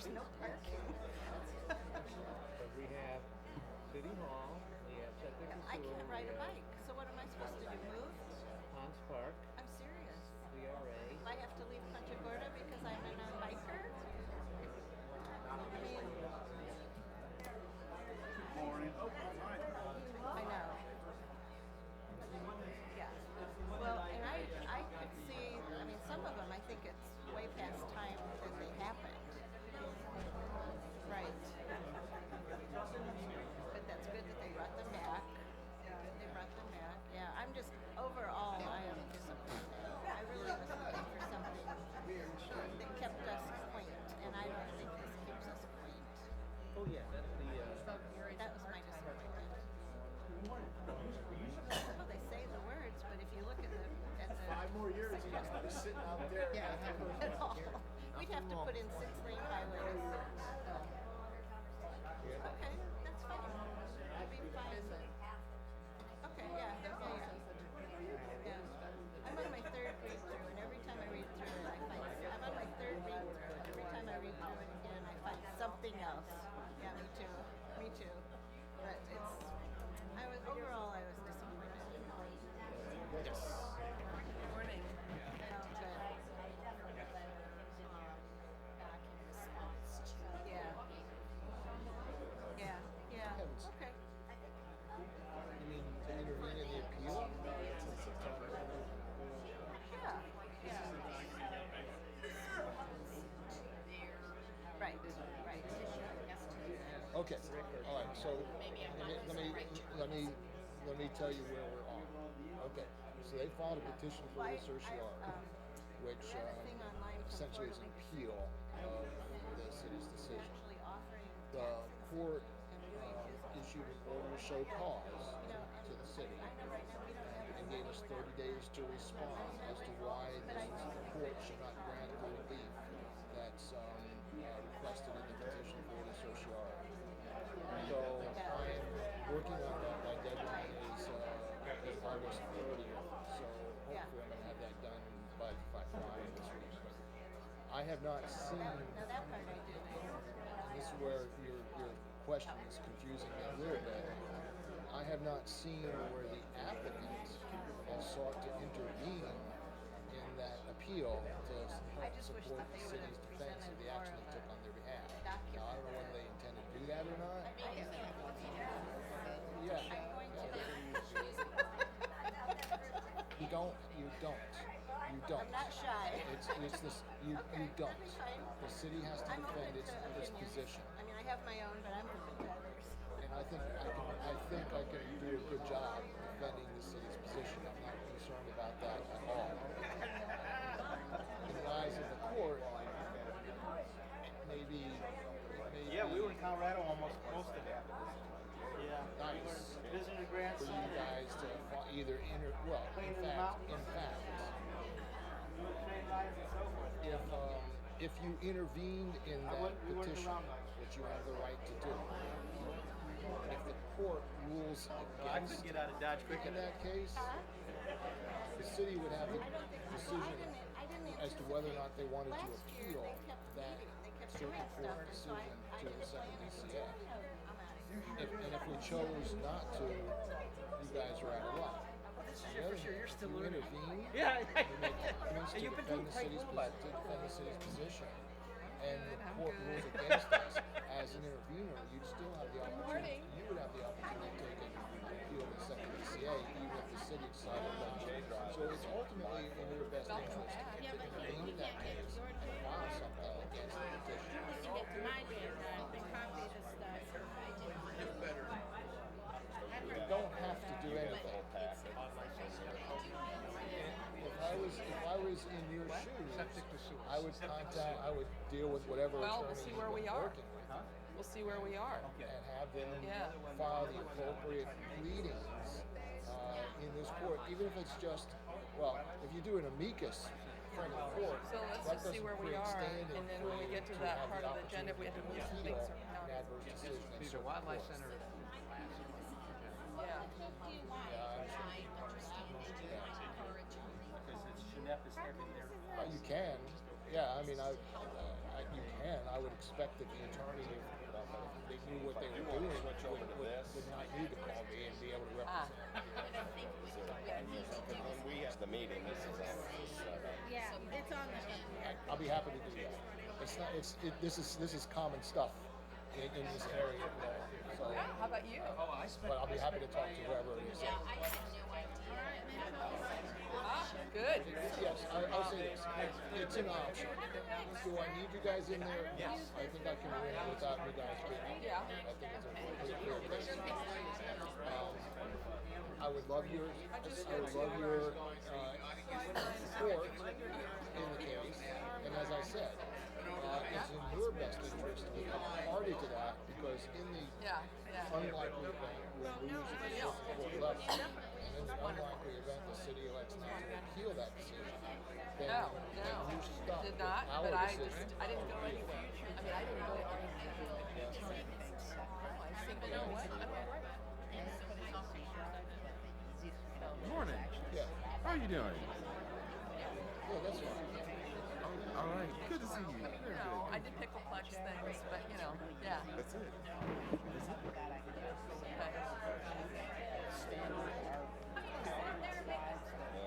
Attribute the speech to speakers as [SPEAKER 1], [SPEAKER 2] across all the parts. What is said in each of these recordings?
[SPEAKER 1] there's no parking.
[SPEAKER 2] But we have City Hall, we have septic and
[SPEAKER 1] I
[SPEAKER 2] sewer,
[SPEAKER 1] can't
[SPEAKER 2] we
[SPEAKER 1] ride a
[SPEAKER 2] have
[SPEAKER 1] bike, so what am I supposed to do? Move?
[SPEAKER 2] Ponds Park,
[SPEAKER 1] I'm serious.
[SPEAKER 2] CRA.
[SPEAKER 1] If I have to leave Punta Gorda because I'm a biker, I mean, I know. Yeah. Well, and I could see, I mean, some of them, I think it's way past time that they happened. Right. But that's good that they brought them back. Good they brought them back. Yeah, I'm just, overall, I am disappointed. I really was looking for something that kept us quaint, and I don't think this keeps us quaint.
[SPEAKER 2] Oh yeah, that's the,
[SPEAKER 1] That was my disappointment. Well, they say the words, but if you look at the
[SPEAKER 3] 5 more years, he has to be sitting out there.
[SPEAKER 1] yeah, at all. We'd have to put in 6-lane highways. Okay, that's fine. I'd be fine. Okay, yeah. I'm on my third read through, and every time I read through it, I find. I'm on my third read through, and every time I read through it again, I find something else. Yeah, me too. Me too. But it's. Overall, I was disappointed.
[SPEAKER 3] Yes.
[SPEAKER 1] Morning. Yeah. Yeah. Yeah. Okay.
[SPEAKER 3] You mean to intervene in the appeal?
[SPEAKER 1] Yeah. Yeah. Right. Right.
[SPEAKER 3] Okay. All right. So let me tell you where we're on. Okay. So they filed a petition for
[SPEAKER 1] Well,
[SPEAKER 3] the certiorari, which
[SPEAKER 1] read a thing online from
[SPEAKER 3] essentially is an appeal of the city's decision.
[SPEAKER 1] actually offering
[SPEAKER 3] The court issued an order to show cause to the city and gave us 30 days to respond as to why the court should not grant the relief that's requested in the petition for the certiorari. So I am working on that. My deadline is August 30th, so hopefully I'm going to have that done by Friday this week. I have not seen.
[SPEAKER 1] Now that part I did.
[SPEAKER 3] And this is where your question is confusing me a little bit. I have not seen where the applicant has sought to intervene in that appeal to help support the city's defense of the action they took on their behalf. Now, I don't know whether they intend to do that or not. Yeah. You don't.
[SPEAKER 1] I'm not shy.
[SPEAKER 3] It's this. You don't.
[SPEAKER 1] That'd be fine.
[SPEAKER 3] The city has to
[SPEAKER 1] I'm open
[SPEAKER 3] defend its
[SPEAKER 1] to opinions.
[SPEAKER 3] position.
[SPEAKER 1] I mean, I have my own, but I'm open to others.
[SPEAKER 3] And I think I can do a good job defending the city's position. I'm not concerned about that at all. In the eyes of the court, maybe.
[SPEAKER 4] Yeah, we were in Colorado almost most of that. Yeah.
[SPEAKER 3] Nice
[SPEAKER 4] Visiting the
[SPEAKER 3] for
[SPEAKER 4] grandson.
[SPEAKER 3] you guys to either
[SPEAKER 4] Playing in the mountains.
[SPEAKER 3] in fact,
[SPEAKER 4] Train rides and so forth.
[SPEAKER 3] if you intervened in
[SPEAKER 4] I
[SPEAKER 3] that
[SPEAKER 4] wouldn't- we weren't
[SPEAKER 3] petition,
[SPEAKER 4] around much.
[SPEAKER 3] which you have the right to do, and if the court rules
[SPEAKER 4] I
[SPEAKER 3] against
[SPEAKER 4] couldn't get out of Dodge quick
[SPEAKER 3] in
[SPEAKER 4] enough.
[SPEAKER 3] that case, the city would have the decision
[SPEAKER 1] I didn't
[SPEAKER 3] as to whether or not they wanted to
[SPEAKER 1] Last year,
[SPEAKER 3] appeal
[SPEAKER 1] they kept
[SPEAKER 3] that
[SPEAKER 1] meeting. They kept
[SPEAKER 3] circuit
[SPEAKER 1] doing stuff,
[SPEAKER 3] court
[SPEAKER 1] and so
[SPEAKER 3] decision
[SPEAKER 1] I
[SPEAKER 3] to the
[SPEAKER 1] didn't
[SPEAKER 3] second
[SPEAKER 1] plan it.
[SPEAKER 3] DCA.
[SPEAKER 1] I'm out of here.
[SPEAKER 3] And if we chose not to, you guys are out of luck.
[SPEAKER 4] This is your first year. You're still
[SPEAKER 3] You
[SPEAKER 4] learning.
[SPEAKER 3] intervene,
[SPEAKER 4] Yeah.
[SPEAKER 3] you make arguments to
[SPEAKER 4] You've been
[SPEAKER 3] defend
[SPEAKER 4] doing
[SPEAKER 3] the
[SPEAKER 4] quite
[SPEAKER 3] city's
[SPEAKER 4] well, by the
[SPEAKER 3] to defend the city's position, and the court rules against us as an intervener, you'd still have the opportunity. You would have the opportunity to take an appeal to the second DCA, even if the city decided not to. So it's ultimately in your best interest to intervene in that case and file something against the petition. You don't have to do anything. If I was in your shoes, I would deal with whatever
[SPEAKER 5] Well, we'll
[SPEAKER 3] attorney
[SPEAKER 5] see
[SPEAKER 3] you've
[SPEAKER 5] where
[SPEAKER 3] been
[SPEAKER 5] we are.
[SPEAKER 3] working with
[SPEAKER 5] We'll see where we are.
[SPEAKER 3] and have them
[SPEAKER 5] Yeah.
[SPEAKER 3] file the appropriate pleadings in this court, even if it's just, well, if you do an amicus from the court,
[SPEAKER 5] So let's
[SPEAKER 3] that
[SPEAKER 5] just see
[SPEAKER 3] doesn't
[SPEAKER 5] where we
[SPEAKER 3] create
[SPEAKER 5] are,
[SPEAKER 3] standing
[SPEAKER 5] and then
[SPEAKER 3] for
[SPEAKER 5] when we
[SPEAKER 3] you
[SPEAKER 5] get to that
[SPEAKER 3] have
[SPEAKER 5] part
[SPEAKER 3] the
[SPEAKER 5] of the agenda, if we have to
[SPEAKER 3] opportunity
[SPEAKER 5] move some
[SPEAKER 3] appeal
[SPEAKER 5] things
[SPEAKER 3] an
[SPEAKER 5] around.
[SPEAKER 3] adverse decision in
[SPEAKER 4] These are
[SPEAKER 3] circuit
[SPEAKER 4] wildlife
[SPEAKER 3] court.
[SPEAKER 4] center.
[SPEAKER 5] Yeah.
[SPEAKER 3] Yeah, I'm sure.
[SPEAKER 4] Because it's Chenep is every there.
[SPEAKER 3] You can, yeah. I mean, you can. I would expect that the attorney, if they knew what they were doing, would not need to call me and be able to represent.
[SPEAKER 6] When we have the meeting, this is on.
[SPEAKER 1] Yeah, it's on the.
[SPEAKER 3] I'll be happy to do that. It's not. This is common stuff in this area. So,
[SPEAKER 5] Yeah, how about you?
[SPEAKER 3] but I'll be happy to talk to whoever it is.
[SPEAKER 5] Ah, good.
[SPEAKER 3] Yes, I'll say this. It's an option. Do I need you guys in there? Yes. I think I can win without you guys being.
[SPEAKER 5] Yeah.
[SPEAKER 3] I think it's a clear case. I would love your support in the case. And as I said, it's in your best interest to become party to that, because in the unlikely event we lose at the court level, and in the unlikely event the city elects not to appeal that decision, then
[SPEAKER 5] No,
[SPEAKER 3] you're stuck
[SPEAKER 5] did
[SPEAKER 3] with
[SPEAKER 5] not,
[SPEAKER 3] our
[SPEAKER 5] but I
[SPEAKER 3] decision.
[SPEAKER 5] didn't go anywhere. I mean, I didn't go anywhere. I think, you know what?
[SPEAKER 7] Morning.
[SPEAKER 3] Yeah.
[SPEAKER 7] How are you doing?
[SPEAKER 3] Yeah, that's fine.
[SPEAKER 7] All right. Good to see you.
[SPEAKER 5] No, I did pickleplex things, but you know, yeah.
[SPEAKER 7] That's it.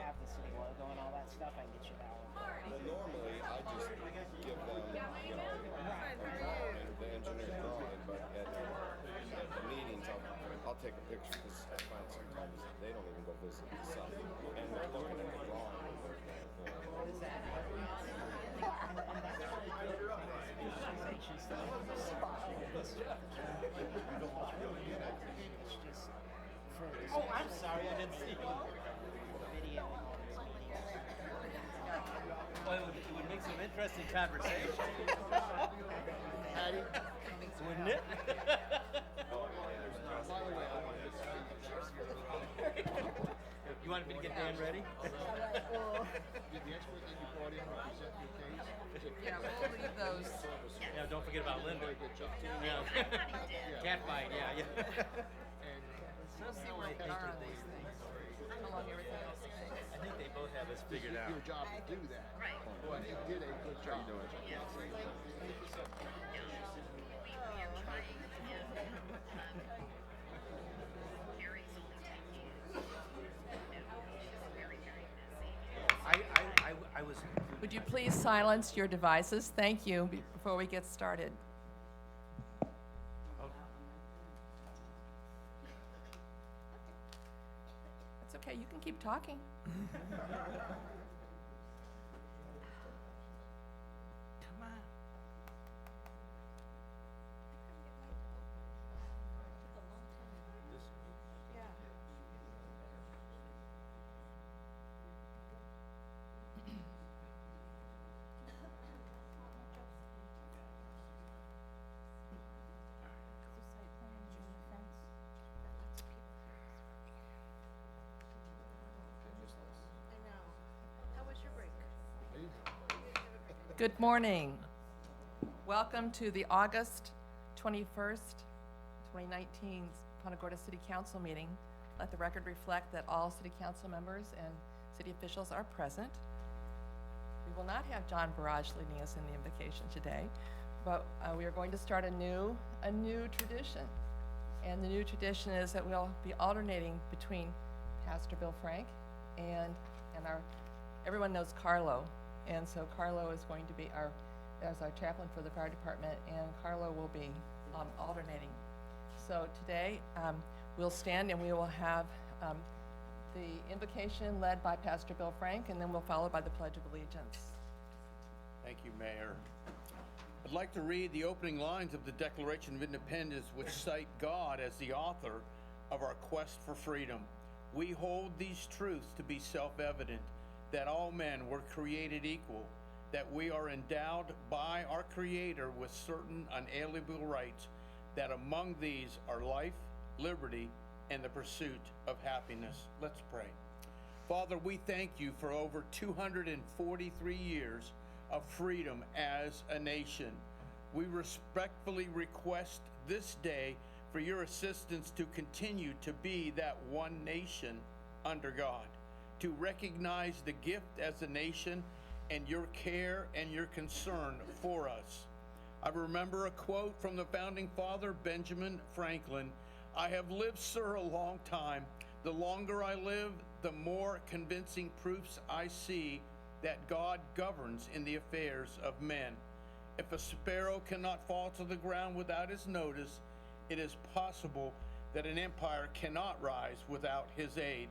[SPEAKER 8] Have the city logo and all that stuff, I can get you that one.
[SPEAKER 6] Well, normally I just give them, the engineer drawing, but at the meetings, I'll take a picture, because I find sometimes they don't even go visit the site, and they're looking at the drawing.
[SPEAKER 4] Oh, I'm sorry, I didn't see you.
[SPEAKER 8] Video.
[SPEAKER 4] Well, it would make some interesting conversation.
[SPEAKER 3] Patty,
[SPEAKER 4] Wouldn't it?
[SPEAKER 3] by the way, I want to
[SPEAKER 4] You wanted me to get Dan ready?
[SPEAKER 3] did the expert that you brought in represent your case?
[SPEAKER 5] Yeah, we'll leave those.
[SPEAKER 4] Yeah, don't forget about Linda.
[SPEAKER 3] Very good job.
[SPEAKER 4] Yeah. Cat fight, yeah.
[SPEAKER 3] And
[SPEAKER 5] We'll see where we are on these things. How long everything else takes.
[SPEAKER 4] I think they both have this figured out.
[SPEAKER 3] your job to do that. But you did a good job.
[SPEAKER 4] I was.
[SPEAKER 5] Would you please silence your devices? Thank you, before we get started. It's okay, you can keep talking.
[SPEAKER 8] Come on.
[SPEAKER 1] How was your break?
[SPEAKER 5] Good morning. Welcome to the August 21st, 2019 Punta Gorda City Council meeting. Let the record reflect that all city council members and city officials are present. We will not have John Barrage leading us in the invocation today, but we are going to start a new tradition. And the new tradition is that we'll be alternating between Pastor Bill Frank and everyone knows Carlo. And so Carlo is going to be as our chaplain for the fire department, and Carlo will be alternating. So today, we'll stand and we will have the invocation led by Pastor Bill Frank, and then we'll follow by the Pledge of Allegiance.
[SPEAKER 9] Thank you, Mayor. I'd like to read the opening lines of the Declaration of Independence, which cite God as the author of our quest for freedom. We hold these truths to be self-evident, that all men were created equal, that we are endowed by our Creator with certain unalienable rights, that among these are life, liberty, and the pursuit of happiness. Let's pray. Father, we thank you for over 243 years of freedom as a nation. We respectfully request this day for your assistance to continue to be that one nation under God, to recognize the gift as a nation and your care and your concern for us. I remember a quote from the founding father, Benjamin Franklin. I have lived, sir, a long time. The longer I live, the more convincing proofs I see that God governs in the affairs of men. If a sparrow cannot fall to the ground without his notice, it is possible that an empire cannot rise without his aid.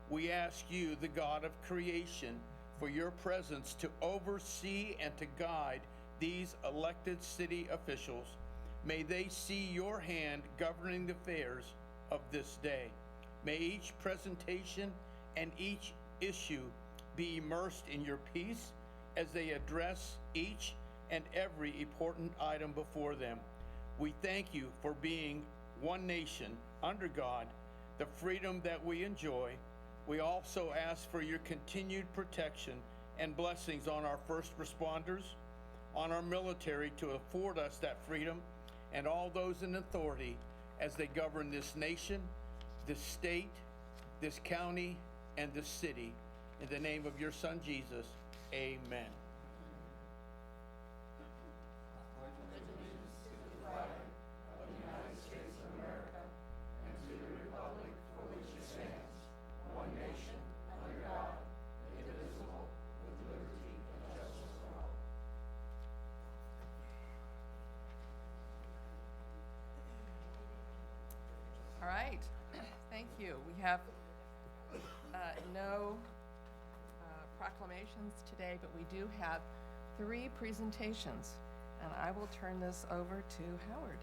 [SPEAKER 9] We ask you, the God of creation, for your presence to oversee and to guide these elected city officials. May they see your hand governing the affairs of this day. May each presentation and each issue be immersed in your peace as they address each and every important item before them. We thank you for being one nation under God, the freedom that we enjoy. We also ask for your continued protection and blessings on our first responders, on our military to afford us that freedom, and all those in authority as they govern this nation, this state, this county, and this city. In the name of your Son, Jesus, amen.
[SPEAKER 5] All right, thank you. We have no proclamations today, but we do have 3 presentations, and I will turn this over to Howard.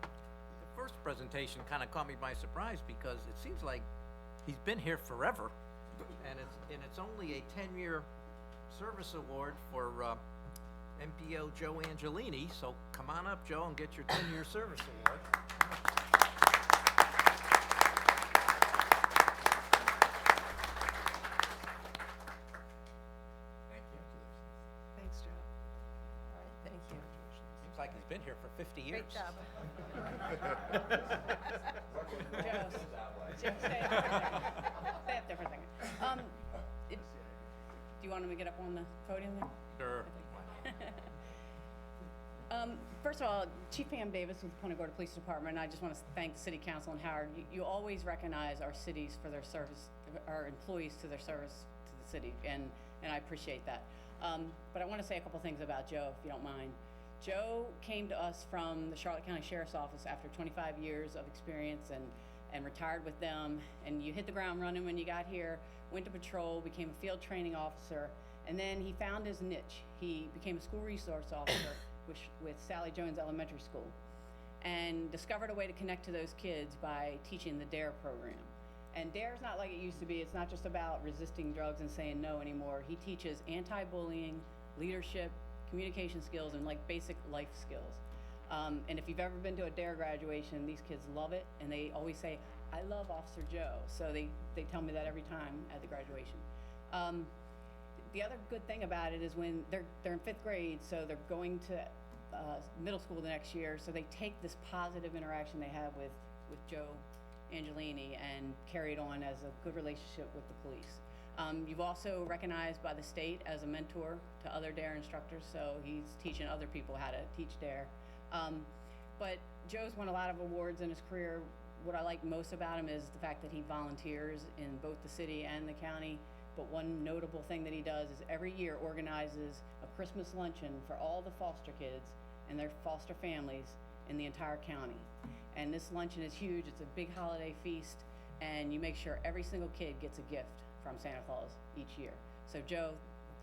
[SPEAKER 10] The first presentation kind of caught me by surprise because it seems like he's been here forever, and it's only a 10-year service award for MPO Joe Angelini. So come on up, Joe, and get your 10-year service award.
[SPEAKER 5] Thanks, Joe. All right, thank you.
[SPEAKER 10] Seems like he's been here for 50 years.
[SPEAKER 1] Great job.
[SPEAKER 11] Joe, stay up there for a second. Do you want him to get up on the podium there?
[SPEAKER 10] Sure.
[SPEAKER 11] First of all, Chief Pam Davis with the Punta Gorda Police Department, I just want to thank the City Council and Howard. You always recognize our cities for their service, our employees to their service to the city, and I appreciate that. But I want to say a couple things about Joe, if you don't mind. Joe came to us from the Charlotte County Sheriff's Office after 25 years of experience and retired with them. And you hit the ground running when you got here, went to patrol, became a field training officer, and then he found his niche. He became a school resource officer with Sally Jones Elementary School, and discovered a way to connect to those kids by teaching the DARE program. And DARE is not like it used to be. It's not just about resisting drugs and saying no anymore. He teaches anti-bullying, leadership, communication skills, and like basic life skills. And if you've ever been to a DARE graduation, these kids love it, and they always say, "I love Officer Joe." So they tell me that every time at the graduation. The other good thing about it is when they're in 5th grade, so they're going to middle school the next year, so they take this positive interaction they have with Joe Angelini and carry it on as a good relationship with the police. You've also recognized by the state as a mentor to other DARE instructors, so he's teaching other people how to teach DARE. But Joe's won a lot of awards in his career. What I like most about him is the fact that he volunteers in both the city and the county. But one notable thing that he does is every year organizes a Christmas luncheon for all the foster kids and their foster families in the entire county. And this luncheon is huge. It's a big holiday feast, and you make sure every single kid gets a gift from Santa Claus each year. So Joe,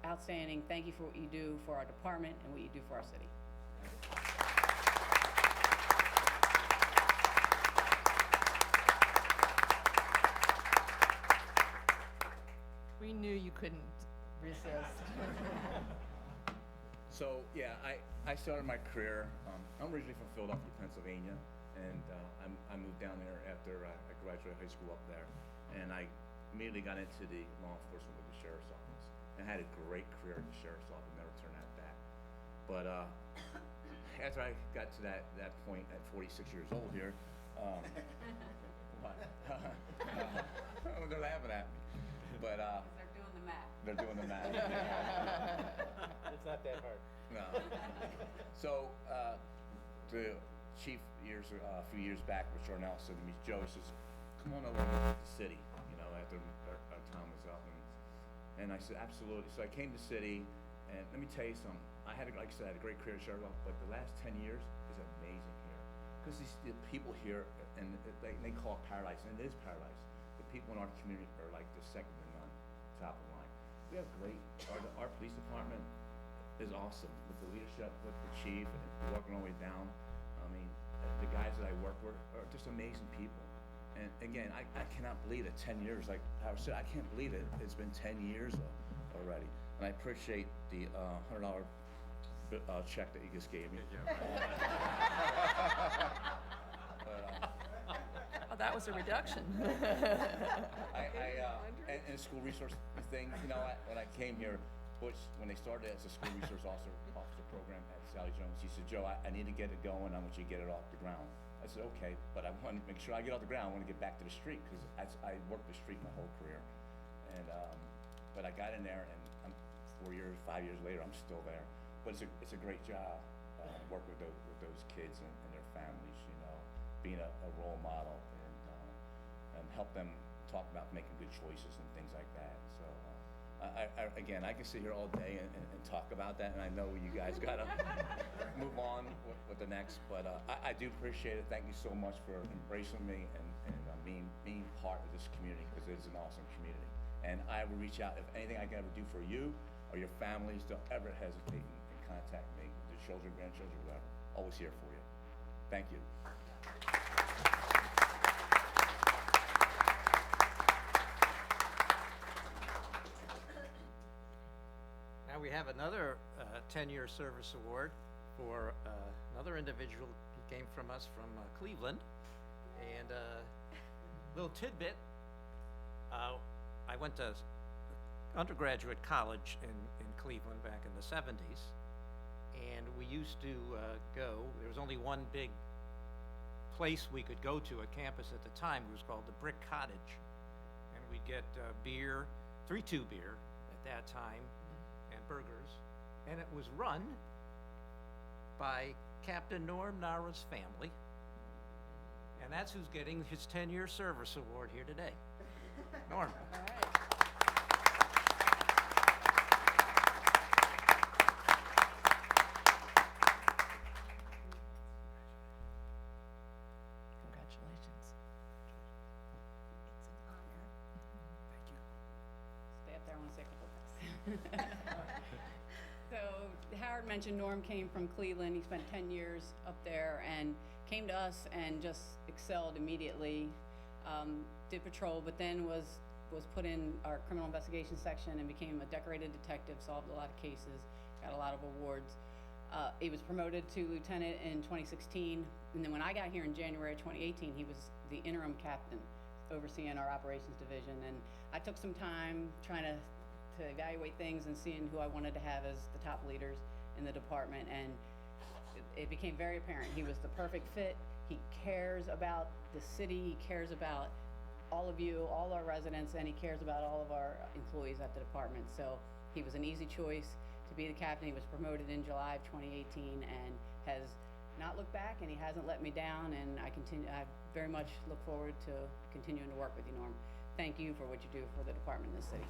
[SPEAKER 11] outstanding. Thank you for what you do for our department and what you do for our city.
[SPEAKER 5] We knew you couldn't resist.
[SPEAKER 12] So yeah, I started my career. I'm originally from Philadelphia, Pennsylvania, and I moved down there after I graduated high school up there, and I immediately got into the law enforcement with the sheriff's office, and had a great career in the sheriff's office. Never turned that back. But after I got to that point at 46 years old here, what? They're laughing at me. But
[SPEAKER 11] They're doing the math.
[SPEAKER 12] they're doing the math.
[SPEAKER 4] It's not that hard.
[SPEAKER 12] No. So, the chief a few years back, with Jornell said to me, Joe, he says, come on over to the city, you know, after our time was up. And I said, absolutely. So I came to the city, and let me tell you something. I had, like I said, I had a great career at Sherlock, but the last 10 years is amazing here. Because the people here, and they call it paradise, and it is paradise. The people in our community are like the second to none, top of the line. We have great, our police department is awesome with the leadership, with the chief, and working all the way down. I mean, the guys that I work with are just amazing people. And again, I cannot believe it, 10 years, like Howard said, I can't believe it. It's been 10 years already. And I appreciate the $100 check that you just gave me.
[SPEAKER 5] Oh, that was a reduction.
[SPEAKER 12] And the school resource thing, you know, when I came here, Butch, when they started as a school resource officer program at Sally Jones, he said, Joe, I need to get it going. I want you to get it off the ground. I said, okay, but I want to make sure I get off the ground. I want to get back to the street because I worked the street my whole career. And but I got in there, and I'm 5 years later, I'm still there. But it's a great job working with those kids and their families. You know, being a role model and help them talk about making good choices and things like that. So. Again, I can sit here all day and talk about that, and I know you guys gotta move on with the next, but I do appreciate it. Thank you so much for embracing me and being part of this community, because it is an awesome community. And I will reach out if anything I can ever do for you or your families. Don't ever hesitate and contact me, the children, grandchildren, whatever. Always here for you. Thank you.
[SPEAKER 10] Now we have another 10-year service award for another individual. He came from us from Cleveland. And little tidbit, I went to undergraduate college in Cleveland back in the 70s. And we used to go, there was only one big place we could go to, a campus at the time. It was called the Brick Cottage. And we'd get beer, 3-2 beer at that time, and burgers. And it was run by Captain Norm Nara's family. And that's who's getting his 10-year service award here today. Norm.
[SPEAKER 1] All right.
[SPEAKER 5] Congratulations.
[SPEAKER 1] It's an honor.
[SPEAKER 12] Thank you.
[SPEAKER 11] Stay up there, I want to say a couple of things. So Howard mentioned Norm came from Cleveland. He spent 10 years up there and came to us and just excelled immediately. Did patrol, but then was put in our criminal investigation section and became a decorated detective, solved a lot of cases, got a lot of awards. He was promoted to lieutenant in 2016, and then when I got here in January 2018, he was the interim captain overseeing our operations division. And I took some time trying to evaluate things and seeing who I wanted to have as the top leaders in the department, and it became very apparent he was the perfect fit. He cares about the city, he cares about all of you, all our residents, and he cares about all of our employees at the department. So he was an easy choice to be the captain. He was promoted in July of 2018 and has not looked back, and he hasn't let me down, and I very much look forward to continuing to work with you, Norm. Thank you for what you do for the department in the city.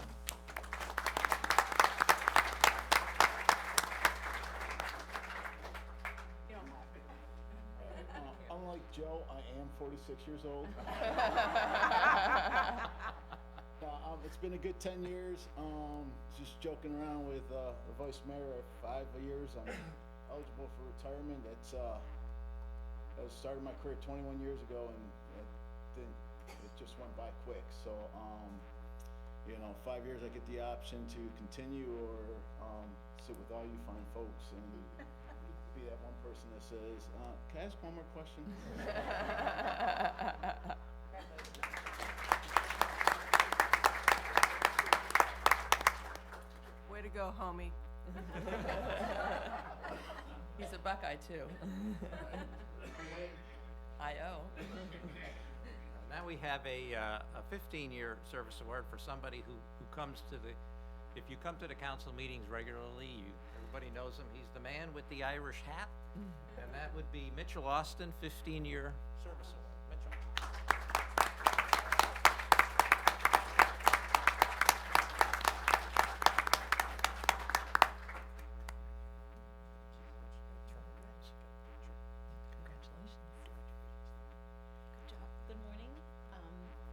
[SPEAKER 3] Unlike Joe, I am 46 years old. It's been a good 10 years. Just joking around with the vice mayor at 5 years. I'm eligible for retirement. I started my career 21 years ago, and it just went by quick. So, 5 years I get the option to continue or sit with all you fine folks and be that one person that says, can I ask one more question?
[SPEAKER 5] Way to go, homie. He's a Buckeye, too. I.O.
[SPEAKER 10] Now we have a 15-year service award for somebody who comes to the If you come to the council meetings regularly, everybody knows him. He's the man with the Irish hat, and that would be Mitchell Austin, 15-year service award. Mitchell.
[SPEAKER 13] Good morning.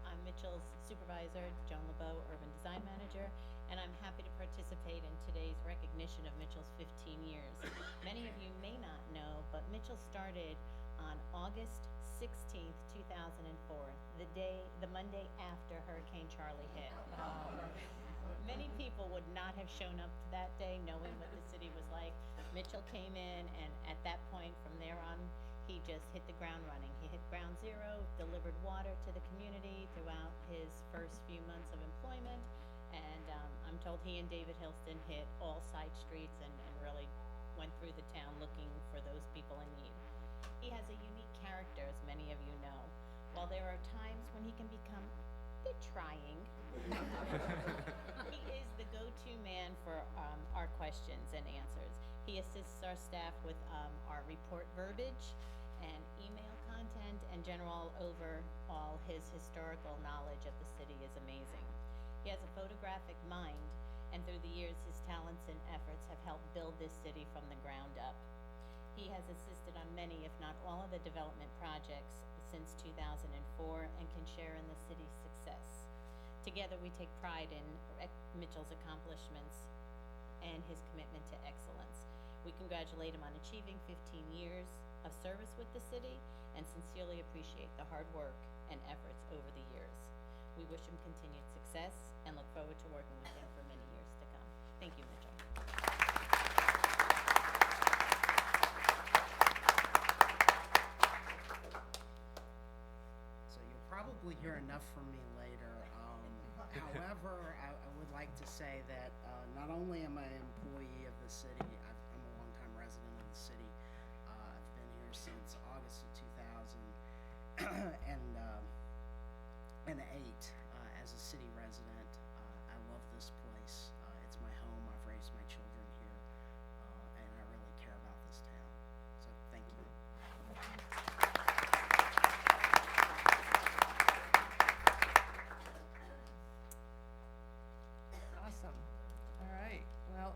[SPEAKER 13] I'm Mitchell's supervisor, Joan LeBeau, Urban Design Manager, and I'm happy to participate in today's recognition of Mitchell's 15 years. Many of you may not know, but Mitchell started on August 16th, 2004, the Monday after Hurricane Charlie hit. Many people would not have shown up to that day knowing what the city was like. Mitchell came in, and at that point, from there on, he just hit the ground running. He hit ground zero, delivered water to the community throughout his first few months of employment, and I'm told he and David Hilston hit all side streets and really went through the town looking for those people in need. He has a unique character, as many of you know. While there are times when he can become a bit trying, he is the go-to man for our questions and answers. He assists our staff with our report verbiage and email content, and overall his historical knowledge of the city is amazing. He has a photographic mind, and through the years his talents and efforts have helped build this city from the ground up. He has assisted on many, if not all, of the development projects since 2004 and can share in the city's success. Together we take pride in Mitchell's accomplishments and his commitment to excellence. We congratulate him on achieving 15 years of service with the city and sincerely appreciate the hard work and efforts over the years. We wish him continued success and look forward to working with him for many years to come. Thank you, Mitchell.
[SPEAKER 8] So you'll probably hear enough from me later. However, I would like to say that not only am I an employee of the city, I'm a longtime resident of the city. I've been here since August of 2008 as a city resident. I love this place. It's my home. I've raised my children here, and I really care about this town. So thank you.
[SPEAKER 5] Awesome. All right. Well,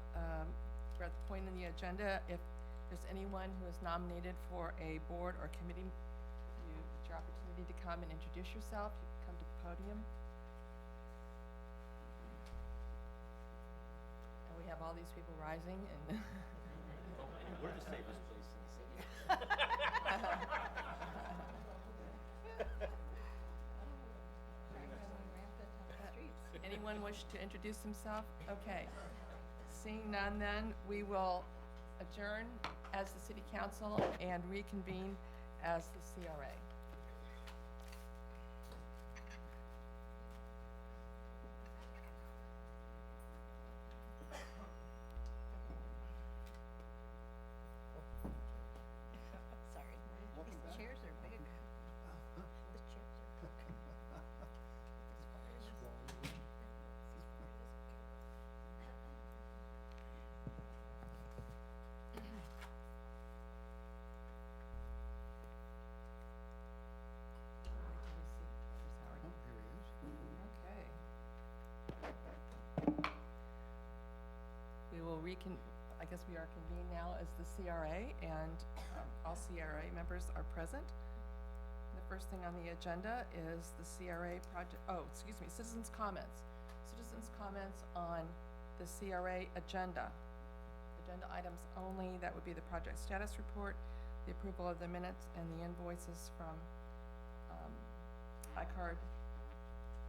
[SPEAKER 5] we're at the point in the agenda. If there's anyone who is nominated for a board or committee, it's your opportunity to come and introduce yourself. You can come to the podium. And we have all these people rising and
[SPEAKER 4] We're the safest place in the city.
[SPEAKER 5] anyone wish to introduce himself? Okay. Seeing none, then we will adjourn as the city council and reconvene as the CRA.
[SPEAKER 13] Sorry. These chairs are big. The chairs are big.
[SPEAKER 5] Okay. We will I guess we are convened now as the CRA, and all CRA members are present. The first thing on the agenda is the CRA project, citizens' comments. Citizens' comments on the CRA agenda. Agenda items only, that would be the project status report, the approval of the minutes, and the invoices from iCard,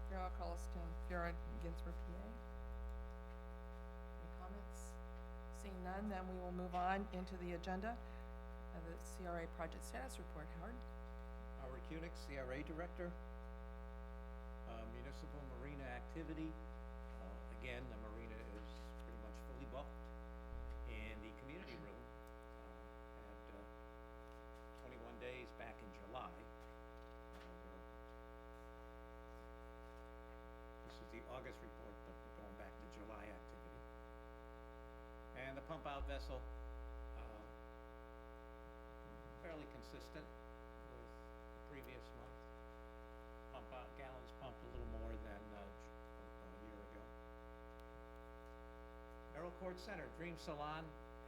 [SPEAKER 5] Bureau Colliston, Bureau Ginsburg, PA. Any comments? Seeing none, then we will move on into the agenda of the CRA project status report. Howard?
[SPEAKER 10] Howard Kunick, CRA Director. Municipal marina activity. Again, the marina is pretty much fully booked. And the community room had 21 days back in July. This is the August report, but we're going back to July activity. vessel, fairly consistent with the previous month. Pump out gallons pumped a little more than a year ago. Merrill Court Center Dream Salon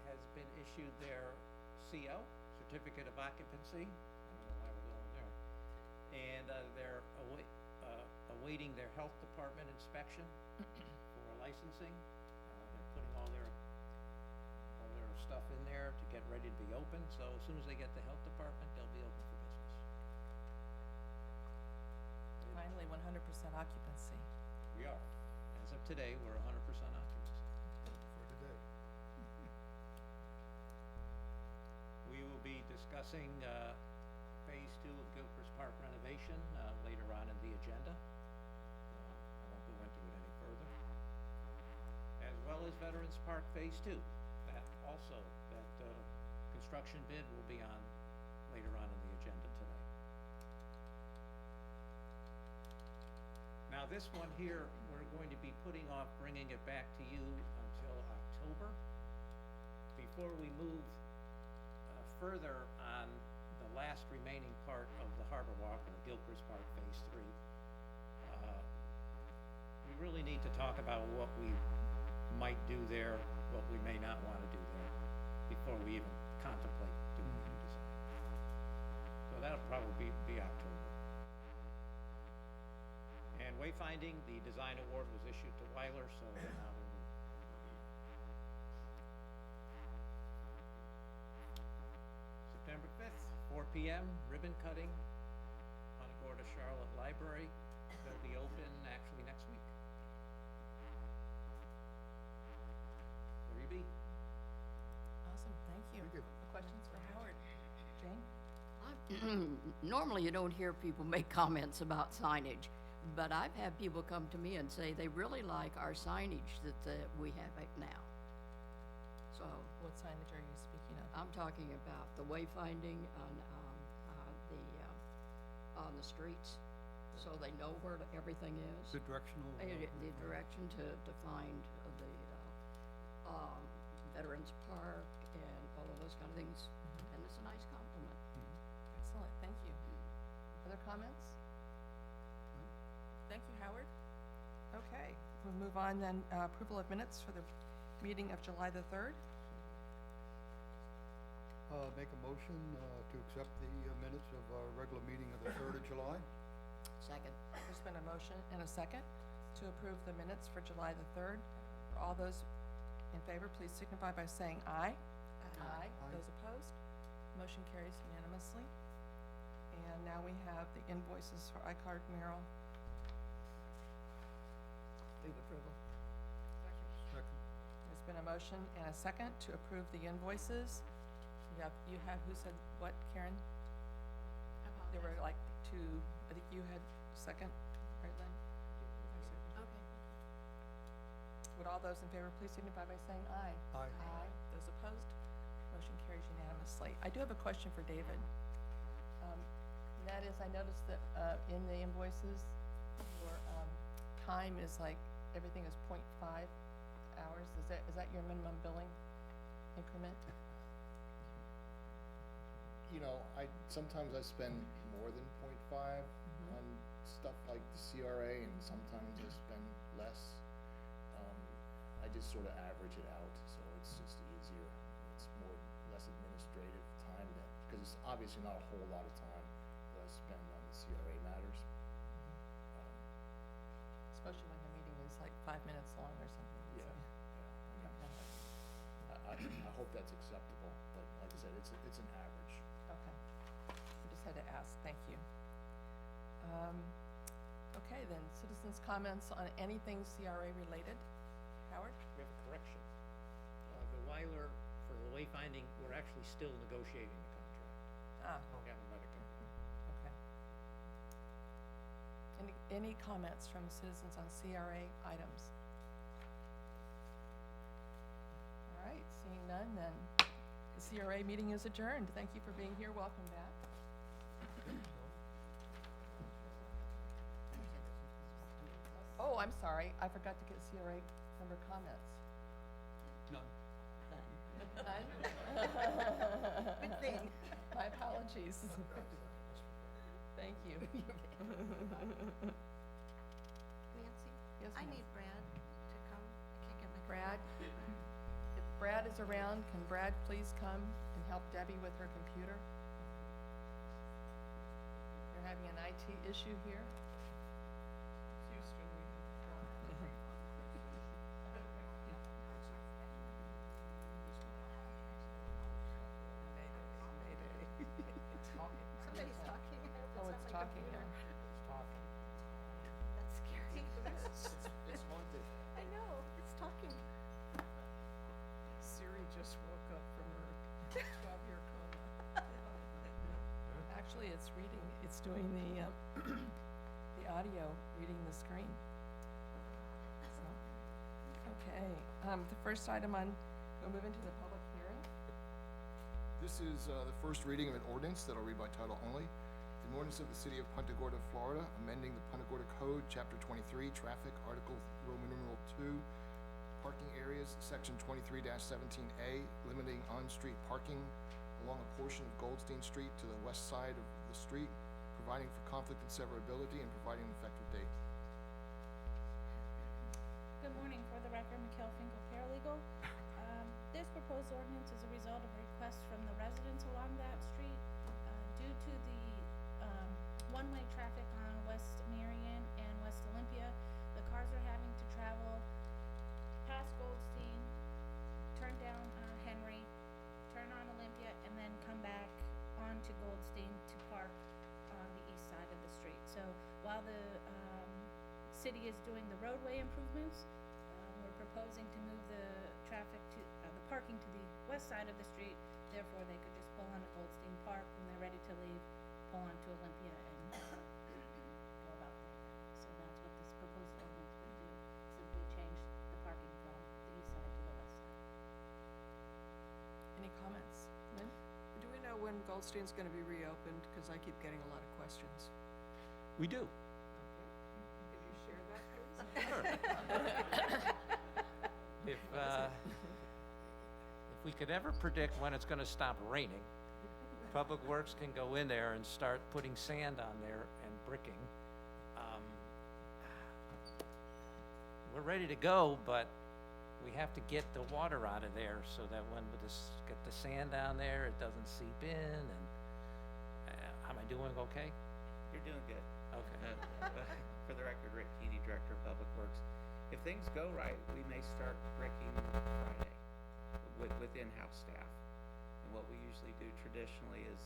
[SPEAKER 10] has been issued their CO, Certificate of Occupancy. I don't know why we're going there. And they're awaiting their health department inspection for licensing. They're putting all their stuff in there to get ready to be open. So as soon as they get the health department, they'll be open for business.
[SPEAKER 5] Finally, 100% occupancy.
[SPEAKER 10] We are. As of today, we're 100% occupancy.
[SPEAKER 3] For today.
[SPEAKER 10] We will be discussing Phase 2 of Gilchrist Park renovation later on in the agenda. I won't go into it any further. As well as Veterans Park Phase 2. That construction bid will be on later on in the agenda today. Now this one here, we're going to be putting off bringing it back to you until October. Before we move further on the last remaining part of the Harbor Walk or Gilchrist Park Phase 3, we really need to talk about what we might do there, what we may not want to do there, before we even contemplate doing a new design. So that'll probably be October. And wayfinding, the design award was issued to Weiler, so they're now in the September 5th, 4 p.m., ribbon cutting, Punta Gorda Charlotte Library. They'll be open actually next week. There you be.
[SPEAKER 5] Awesome, thank you.
[SPEAKER 3] Thank you.
[SPEAKER 5] Questions for Howard? Jane?
[SPEAKER 14] Normally you don't hear people make comments about signage, but I've had people come to me and say they really like our signage that we have right now. So
[SPEAKER 5] What signage are you speaking of?
[SPEAKER 14] I'm talking about the wayfinding on the streets, so they know where everything is.
[SPEAKER 3] The directional.
[SPEAKER 14] The direction to find the Veterans Park and all of those kind of things, and it's a nice compliment.
[SPEAKER 5] Excellent, thank you. Other comments? Thank you, Howard. Okay, we'll move on then. Approval of minutes for the meeting of July the 3rd.
[SPEAKER 3] Make a motion to accept the minutes of our regular meeting of the 3rd of July.
[SPEAKER 14] Second.
[SPEAKER 5] There's been a motion and a second to approve the minutes for July the 3rd. For all those in favor, please signify by saying aye. Aye. Those opposed? Motion carries unanimously. And now we have the invoices for iCard Merrill.
[SPEAKER 14] Move approval.
[SPEAKER 3] Second.
[SPEAKER 5] There's been a motion and a second to approve the invoices. You have, who said what, Karen? There were like two, I think you had second, right, Lynn?
[SPEAKER 13] Okay.
[SPEAKER 5] Would all those in favor please signify by saying aye?
[SPEAKER 3] Aye.
[SPEAKER 5] Aye. Those opposed? Motion carries unanimously. I do have a question for David. And that is, I noticed that in the invoices, your time is like, everything is 0.5 hours. Is that your minimum billing increment?
[SPEAKER 3] You know, sometimes I spend more than 0.5 on stuff like the CRA, and sometimes I spend less. I just sort of average it out, so it's just easier. It's less administrative time because it's obviously not a whole lot of time that I spend on the CRA matters.
[SPEAKER 5] Especially when the meeting is like 5 minutes long or something.
[SPEAKER 3] Yeah,
[SPEAKER 5] Okay.
[SPEAKER 3] I hope that's acceptable, but like I said, it's an average.
[SPEAKER 5] Okay. I just had to ask, thank you. Okay, then, citizens' comments on anything CRA related. Howard?
[SPEAKER 10] We have a correction. The Weiler for the wayfinding, we're actually still negotiating the contract. We haven't let it go.
[SPEAKER 5] Okay. Any comments from citizens on CRA items? All right, seeing none, then the CRA meeting is adjourned. Thank you for being here. Welcome back. Oh, I'm sorry. I forgot to get CRA member comments.
[SPEAKER 3] None.
[SPEAKER 5] None. None?
[SPEAKER 1] Good thing.
[SPEAKER 5] My apologies. Thank you.
[SPEAKER 1] Nancy?
[SPEAKER 5] Yes,
[SPEAKER 1] I
[SPEAKER 5] ma'am.
[SPEAKER 1] need Brad to come. I can't get my.
[SPEAKER 5] Brad, if Brad is around, can Brad please come and help Debbie with her computer? They're having an IT issue here.
[SPEAKER 1] Somebody's talking.
[SPEAKER 5] Oh, it's talking now.
[SPEAKER 10] It's talking.
[SPEAKER 1] That's scary.
[SPEAKER 3] It's haunted.
[SPEAKER 1] I know, it's talking.
[SPEAKER 5] Siri just woke up from her 12-year coma. Actually, it's reading, it's doing the, the audio, reading the screen. So, okay, the first item on, we'll move into the public hearing.
[SPEAKER 3] This is the first reading of an ordinance that I'll read by title only. An ordinance of the City of Punta Gorda, Florida, amending the Punta Gorda Code, Chapter 23, Traffic, Article Roman numeral 2, Parking Areas, Section 23-17A, limiting on-street parking along a portion of Goldstein Street to the west side of the street, providing for conflict and severability, and providing an effective date.
[SPEAKER 15] Good morning. For the record, Mikhail Finkel, paralegal. This proposed ordinance is a result of a request from the residents along that street. Due to the one-way traffic on West Marion and West Olympia, the cars are having to travel past Goldstein, turn down Henry, turn on Olympia, and then come back onto Goldstein to park on the east side of the street. So while the city is doing the roadway improvements, we're proposing to move the traffic to, the parking to the west side of the street. Therefore, they could just pull onto Goldstein Park when they're ready to leave, pull onto Olympia and go about their day. So that's what this proposed ordinance would do, simply change the parking from the east side to the west side.
[SPEAKER 5] Any comments? Lynn?
[SPEAKER 16] Do we know when Goldstein's gonna be reopened? Cause I keep getting a lot of questions.
[SPEAKER 10] We do.
[SPEAKER 16] Could you share that, please?
[SPEAKER 10] If we could ever predict when it's gonna stop raining, Public Works can go in there and start putting sand on there and bricking. We're ready to go, but we have to get the water out of there so that when we just get the sand down there, it doesn't seep in, and, am I doing okay?
[SPEAKER 4] You're doing good.
[SPEAKER 10] Okay.
[SPEAKER 4] For the record, Rick Keeney, Director of Public Works. If things go right, we may start bricking Friday with in-house staff. And what we usually do traditionally is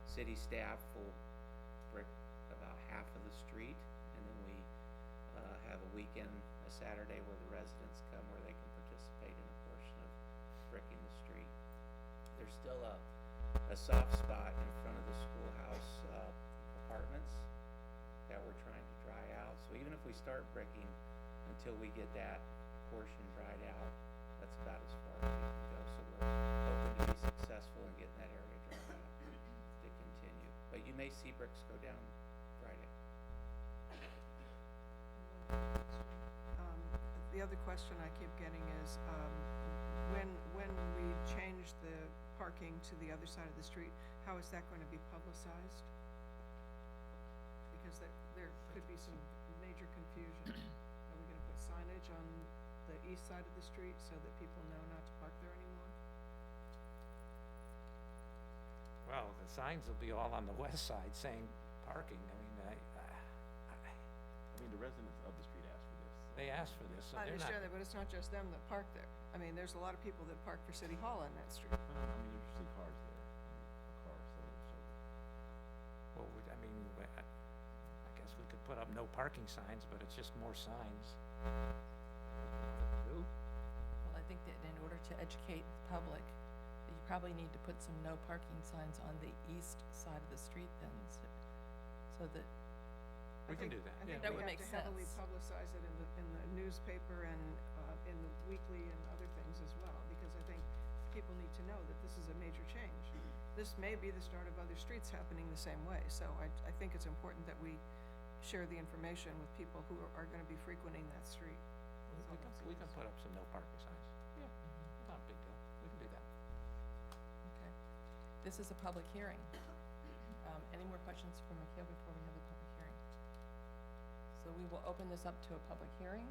[SPEAKER 4] city staff will brick about half of the street, and then we have a weekend, a Saturday, where the residents come where they can participate in a portion of bricking the street. There's still a soft spot in front of the schoolhouse apartments that we're trying to dry out. So even if we start bricking, until we get that portion dried out, that's about as far as we can go. So we're hoping to be successful in getting that area dried out to continue. But you may see bricks go down Friday.
[SPEAKER 16] The other question I keep getting is, when we change the parking to the other side of the street, how is that going to be publicized? Because there could be some major confusion. Are we gonna put signage on the east side of the street so that people know not to park there anymore?
[SPEAKER 10] Well, the signs will be all on the west side saying parking. I mean,
[SPEAKER 7] I mean, the residents of the street asked for this.
[SPEAKER 10] they asked for this, so
[SPEAKER 16] I
[SPEAKER 10] they're not.
[SPEAKER 16] understand that, but it's not just them that park there. I mean, there's a lot of people that park for City Hall on that street.
[SPEAKER 7] I mean, there's usually cars there, cars, so.
[SPEAKER 10] Well, I mean, I guess we could put up no parking signs, but it's just more signs.
[SPEAKER 5] Well, I think that in order to educate the public, that you probably need to put some no parking signs on the east side of the street then, so that,
[SPEAKER 10] We can do that.
[SPEAKER 16] I think
[SPEAKER 5] That
[SPEAKER 16] we
[SPEAKER 5] would
[SPEAKER 16] have
[SPEAKER 5] make
[SPEAKER 16] to heavily
[SPEAKER 5] sense.
[SPEAKER 16] publicize it in the newspaper and in the weekly and other things as well, because I think people need to know that this is a major change. This may be the start of other streets happening the same way, so I think it's important that we share the information with people who are gonna be frequenting that street.
[SPEAKER 10] We can put up some no parking signs. Yeah, not a big deal. We can do that.
[SPEAKER 5] This is a public hearing. Any more questions for Mikhail before we have the public hearing? So we will open this up to a public hearing.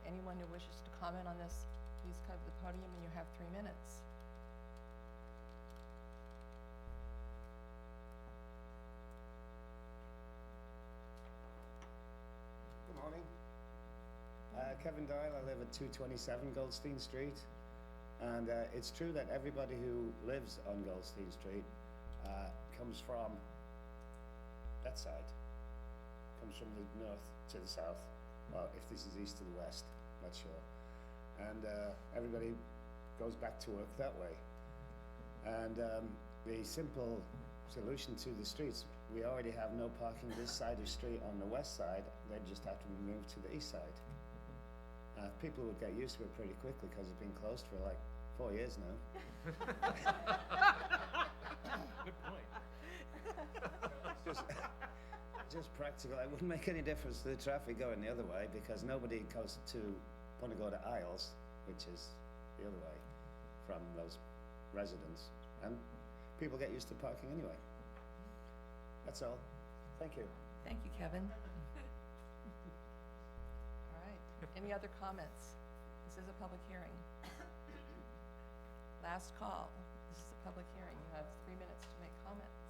[SPEAKER 5] Anyone who wishes to comment on this, please come to the podium and you have 3 minutes.
[SPEAKER 17] Good morning. Kevin Doyle, I live at 227 Goldstein Street. And it's true that everybody who lives on Goldstein Street comes from that side. Comes from the north to the south. Well, if this is east to the west, not sure. And everybody goes back to work that way. And the simple solution to the streets, we already have no parking this side of the street on the west side. They just have to move to the east side. People would get used to it pretty quickly because it's been closed for like 4 years now.
[SPEAKER 2] Good point.
[SPEAKER 17] Just practical. It wouldn't make any difference to the traffic going the other way because nobody goes to Punta Isles, which is the other way from those residents. And people get used to parking anyway. That's all. Thank you.
[SPEAKER 5] Thank you, Kevin. All right. Any other comments? This is a public hearing. Last call. This is a public hearing. You have 3 minutes to make comments.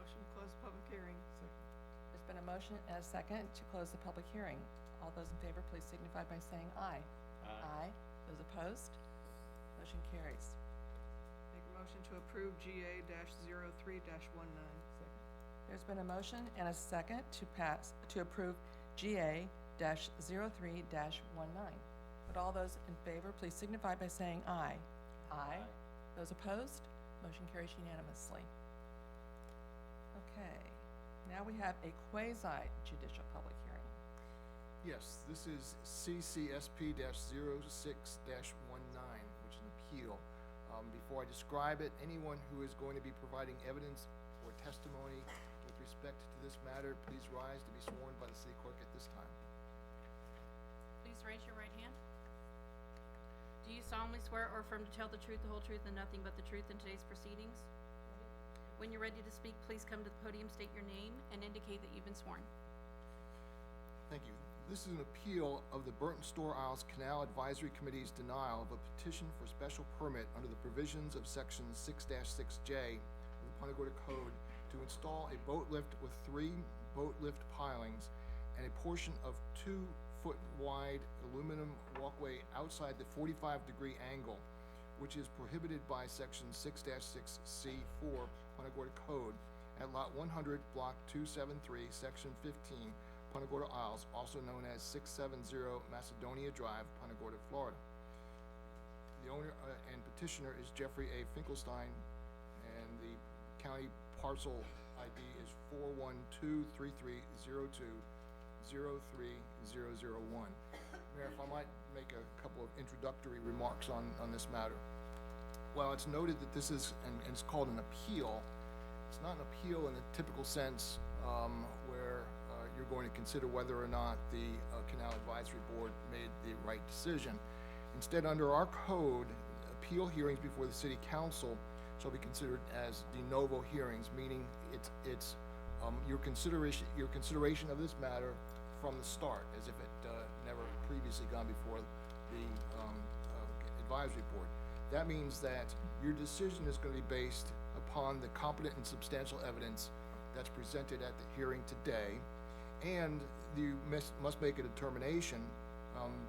[SPEAKER 16] Motion to close the public hearing.
[SPEAKER 5] There's been a motion and a second to close the public hearing. All those in favor, please signify by saying aye. Aye. Those opposed? Motion carries.
[SPEAKER 16] Make a motion to approve GA-03-19.
[SPEAKER 5] There's been a motion and a second to approve GA-03-19. Would all those in favor please signify by saying aye. Aye. Those opposed? Motion carries unanimously. Okay, now we have a quasi-judicial public hearing.
[SPEAKER 3] Yes, this is CCSP-06-19, which is an appeal. Before I describe it, anyone who is going to be providing evidence or testimony with respect to this matter, please rise to be sworn by the city clerk at this time.
[SPEAKER 18] Please raise your right hand. Do you solemnly swear or affirm to tell the truth, the whole truth, and nothing but the truth in today's proceedings? When you're ready to speak, please come to the podium, state your name, and indicate that you've been sworn.
[SPEAKER 3] Thank you. This is an appeal of the Burton Store Isles Canal Advisory Committee's denial of a petition for special permit under the provisions of Section 6-6J of the Punta Gorda Code to install a boat lift with 3 boat lift pilings and a portion of 2-foot wide aluminum walkway outside the 45-degree angle, which is prohibited by Section 6-6C4 Punta Gorda Code at Lot 100, Block 273, Section 15, Punta Gorda Isles, also known as 670 Macedonia Drive, Punta Gorda, Florida. The owner and petitioner is Jeffrey A. Finkelstein, and the county parcel ID is 412-3302-03001. Mayor, if I might make a couple of introductory remarks on this matter. While it's noted that this is, and it's called an appeal, it's not an appeal in a typical sense where you're going to consider whether or not the Canal Advisory Board made the right decision. Instead, under our code, appeal hearings before the City Council shall be considered as de novo hearings, meaning it's your consideration of this matter from the start, as if it never previously gone before the advisory board. That means that your decision is going to be based upon the competent and substantial evidence that's presented at the hearing today, and you must make a determination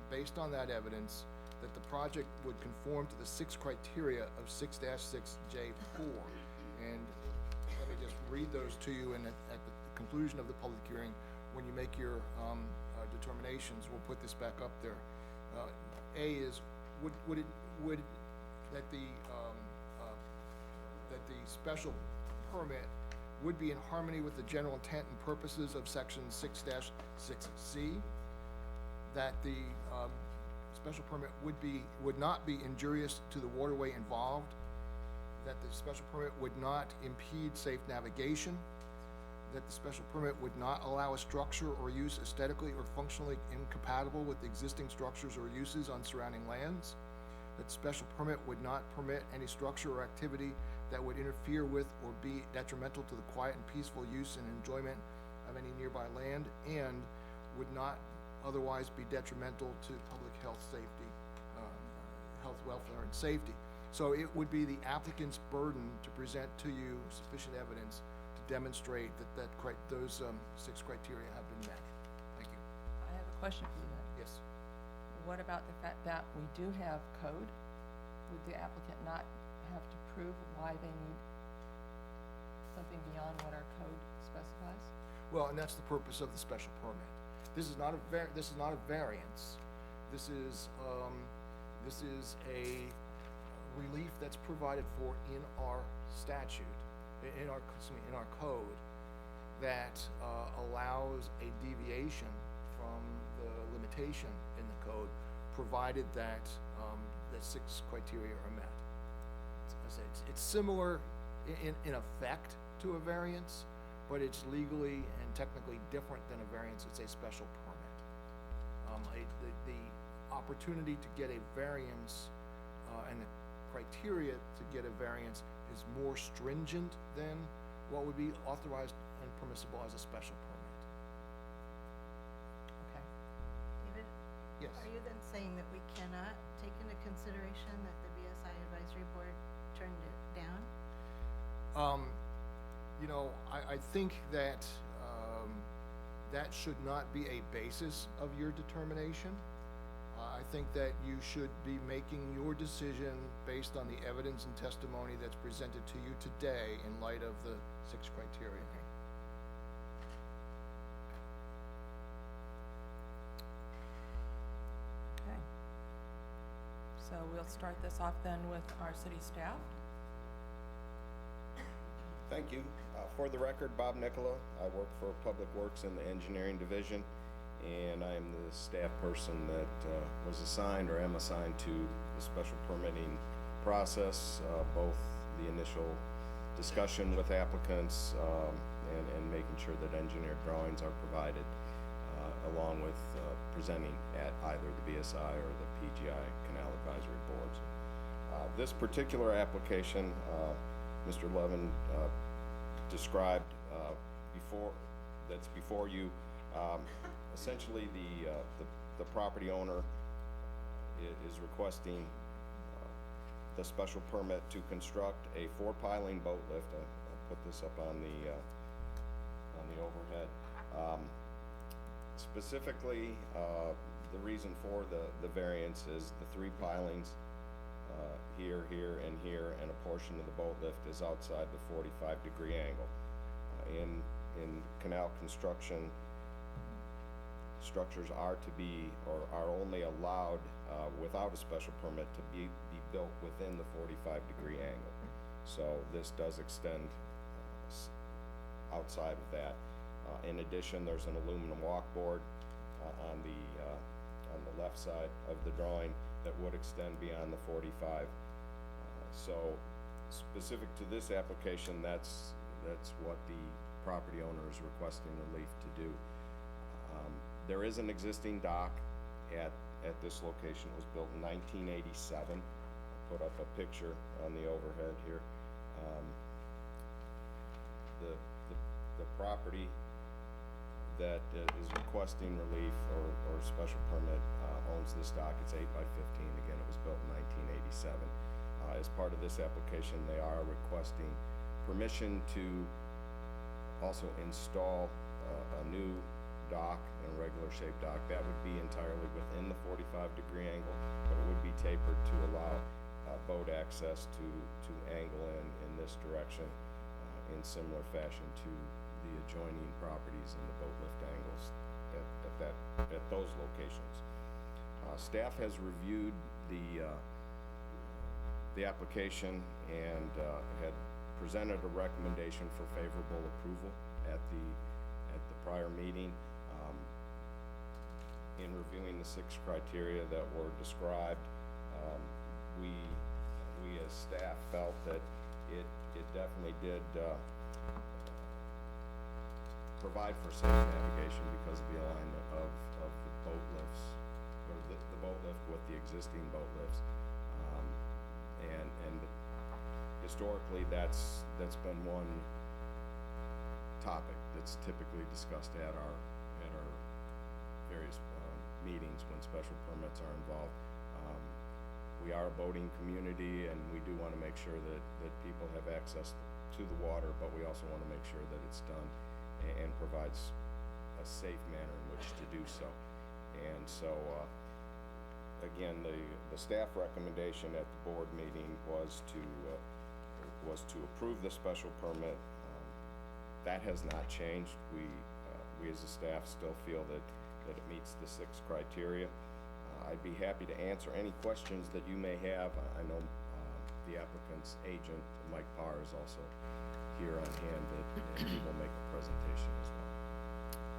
[SPEAKER 3] based on that evidence that the project would conform to the 6 criteria of 6-6J4. And let me just read those to you, and at the conclusion of the public hearing, when you make your determinations, we'll put this back up there. A is, would that the special permit would be in harmony with the general intent and purposes of Section 6-6C, that the special permit would not be injurious to the waterway involved, that the special permit would not impede safe navigation, that the special permit would not allow a structure or use aesthetically or functionally incompatible with existing structures or uses on surrounding lands, that the special permit would not permit any structure or activity that would interfere with or be detrimental to the quiet and peaceful use and enjoyment of any nearby land, and would not otherwise be detrimental to public health, safety, health, welfare, and safety. So it would be the applicant's burden to present to you sufficient evidence to demonstrate that those 6 criteria have been met. Thank you.
[SPEAKER 5] I have a question for you then.
[SPEAKER 3] Yes.
[SPEAKER 5] What about the fact that we do have code? Would the applicant not have to prove why they need something beyond what our code specifies?
[SPEAKER 3] Well, and that's the purpose of the special permit. This is not a variance. This is a relief that's provided for in our statute, in our code, that allows a deviation from the limitation in the code, provided that the 6 criteria are met. It's similar in effect to a variance, but it's legally and technically different than a variance. It's a special permit. The opportunity to get a variance and the criteria to get a variance is more stringent than what would be authorized and permissible as a special permit.
[SPEAKER 5] Okay.
[SPEAKER 1] David?
[SPEAKER 3] Yes.
[SPEAKER 1] Are you then saying that we cannot take into consideration that the BSI advisory board turned it down?
[SPEAKER 3] You know, I think that that should not be a basis of your determination. I think that you should be making your decision based on the evidence and testimony that's presented to you today in light of the 6 criteria.
[SPEAKER 5] Okay. So we'll start this off then with our city staff.
[SPEAKER 6] Thank you. For the record, Bob Nicola. I work for Public Works in the Engineering Division, and I am the staff person that was assigned or am assigned to the special permitting process, both the initial discussion with applicants and making sure that engineered drawings are provided, along with presenting at either the BSI or the PGI Canal Advisory Boards. This particular application, Mr. Levin described that's before you. Essentially, the property owner is requesting the special permit to construct a 4-piling boat lift. I'll put this up on the overhead. Specifically, the reason for the variance is the 3 pilings here, and here, and a portion of the boat lift is outside the 45-degree angle. In canal construction, structures are to be, or are only allowed without a special permit to be built within the 45-degree angle. So this does extend outside of that. In addition, there's an aluminum walkboard on the left side of the drawing that would extend beyond the 45. So specific to this application, that's what the property owner is requesting relief to do. There is an existing dock at this location. It was built in 1987. I'll put up a picture on the overhead here. The property that is requesting relief or special permit owns this dock. It's 8 by 15. Again, it was built in 1987. As part of this application, they are requesting permission to also install a new dock and regular shaped dock. That would be entirely within the 45-degree angle, but it would be tapered to allow boat access to angle in this direction in similar fashion to the adjoining properties and the boat lift angles at those locations. Staff has reviewed the application and had presented a recommendation for favorable approval at the prior meeting. In reviewing the 6 criteria that were described, we as staff felt that it definitely did provide for safe navigation because of the alignment of the boat lifts, or the boat lift with the existing boat lifts. And historically, that's been one topic that's typically discussed at our various meetings when special permits are involved. We are a boating community, and we do want to make sure that people have access to the water, but we also want to make sure that it's done and provides a safe manner in which to do so. And so, again, the staff recommendation at the board meeting was to approve the special permit. That has not changed. We as a staff still feel that it meets the 6 criteria. I'd be happy to answer any questions that you may have. I know the applicant's agent, Mike Parr, is also here on hand, and he will make a presentation as well.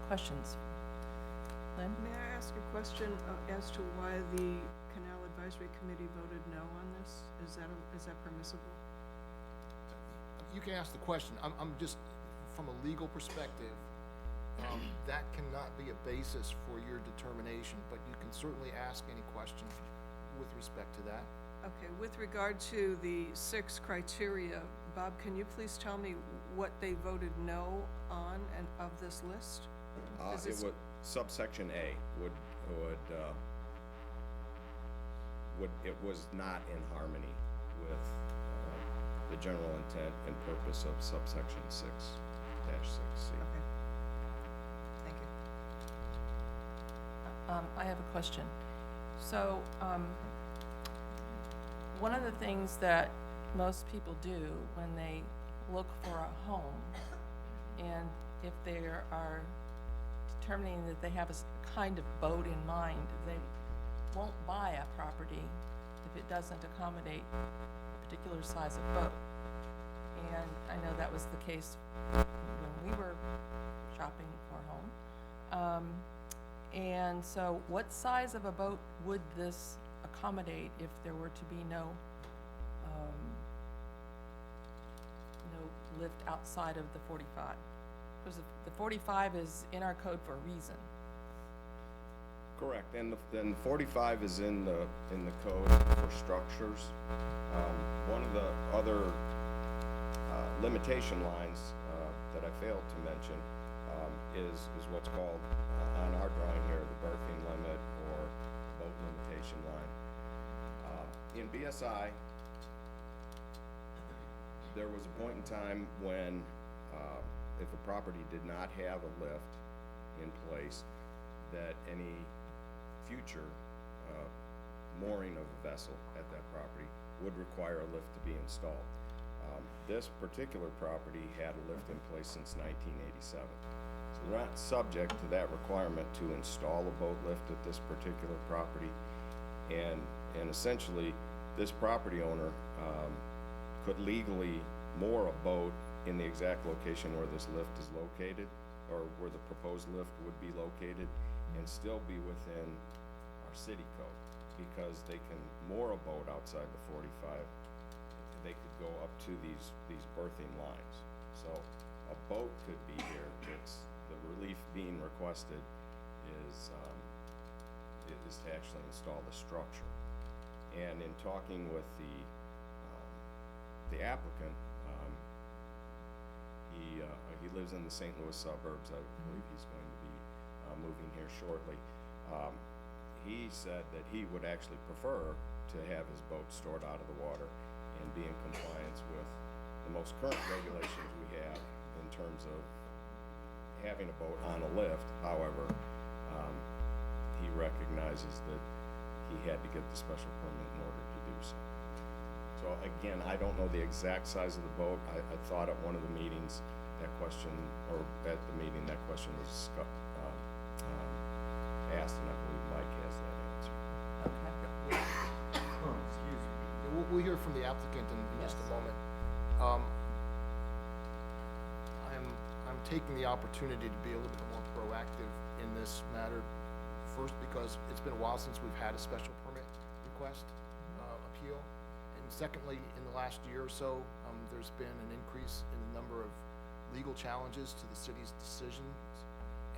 [SPEAKER 5] Questions? Lynn?
[SPEAKER 16] May I ask a question as to why the Canal Advisory Committee voted no on this? Is that permissible?
[SPEAKER 3] You can ask the question. I'm just, from a legal perspective, that cannot be a basis for your determination, but you can certainly ask any question with respect to that.
[SPEAKER 16] Okay, with regard to the 6 criteria, Bob, can you please tell me what they voted no on and of this list?
[SPEAKER 6] It would, subsection A it was not in harmony with the general intent and purpose of subsection 6-6C.
[SPEAKER 16] Okay. Thank you.
[SPEAKER 5] I have a question. So, one of the things that most people do when they look for a home, and if they are determining that they have a kind of boat in mind, they won't buy a property if it doesn't accommodate a particular size of boat. And I know that was the case when we were shopping for a home. And so what size of a boat would this accommodate if there were to be no lift outside of the 45? Because the 45 is in our code for a reason.
[SPEAKER 6] Correct, and the 45 is in the code for structures. One of the other limitation lines that I failed to mention is what's called on our drawing here the berthing limit or boat limitation line. In BSI, there was a point in time when if a property did not have a lift in place, that any future mooring of a vessel at that property would require a lift to be installed. This particular property had a lift in place since 1987. So we're not subject to that requirement to install a boat lift at this particular property. And essentially, this property owner could legally moor a boat in the exact location where this lift is located, or where the proposed lift would be located, and still be within our city code, because they can moor a boat outside the 45. They could go up to these berthing lines. So a boat could be here. It's the relief being requested is to actually install the structure. And in talking with the applicant, he lives in the St. Louis suburbs. I believe he's going to be moving here shortly. He said that he would actually prefer to have his boat stored out of the water and be in compliance with the most current regulations we have in terms of having a boat on a lift. However, he recognizes that he had to get the special permit in order to do so. So again, I don't know the exact size of the boat. I thought at one of the meetings that question, or at the meeting that question was asked, and I believe Mike has that answer.
[SPEAKER 5] Okay.
[SPEAKER 3] Excuse me. We'll hear from the applicant in just a moment. I'm taking the opportunity to be a little bit more proactive in this matter. First, because it's been a while since we've had a special permit request appeal, and secondly, in the last year or so, there's been an increase in the number of legal challenges to the city's decisions,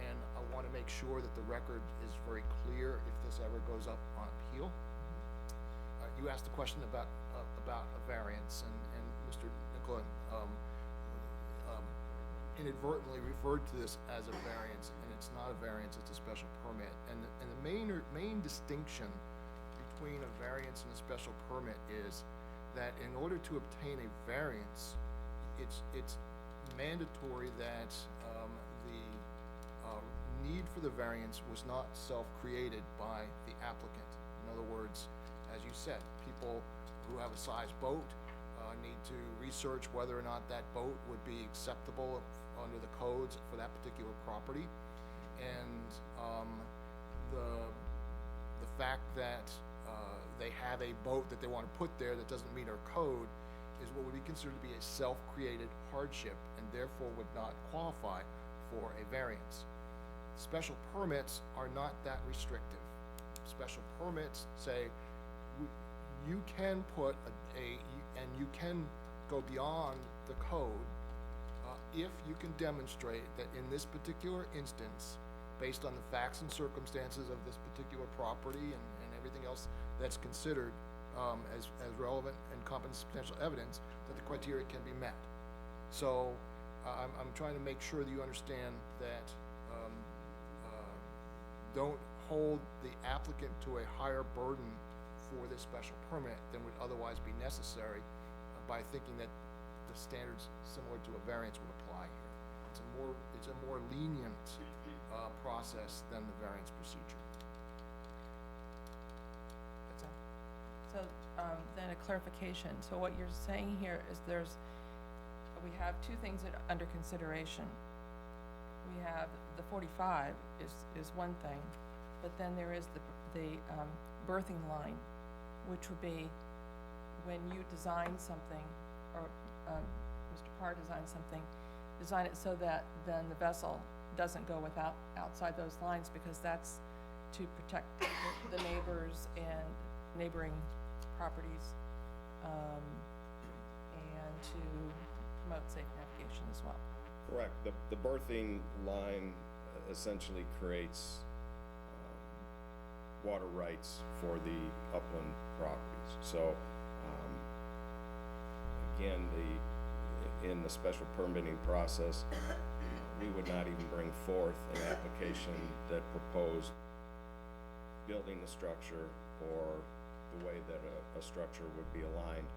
[SPEAKER 3] and I want to make sure that the record is very clear if this ever goes up on appeal. you asked the question about a variance, and Mr. Nicola inadvertently referred to this as a variance, and it's not a variance, it's a special permit. And the main distinction between a variance and a special permit is that in order to obtain a variance, it's mandatory that the need for the variance was not self-created by the applicant. In other words, as you said, people who have a size boat need to research whether or not that boat would be acceptable under the codes for that particular property. And the fact that they have a boat that they want to put there that doesn't meet our code is what would be considered to be a self-created hardship, and therefore would not qualify for a variance. Special permits are not that restrictive. Special permits say you can put and you can go beyond the code if you can demonstrate that in this particular instance, based on the facts and circumstances of this particular property and everything else that's considered as relevant and competent substantial evidence, that the criteria can be met. So I'm trying to make sure that you understand that don't hold the applicant to a higher burden for this special permit than would otherwise be necessary by thinking that the standards similar to a variance would apply here. It's a more lenient process than the variance procedure. That's it.
[SPEAKER 5] So then a clarification. So what you're saying here is we have two things that are under consideration. We have the 45 is one thing, but then there is the birthing line, which would be when you design something, or Mr. Parr designs something, design it so that then the vessel doesn't go outside those lines, because that's to protect the neighbors and neighboring properties, and to promote safe navigation as well.
[SPEAKER 6] Correct. The birthing line essentially creates water rights for the upland properties. So again, in the special permitting process, we would not even bring forth an application that proposed building the structure or the way that a structure would be aligned,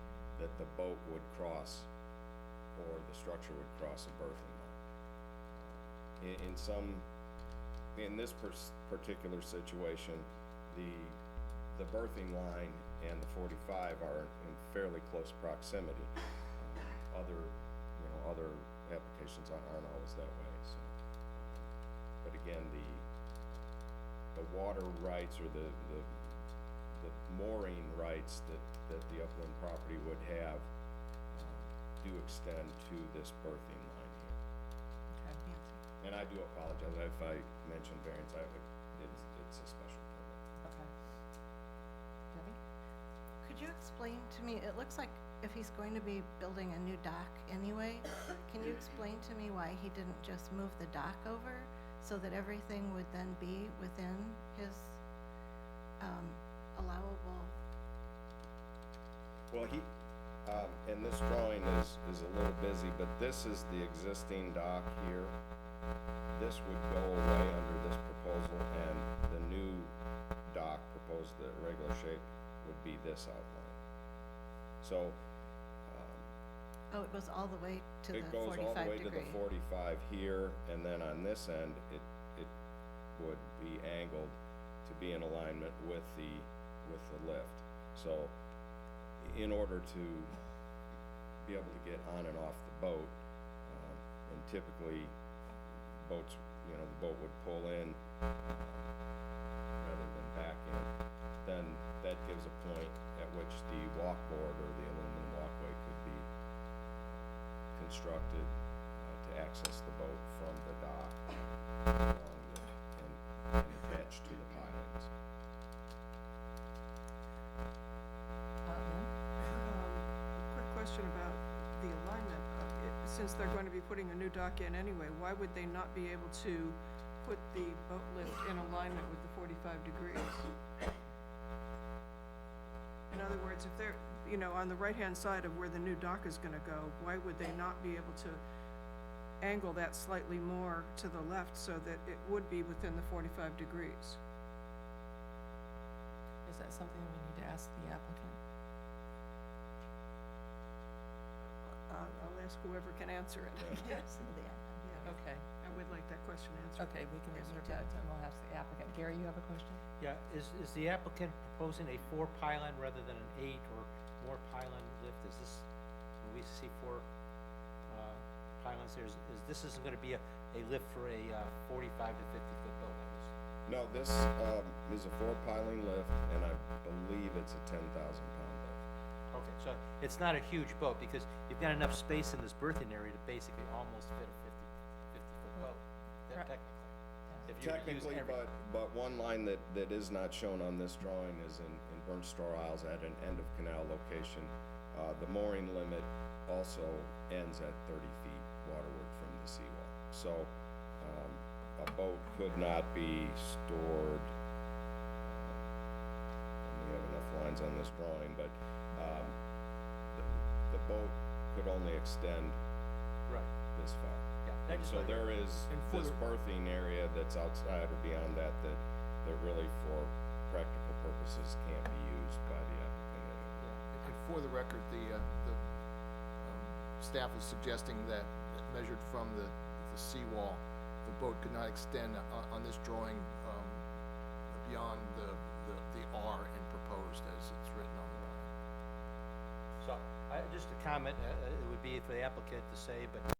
[SPEAKER 6] that the boat would cross or the structure would cross a berthing line. In this particular situation, the berthing line and the 45 are in fairly close proximity. Other applications aren't always that way. So, but again, the water rights or the mooring rights that the upland property would have do extend to this berthing line here.
[SPEAKER 5] Okay.
[SPEAKER 6] And I do apologize if I mentioned variance. It's a special permit.
[SPEAKER 5] Okay. Debbie?
[SPEAKER 1] Could you explain to me, it looks like if he's going to be building a new dock anyway, can you explain to me why he didn't just move the dock over so that everything would then be within his allowable?
[SPEAKER 6] Well, and this drawing is a little busy, but this is the existing dock here. This would go away under this proposal, and the new dock proposed, the regular shape, would be this outline. So
[SPEAKER 1] it goes all the way to the 45 degree.
[SPEAKER 6] It goes all the way to the 45 here, and then on this end, it would be angled to be in alignment with the lift. So in order to be able to get on and off the boat, and typically boats, the boat would pull in rather than back in, then that gives a point at which the walkboard or the aluminum walkway could be constructed to access the boat from the dock along and attached to the pilings.
[SPEAKER 16] Quick question about the alignment. Since they're going to be putting a new dock in anyway, why would they not be able to put the boat lift in alignment with the 45 degrees? In other words, if they're, you know, on the right-hand side of where the new dock is gonna go, why would they not be able to angle that slightly more to the left so that it would be within the 45 degrees?
[SPEAKER 5] Is that something we need to ask the applicant?
[SPEAKER 16] I'll ask whoever can answer it.
[SPEAKER 1] Yes, yeah.
[SPEAKER 5] Okay.
[SPEAKER 16] I would like that question answered.
[SPEAKER 5] Okay, we can reserve that, and we'll ask the applicant. Gary, you have a question?
[SPEAKER 19] Yeah, is the applicant proposing a 4 pylon rather than an 8 or more pylon lift? Is this, when we see 4 pylons there, is this isn't gonna be a lift for a 45 to 50-foot boat?
[SPEAKER 6] No, this is a 4-piling lift, and I believe it's a 10,000-pound lift.
[SPEAKER 19] Okay, so it's not a huge boat, because you've got enough space in this berthing area to basically almost fit a 50-foot boat,
[SPEAKER 5] Right.
[SPEAKER 19] technically. If you were to use
[SPEAKER 6] Technically,
[SPEAKER 19] every-
[SPEAKER 6] but one line that is not shown on this drawing is in burnt store aisles at an end of canal location. The mooring limit also ends at 30 feet waterward from the seawall. So a boat could not be stored. We have enough lines on this drawing, but the boat could only extend
[SPEAKER 19] Right.
[SPEAKER 6] this far.
[SPEAKER 19] Yeah, I
[SPEAKER 6] And
[SPEAKER 19] just
[SPEAKER 6] so
[SPEAKER 19] wanted-
[SPEAKER 6] there is
[SPEAKER 19] and for
[SPEAKER 6] this
[SPEAKER 19] the-
[SPEAKER 6] berthing area that's outside or beyond that really for practical purposes can't be used by the applicant anyway.
[SPEAKER 3] And for the record, the staff is suggesting that measured from the seawall, the boat could not extend on this drawing beyond the R and proposed as it's written on the line.
[SPEAKER 19] So, just a comment, it would be for the applicant to say, but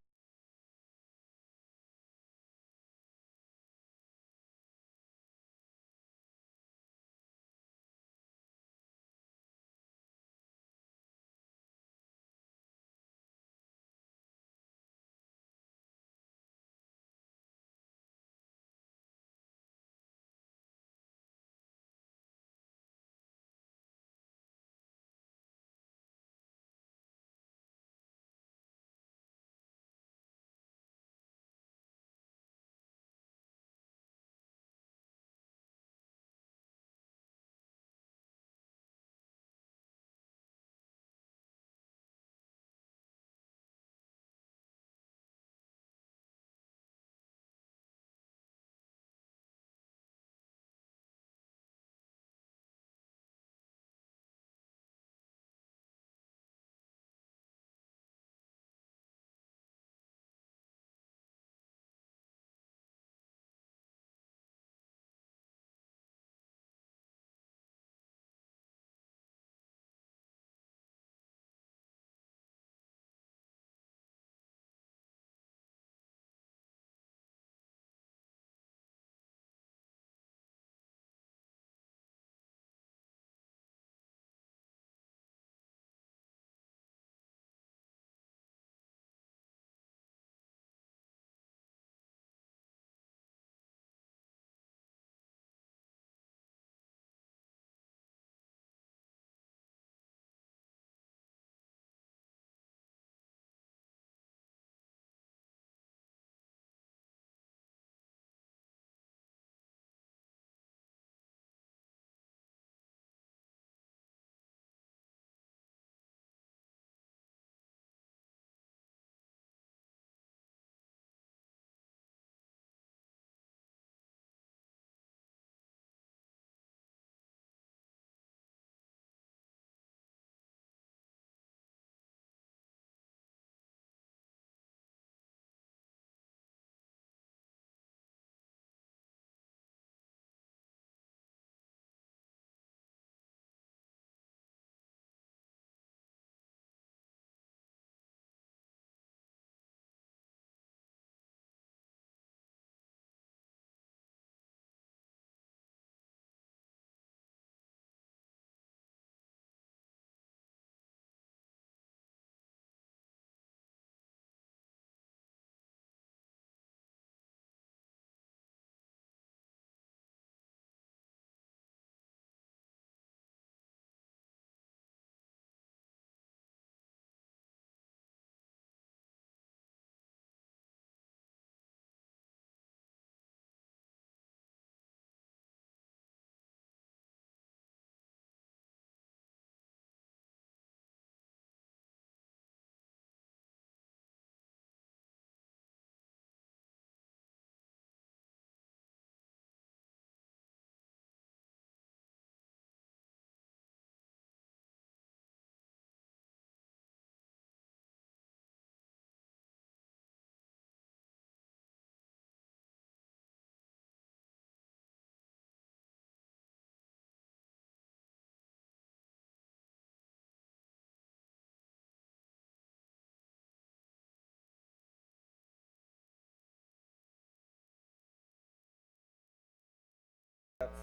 [SPEAKER 20] depth,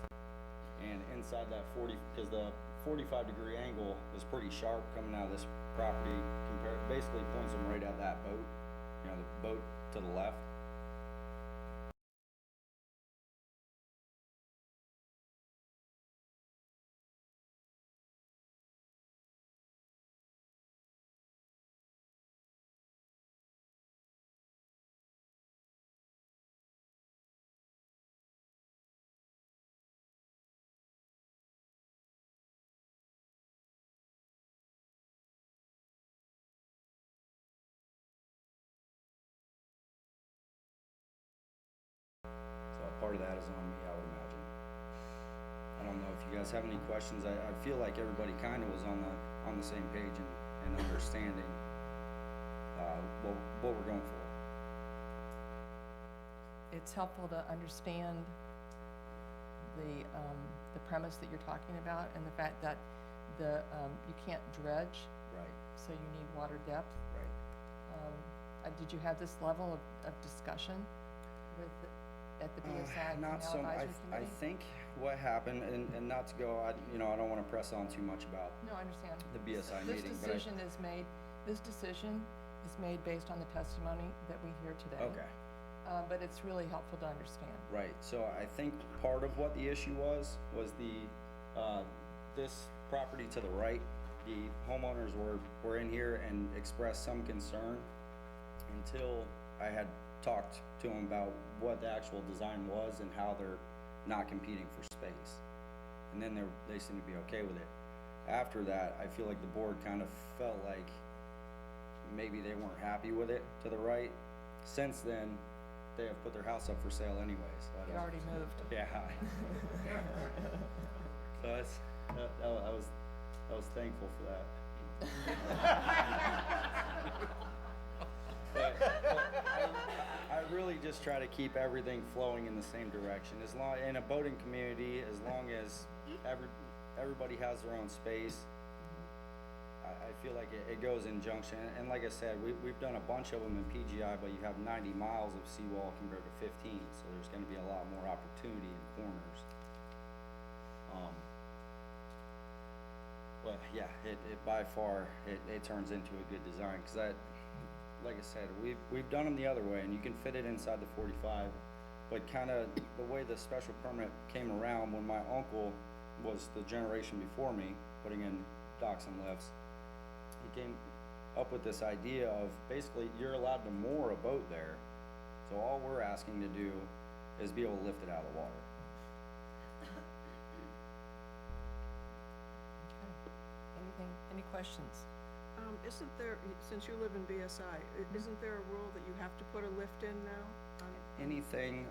[SPEAKER 20] and inside that 40, because the 45-degree angle is pretty sharp coming out of this property, basically points them right at that boat, you know, the boat to the left. So part of that is on me, I would imagine. I don't know if you guys have any questions. I feel like everybody kind of was on the same page and understanding what we're going for.
[SPEAKER 5] It's helpful to understand the premise that you're talking about and the fact that you can't dredge.
[SPEAKER 20] Right.
[SPEAKER 5] So you need water depth.
[SPEAKER 20] Right.
[SPEAKER 5] Did you have this level of discussion at the BSI
[SPEAKER 20] Not
[SPEAKER 5] Canal
[SPEAKER 20] so.
[SPEAKER 5] Advisory
[SPEAKER 20] I
[SPEAKER 5] Committee?
[SPEAKER 20] think what happened, and not to go, I don't want to press on too much about
[SPEAKER 5] No, I understand.
[SPEAKER 20] the BSI
[SPEAKER 5] This
[SPEAKER 20] meeting.
[SPEAKER 5] decision is made based on the testimony that we hear today.
[SPEAKER 20] Okay.
[SPEAKER 5] But it's really helpful to understand.
[SPEAKER 20] Right, so I think part of what the issue was this property to the right, the homeowners were in here and expressed some concern until I had talked to them about what the actual design was and how they're not competing for space. And then they seemed to be okay with it. After that, I feel like the board kind of felt like maybe they weren't happy with it to the right. Since then, they have put their house up for sale anyways.
[SPEAKER 5] You already moved.
[SPEAKER 20] Yeah. So I was thankful for that. But I really just try to keep everything flowing in the same direction. In a boating community, as long as everybody has their own space, I feel like it goes in junction. And like I said, we've done a bunch of them in PGI, but you have 90 miles of seawall compared to 15, so there's going to be a lot more opportunity in corners. But yeah, it by far it turns into a good design because like I said, we've done them the other way, and you can fit it inside the 45. But kind of the way the special permit came around when my uncle was the generation before me, putting in docks and lifts, he came up with this idea of basically you're allowed to moor a boat there. So all we're asking to do is be able to lift it out of the water.
[SPEAKER 5] Okay. Any questions?
[SPEAKER 16] Isn't there, since you live in BSI, isn't there a rule that you have to put a lift in now?
[SPEAKER 20] Anything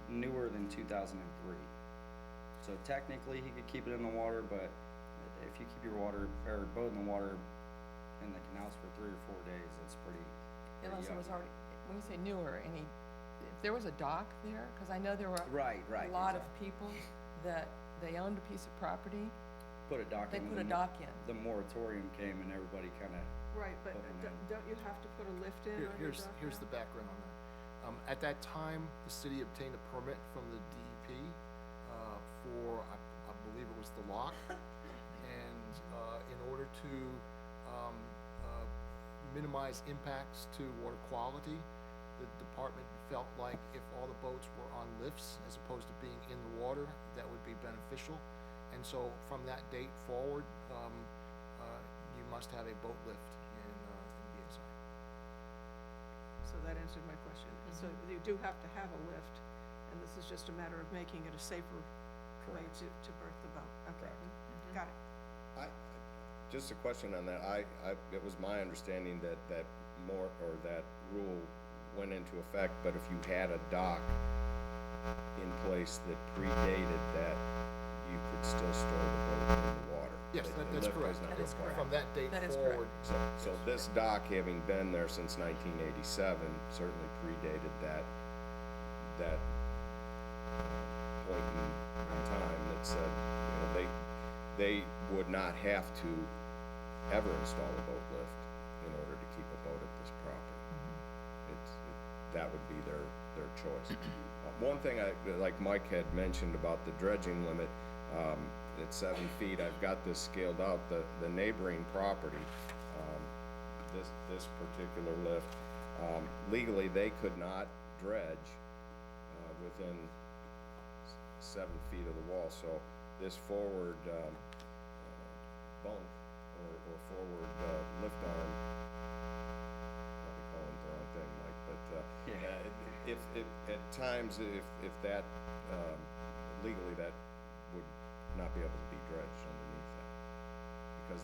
[SPEAKER 20] newer than 2003. So technically he could keep it in the water, but if you keep your boat in the water in the canals for 3 or 4 days, it's pretty
[SPEAKER 5] Unless it was
[SPEAKER 20] yucky.
[SPEAKER 5] already, when you say newer, if there was a dock there, because I know there were
[SPEAKER 20] Right,
[SPEAKER 5] a lot of people that they owned a piece of property.
[SPEAKER 20] Put a dock
[SPEAKER 5] They
[SPEAKER 20] in.
[SPEAKER 5] put a dock in.
[SPEAKER 20] The moratorium came and everybody kind of.
[SPEAKER 16] Right, but
[SPEAKER 20] put one in.
[SPEAKER 16] don't you have to put a lift in on your dock
[SPEAKER 3] Here's
[SPEAKER 16] now?
[SPEAKER 3] the background on that. At that time, the city obtained a permit from the DEP for, I believe it was the lock. And in order to minimize impacts to water quality, the department felt like if all the boats were on lifts as opposed to being in the water, that would be beneficial. And so from that date forward, you must have a boat lift in BSI.
[SPEAKER 16] So that answered my question. So you do have to have a lift, and this is just a matter of making it a safer way to berth the boat. Okay, got it.
[SPEAKER 6] Just a question on that. It was my understanding that that rule went into effect, but if you had a dock in place that predated that, you could still store the boat in the water.
[SPEAKER 3] Yes, that's correct.
[SPEAKER 6] That is correct.
[SPEAKER 3] From that date
[SPEAKER 5] That is
[SPEAKER 3] forward.
[SPEAKER 6] So this dock, having been there since 1987, certainly predated that point in time that said, they would not have to ever install a boat lift in order to keep a boat at this property. That would be their choice. one thing like Mike had mentioned about the dredging limit, at 7 feet, I've got this scaled out. The neighboring property, this particular lift, legally they could not dredge within 7 feet of the wall. So this forward bunk or forward lift arm, probably calling it the wrong thing, Mike, but if at times if that legally that would not be able to be dredged underneath that, because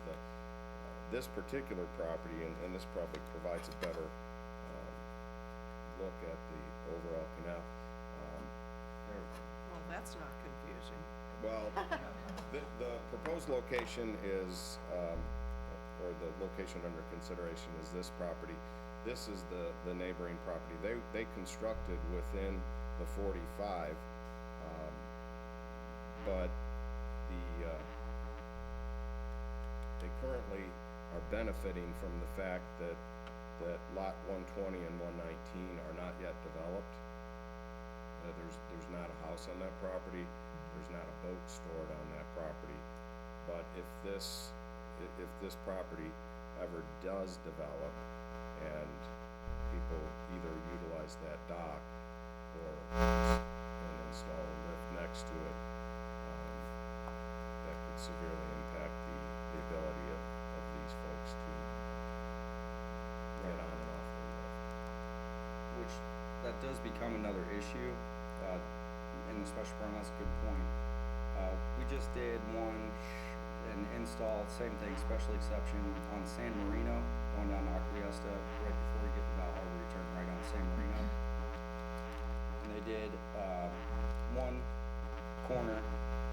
[SPEAKER 6] this particular property, and this probably provides a better look at the overall canal.
[SPEAKER 16] Well, that's not confusing.
[SPEAKER 6] Well, the proposed location is, or the location under consideration is this property. This is the neighboring property. They constructed within the 45, but they currently are benefiting from the fact that lot 120 and 119 are not yet developed. There's not a house on that property. There's not a boat stored on that property. But if this property ever does develop and people either utilize that dock or and install a lift next to it, that could severely impact the ability of these folks to get on and off the lift.
[SPEAKER 20] Which, that does become another issue, in the special permit. That's a good point. We just did an install, same thing, special exception on San Marino, going down to Acquiesta, right before we get to Val Harbor, you turn right on San Marino. And they did, one corner,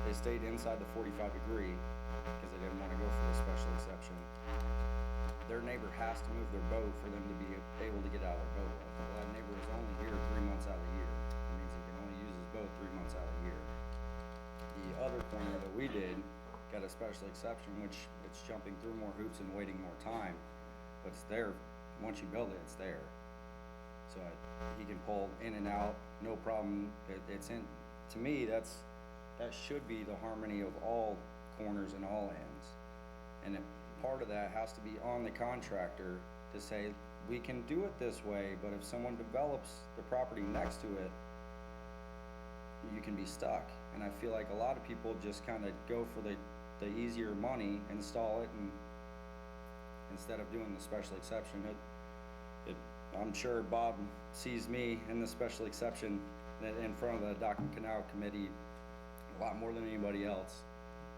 [SPEAKER 20] they stayed inside the 45 degree, because they didn't wanna go for the special exception. Their neighbor has to move their boat for them to be able to get out of their boat. Well, that neighbor is only here 3 months out of the year. That means he can only use his boat 3 months out of the year. The other corner that we did got a special exception, which it's jumping through more hoops and waiting more time, but it's there. Once you build it, it's there. So he can pull in and out, no problem. It's in. To me, that should be the harmony of all corners and all ends, and part of that has to be on the contractor to say, we can do it this way, but if someone develops the property next to it, you can be stuck. And I feel like a lot of people just kind of go for the easier money, install it, and instead of doing the special exception, I'm sure Bob sees me in the special exception in front of the Dock and Canal Committee a lot more than anybody else.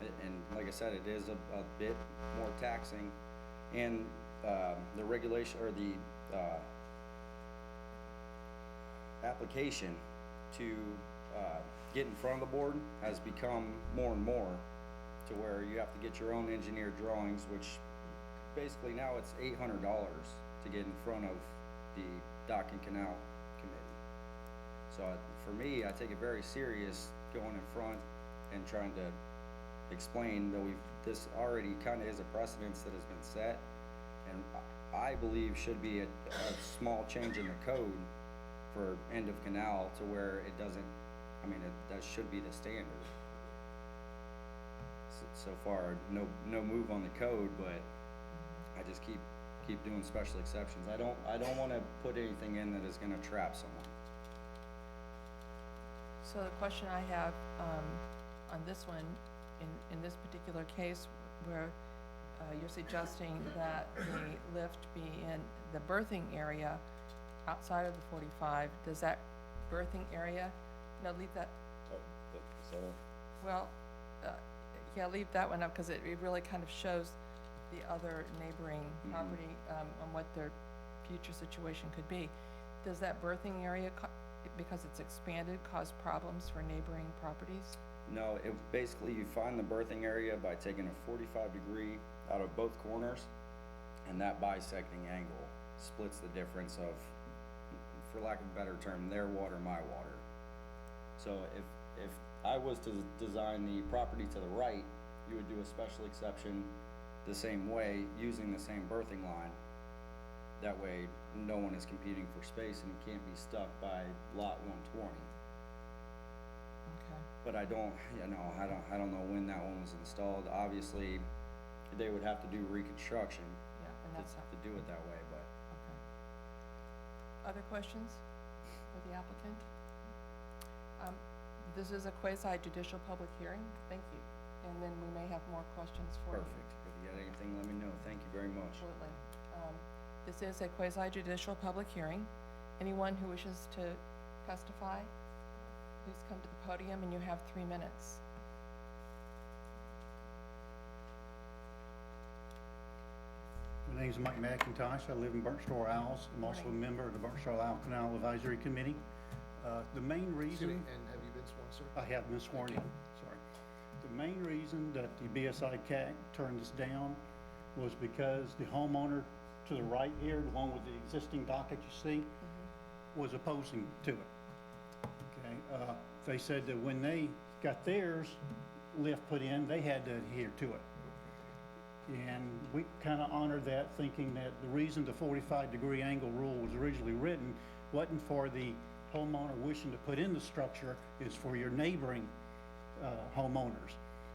[SPEAKER 20] And like I said, it is a bit more taxing, and the regulation, or the application to get in front of the board has become more and more to where you have to get your own engineered drawings, which basically now it's $800 to get in front of the Dock and Canal Committee. So for me, I take it very serious going in front and trying to explain that this already kind of is a precedence that has been set, and I believe should be a small change in the code for end of canal to where it doesn't, that should be the standard. So far, no move on the code, but I just keep doing special exceptions. I don't want to put anything in that is going to trap someone.
[SPEAKER 5] So the question I have on this one, in this particular case, where you're suggesting that the lift be in the berthing area outside of the 45, does that berthing area, leave that?
[SPEAKER 6] Oh, is that one?
[SPEAKER 5] Well, yeah, leave that one up, because it really kind of shows the other neighboring property on what their future situation could be. Does that berthing area, because it's expanded, cause problems for neighboring properties?
[SPEAKER 20] No, basically you find the berthing area by taking a 45 degree out of both corners, and that bisecting angle splits the difference of, for lack of a better term, their water, my water. So if I was to design the property to the right, you would do a special exception the same way, using the same berthing line. That way, no one is competing for space and you can't be stuck by lot 120. but I don't know when that one was installed. Obviously, they would have to do reconstruction
[SPEAKER 5] Yeah, and that's how.
[SPEAKER 20] to do it that way, but.
[SPEAKER 5] Okay. Other questions for the applicant? This is a quasi judicial public hearing. Thank you. And then we may have more questions for you.
[SPEAKER 20] Perfect. If you got anything, let me know. Thank you very much.
[SPEAKER 5] Absolutely. This is a quasi judicial public hearing. Anyone who wishes to testify, please come to the podium and you have 3 minutes.
[SPEAKER 21] My name is Mike McIntosh. I live in Burnt Store Isles. I'm also a member of the Burnt Store Isle Canal Advisory Committee. The main reason...
[SPEAKER 3] And have you been sworn, sir?
[SPEAKER 21] I have been sworn in, sorry. The main reason that the BSI CAC turned this down was because the homeowner to the right here, along with the existing dock that you see, was opposing to it. Okay, they said that when they got theirs lift put in, they had to adhere to it. And we kind of honored that, thinking that the reason the 45-degree angle rule was originally written wasn't for the homeowner wishing to put in the structure, is for your neighboring homeowners.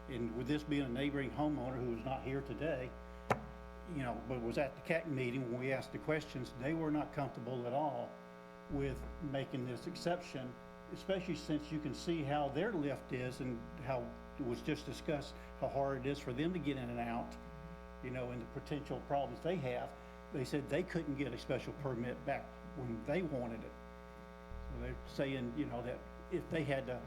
[SPEAKER 21] And with this being a neighboring homeowner who is not here today, you know, but was at the CAC meeting when we asked the questions, they were not comfortable at all with making this exception, especially since you can see how their lift is and how it was just discussed, how hard it is for them to get in and out, you know, and the potential problems they have. They said they couldn't get a special permit back when they wanted it. So they're saying, you know, that if they had to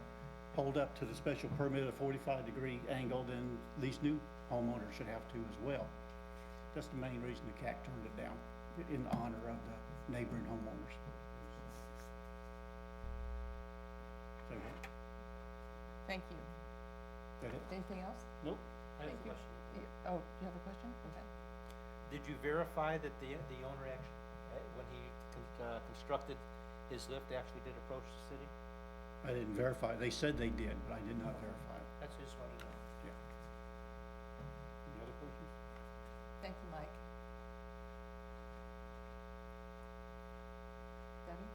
[SPEAKER 21] hold up to the special permit at a 45-degree angle, then these new homeowners should have to as well. That's the main reason the CAC turned it down, in honor of the neighboring homeowners. So,
[SPEAKER 5] Thank you.
[SPEAKER 21] that it?
[SPEAKER 5] Anything else?
[SPEAKER 21] Nope.
[SPEAKER 10] I have
[SPEAKER 5] Thank
[SPEAKER 10] a
[SPEAKER 5] you.
[SPEAKER 10] question.
[SPEAKER 5] Oh, do you have a question? Okay.
[SPEAKER 10] Did you verify that the owner actually, when he constructed his lift, actually did approach the city?
[SPEAKER 21] I didn't verify. They said they did, but I did not verify.
[SPEAKER 10] That's just wanted to know.
[SPEAKER 21] Yeah. Any other questions?
[SPEAKER 5] Thank you, Mike. Debbie?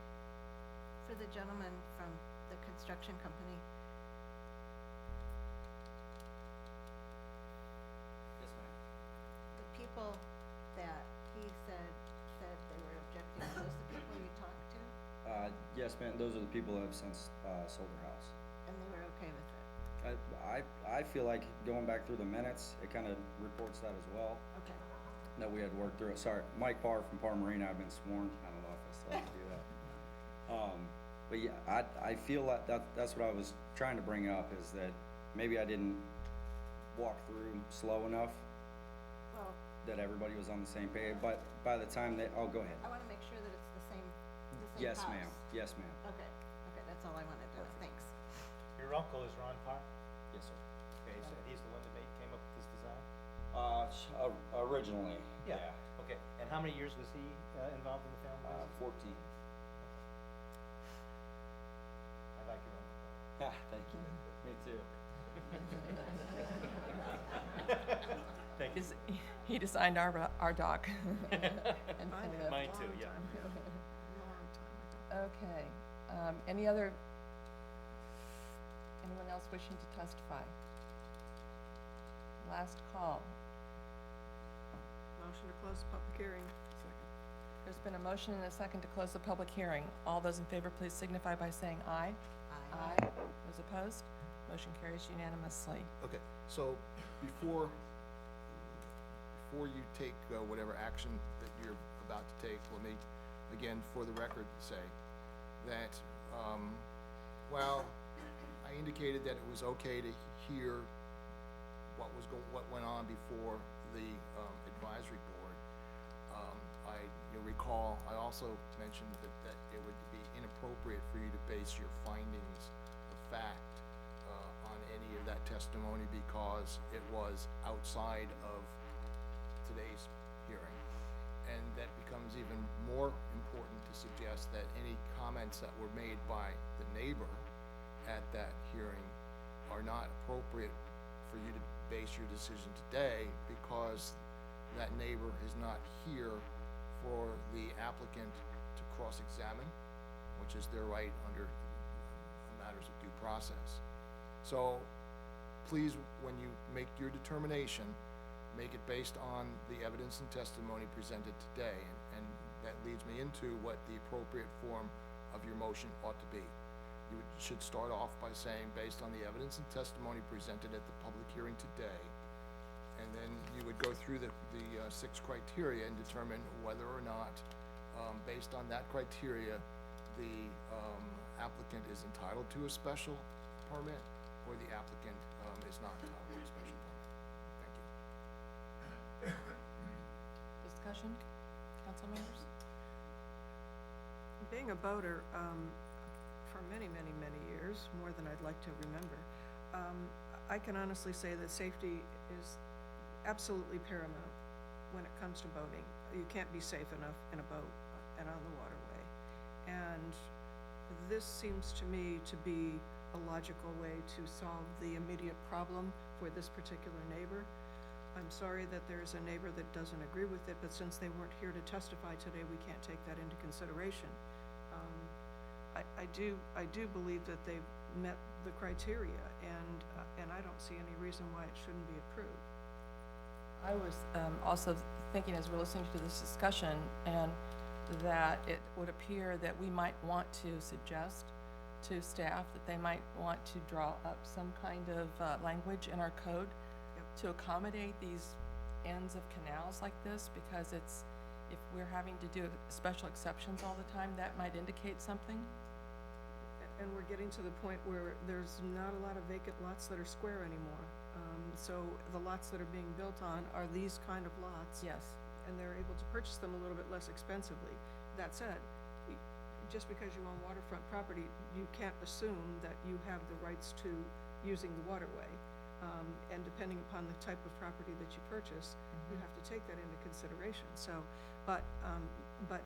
[SPEAKER 1] For the gentleman from the construction company,
[SPEAKER 20] Yes, ma'am.
[SPEAKER 1] the people that he said they were objecting, are those the people you talked to?
[SPEAKER 20] Yes, ma'am. Those are the people that have since sold their house.
[SPEAKER 1] And they were okay with it?
[SPEAKER 20] I feel like going back through the minutes, it kind of reports that as well,
[SPEAKER 1] Okay.
[SPEAKER 20] that we had worked through it. Sorry, Mike Parr from Parr Marina, I've been sworn. I don't know if I still have to do that. But yeah, I feel like that's what I was trying to bring up, is that maybe I didn't walk through slow enough
[SPEAKER 1] Well,
[SPEAKER 20] that everybody was on the same page. But by the time go ahead.
[SPEAKER 1] I want to make sure that it's the same
[SPEAKER 20] Yes,
[SPEAKER 1] house.
[SPEAKER 20] ma'am. Yes, ma'am.
[SPEAKER 1] Okay, that's all I wanted to know, thanks.
[SPEAKER 10] Your uncle is Ron Parr?
[SPEAKER 20] Yes, sir.
[SPEAKER 10] Okay, so he's the one that came up with this design?
[SPEAKER 20] Originally, yeah.
[SPEAKER 10] Okay, and how many years was he involved in the family business?
[SPEAKER 20] 14.
[SPEAKER 10] I like your uncle.
[SPEAKER 20] Yeah, thank you. Me too.
[SPEAKER 10] Thank you.
[SPEAKER 5] He designed our dock.
[SPEAKER 10] Mine too, yeah.
[SPEAKER 5] Okay. Anyone else wishing to testify? Last call.
[SPEAKER 16] Motion to close the public hearing.
[SPEAKER 5] There's been a motion and a second to close the public hearing. All those in favor, please signify by saying aye.
[SPEAKER 1] Aye.
[SPEAKER 5] Those opposed? Motion carries unanimously.
[SPEAKER 3] Okay, so before you take whatever action that you're about to take, let me, again, for the record, say that, while I indicated that it was okay to hear what went on before the advisory board, you'll recall, I also mentioned that it would be inappropriate for you to base your findings of fact on any of that testimony, because it was outside of today's hearing. And that becomes even more important to suggest that any comments that were made by the neighbor at that hearing are not appropriate for you to base your decision today, because that neighbor is not here for the applicant to cross-examine, which is their right under matters of due process. So please, when you make your determination, make it based on the evidence and testimony presented today. And that leads me into what the appropriate form of your motion ought to be. Should start off by saying, based on the evidence and testimony presented at the public hearing today, and then you would go through the 6 criteria and determine whether or not, based on that criteria, the applicant is entitled to a special permit, or the applicant is not entitled to a special permit. Thank you.
[SPEAKER 5] Discussion, council members?
[SPEAKER 16] Being a boater, for many, many, many years, more than I'd like to remember, I can honestly say that safety is absolutely paramount when it comes to boating. You can't be safe enough in a boat and on the waterway. And this seems to me to be a logical way to solve the immediate problem for this particular neighbor. I'm sorry that there's a neighbor that doesn't agree with it, but since they weren't here to testify today, we can't take that into consideration. I do believe that they've met the criteria, and I don't see any reason why it shouldn't be approved.
[SPEAKER 5] I was also thinking as we're listening to this discussion, and that it would appear that we might want to suggest to staff that they might want to draw up some kind of language in our code to accommodate these ends of canals like this, because if we're having to do special exceptions all the time, that might indicate something.
[SPEAKER 16] And we're getting to the point where there's not a lot of vacant lots that are square anymore. So the lots that are being built on are these kind of lots.
[SPEAKER 5] Yes.
[SPEAKER 16] And they're able to purchase them a little bit less expensively. That said, just because you own waterfront property, you can't assume that you have the rights to using the waterway. And depending upon the type of property that you purchase, you have to take that into consideration. So, but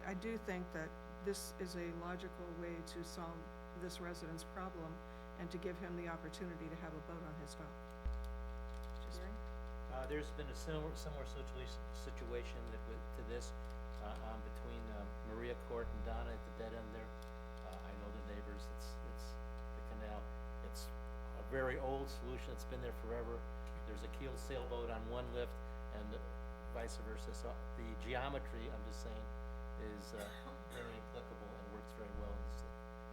[SPEAKER 16] I do think that this is a logical way to solve this resident's problem and to give him the opportunity to have a boat on his dock.
[SPEAKER 19] There's been a similar situation to this between Maria Court and Donna at the dead end there. I know the neighbors. It's the canal. It's a very old solution. It's been there forever. There's a keeled sailboat on one lift, and vice versa. So the geometry, I'm just saying, is very applicable and works very well in this situation.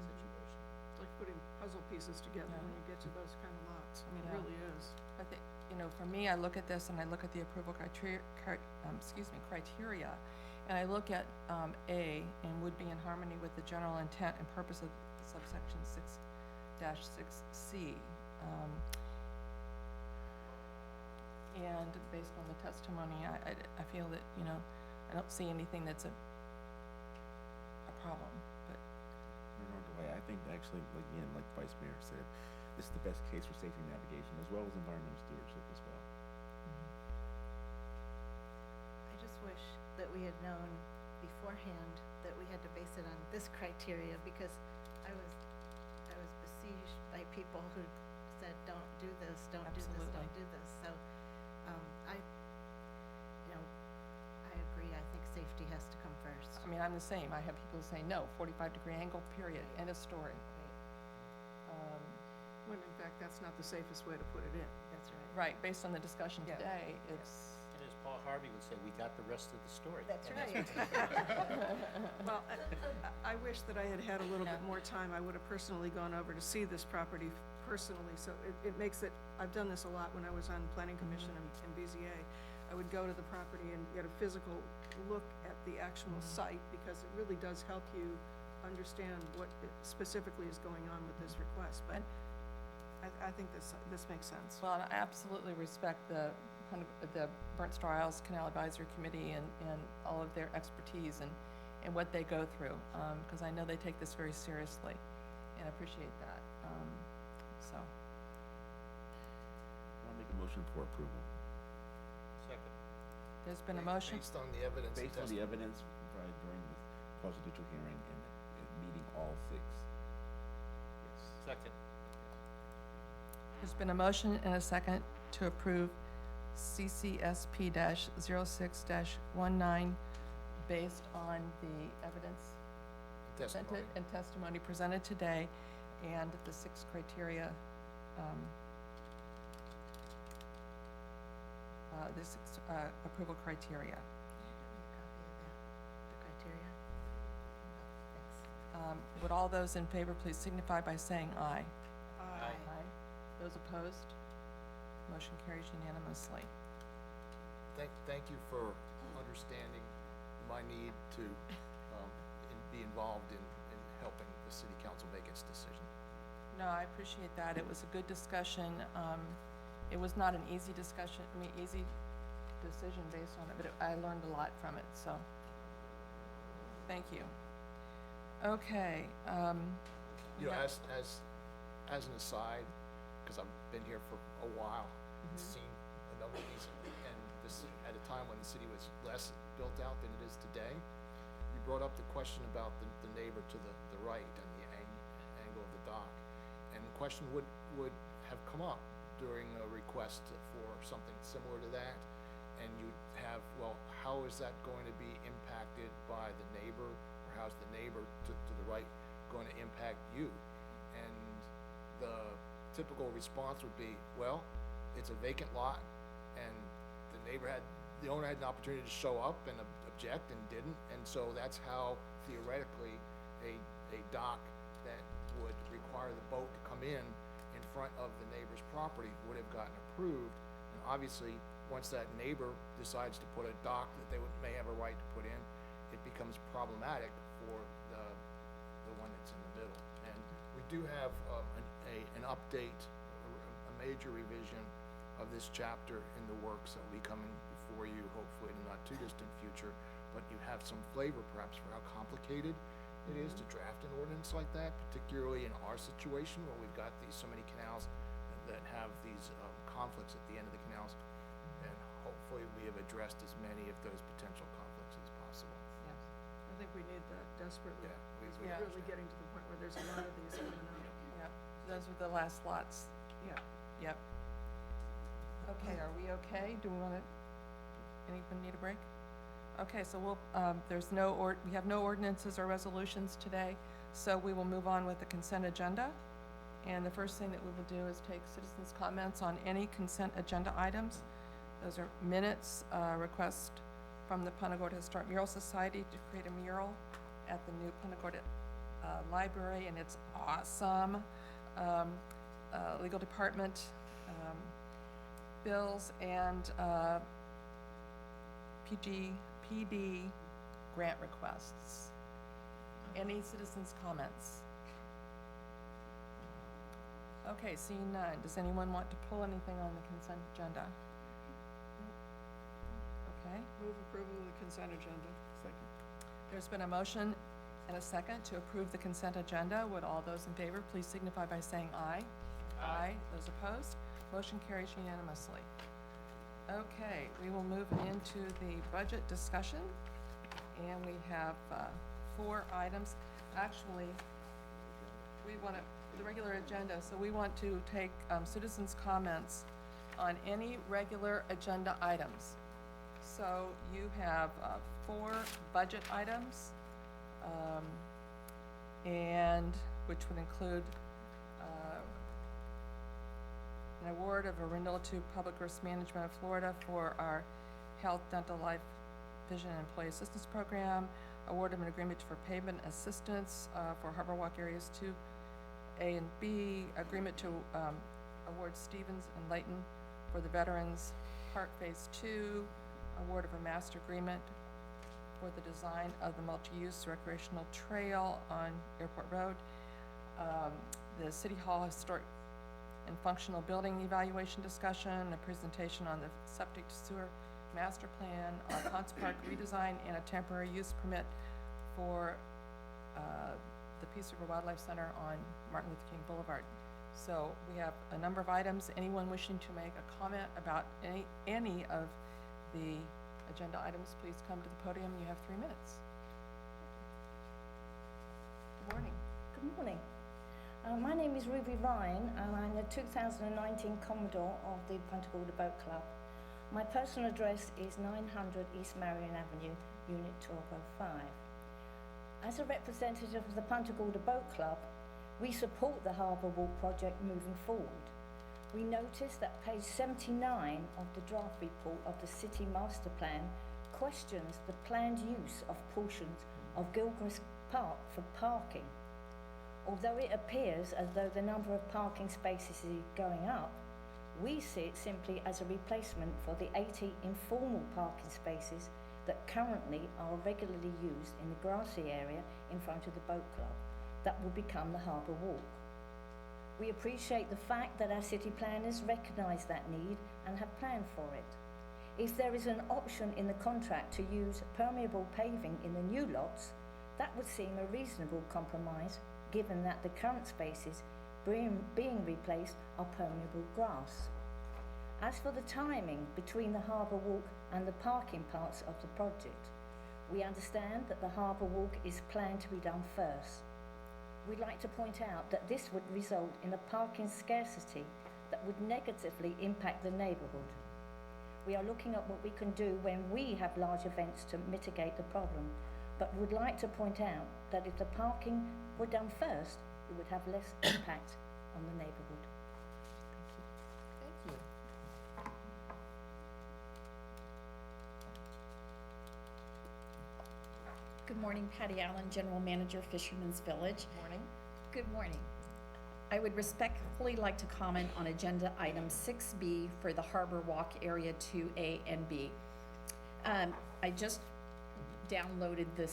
[SPEAKER 16] It's like putting puzzle pieces together when you get to those kind of lots. I mean, it really is.
[SPEAKER 5] I think, for me, I look at this and I look at the approval criteria, and I look at A, and would be in harmony with the general intent and purpose of subsection 6-6C. And based on the testimony, I feel that, I don't see anything that's a problem, but.
[SPEAKER 7] I think actually, again, like the Vice Mayor said, this is the best case for safety navigation as well as environmental stewardship as well.
[SPEAKER 1] I just wish that we had known beforehand that we had to base it on this criteria, because I was besieged by people who said, don't do this, don't do this, don't do this. So, I agree. I think safety has to come first.
[SPEAKER 5] I mean, I'm the same. I have people who say, no, 45-degree angle, period, end of story.
[SPEAKER 16] When in fact, that's not the safest way to put it in.
[SPEAKER 1] That's right.
[SPEAKER 5] Right, based on the discussion today, it's.
[SPEAKER 19] And as Paul Harvey would say, we got the rest of the story.
[SPEAKER 1] That's right.
[SPEAKER 16] Well, I wish that I had had a little bit more time. I would have personally gone over to see this property personally. So it makes it, I've done this a lot when I was on Planning Commission and BZA. I would go to the property and get a physical look at the actual site, because it really does help you understand what specifically is going on with this request. But I think this makes sense.
[SPEAKER 5] Well, and I absolutely respect the Burnt Star Isles Canal Advisory Committee and all of their expertise and what they go through, because I know they take this very seriously, and I appreciate that. So.
[SPEAKER 7] I'll make a motion for approval.
[SPEAKER 19] Second.
[SPEAKER 5] There's been a motion.
[SPEAKER 3] Based on the evidence.
[SPEAKER 7] Based on the evidence provided during the presidential hearing and meeting all 6. Yes.
[SPEAKER 19] Second.
[SPEAKER 5] There's been a motion and a second to approve CCSP-06-19 based on the evidence presented and testimony presented today, and the 6 criteria this approval criteria. Would all those in favor please signify by saying aye?
[SPEAKER 16] Aye.
[SPEAKER 5] Those opposed? Motion carries unanimously.
[SPEAKER 3] Thank you for understanding my need to be involved in helping the city council make its decision.
[SPEAKER 5] No, I appreciate that. It was a good discussion. It was not an easy discussion, easy decision based on it, but I learned a lot from it, so thank you. Okay.
[SPEAKER 3] As an aside, because I've been here for a while, seen a number of these, and this at a time when the city was less built out than it is today. You brought up the question about the neighbor to the right and the angle of the dock, and the question would have come up during a request for something similar to that, and you'd have, well, how is that going to be impacted by the neighbor, or how's the neighbor to the right going to impact you? And the typical response would be, well, it's a vacant lot, and the owner had an opportunity to show up and object and didn't, and so that's how theoretically a dock that would require the boat to come in front of the neighbor's property would have gotten approved. And obviously, once that neighbor decides to put a dock that may have a right to put in, it becomes problematic for the one that's in the middle. And we do have an update, a major revision of this chapter in the works that will be coming before you, hopefully in the not too distant future. But you have some flavor, perhaps, for how complicated it is to draft an ordinance like that, particularly in our situation where we've got so many canals that have these conflicts at the end of the canals, and hopefully we have addressed as many of those potential conflicts as possible.
[SPEAKER 5] Yes.
[SPEAKER 16] I think we need that desperately.
[SPEAKER 3] Yeah,
[SPEAKER 16] We're really getting to the point where there's a lot of these coming out.
[SPEAKER 5] Yep. Those were the last lots.
[SPEAKER 16] Yeah.
[SPEAKER 5] Yep. Okay, are we okay? Do we want to, anyone need a break? Okay, so we have no ordinances or resolutions today, so we will move on with the consent agenda. And the first thing that we will do is take citizens' comments on any consent agenda items. Those are minutes, request from the Punta Gorda Historic Mural Society to create a mural at the new Punta Gorda Library, and it's awesome. Legal department, bills, and PD grant requests. Any citizens' comments? Okay, seeing none. Does anyone want to pull anything on the consent agenda? Okay.
[SPEAKER 16] Move approval of the consent agenda.
[SPEAKER 7] Second.
[SPEAKER 5] There's been a motion and a second to approve the consent agenda. Would all those in favor please signify by saying aye? Aye. Those opposed? Motion carries unanimously. Okay, we will move into the budget discussion, and we have 4 items. Actually, we want the regular agenda, so we want to take citizens' comments on any regular agenda items. So you have 4 budget items, and which would include an award of a renewal to Public Works Management of Florida for our Health, Dental, Life, Vision, and Employee Assistance Program, award of an agreement for payment assistance for Harbor Walk Areas 2A and B, agreement to award Stevens and Layton for the Veterans Park Phase 2, award of a master agreement for the design of the multi-use recreational trail on Airport Road, the City Hall Historic and Functional Building Evaluation Discussion, a presentation on the septic sewer master plan, our Ponce Park redesign, and a temporary use permit for the Peace River Wildlife Center on Martin Luther King Boulevard. So we have a number of items. Anyone wishing to make a comment about any of the agenda items, please come to the podium. You have 3 minutes. Good morning.
[SPEAKER 9] Good morning. My name is Ruby Ryan, and I'm the 2019 Commodore of the Punta Gorda Boat Club. My personal address is 900 East Marion Avenue, Unit 1205. As a representative of the Punta Gorda Boat Club, we support the Harbour Walk project moving forward. We notice that page 79 of the draft report of the city master plan questions the planned use of portions of Gilchrist Park for parking. Although it appears as though the number of parking spaces is going up, we see it simply as a replacement for the 80 informal parking spaces that currently are regularly used in the grassy area in front of the boat club that will become the Harbour Walk. We appreciate the fact that our city planners recognise that need and have planned for it. If there is an option in the contract to use permeable paving in the new lots, that would seem a reasonable compromise given that the current spaces being replaced are permeable grass. As for the timing between the Harbour Walk and the parking parts of the project, we understand that the Harbour Walk is planned to be done first. We'd like to point out that this would result in a parking scarcity that would negatively impact the neighbourhood. We are looking at what we can do when we have large events to mitigate the problem, but would like to point out that if the parking were done first, it would have less impact on the neighbourhood.
[SPEAKER 5] Thank you.
[SPEAKER 12] Good morning, Patty Allen, General Manager, Fisherman's Village.
[SPEAKER 5] Morning.
[SPEAKER 12] Good morning. I would respectfully like to comment on agenda item 6B for the Harbor Walk Area 2A and B. I just downloaded the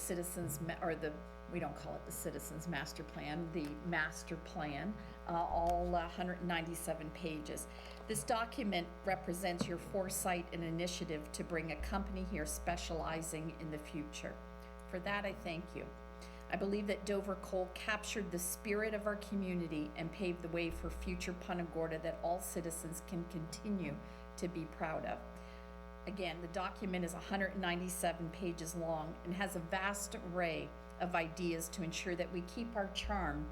[SPEAKER 12] we don't call it the Citizens Master Plan, the Master Plan, all 197 pages. This document represents your foresight and initiative to bring a company here specializing in the future. For that, I thank you. I believe that Dover Coal captured the spirit of our community and paved the way for future Punta Gorda that all citizens can continue to be proud of. Again, the document is 197 pages long and has a vast array of ideas to ensure that we keep our charm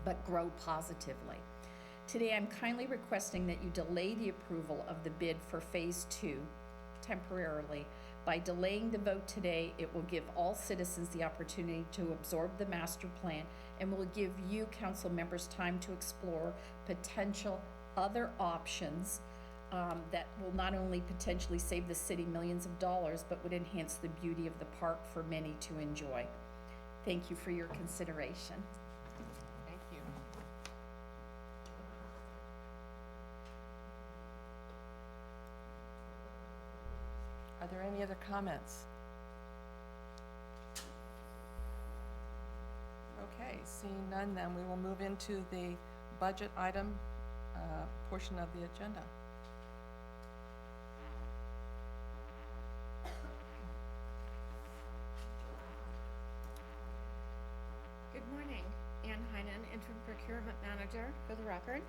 [SPEAKER 12] but grow positively. Today, I'm kindly requesting that you delay the approval of the bid for Phase 2 temporarily. By delaying the vote today, it will give all citizens the opportunity to absorb the master plan and will give you council members time to explore potential other options that will not only potentially save the city millions of dollars, but would enhance the beauty of the park for many to enjoy. Thank you for your consideration.
[SPEAKER 5] Thank you. Are there any other comments? Okay, seeing none, then we will move into the budget item portion of the agenda.
[SPEAKER 22] Good morning. Ann Heinen, Interim Procurement Manager, for the record.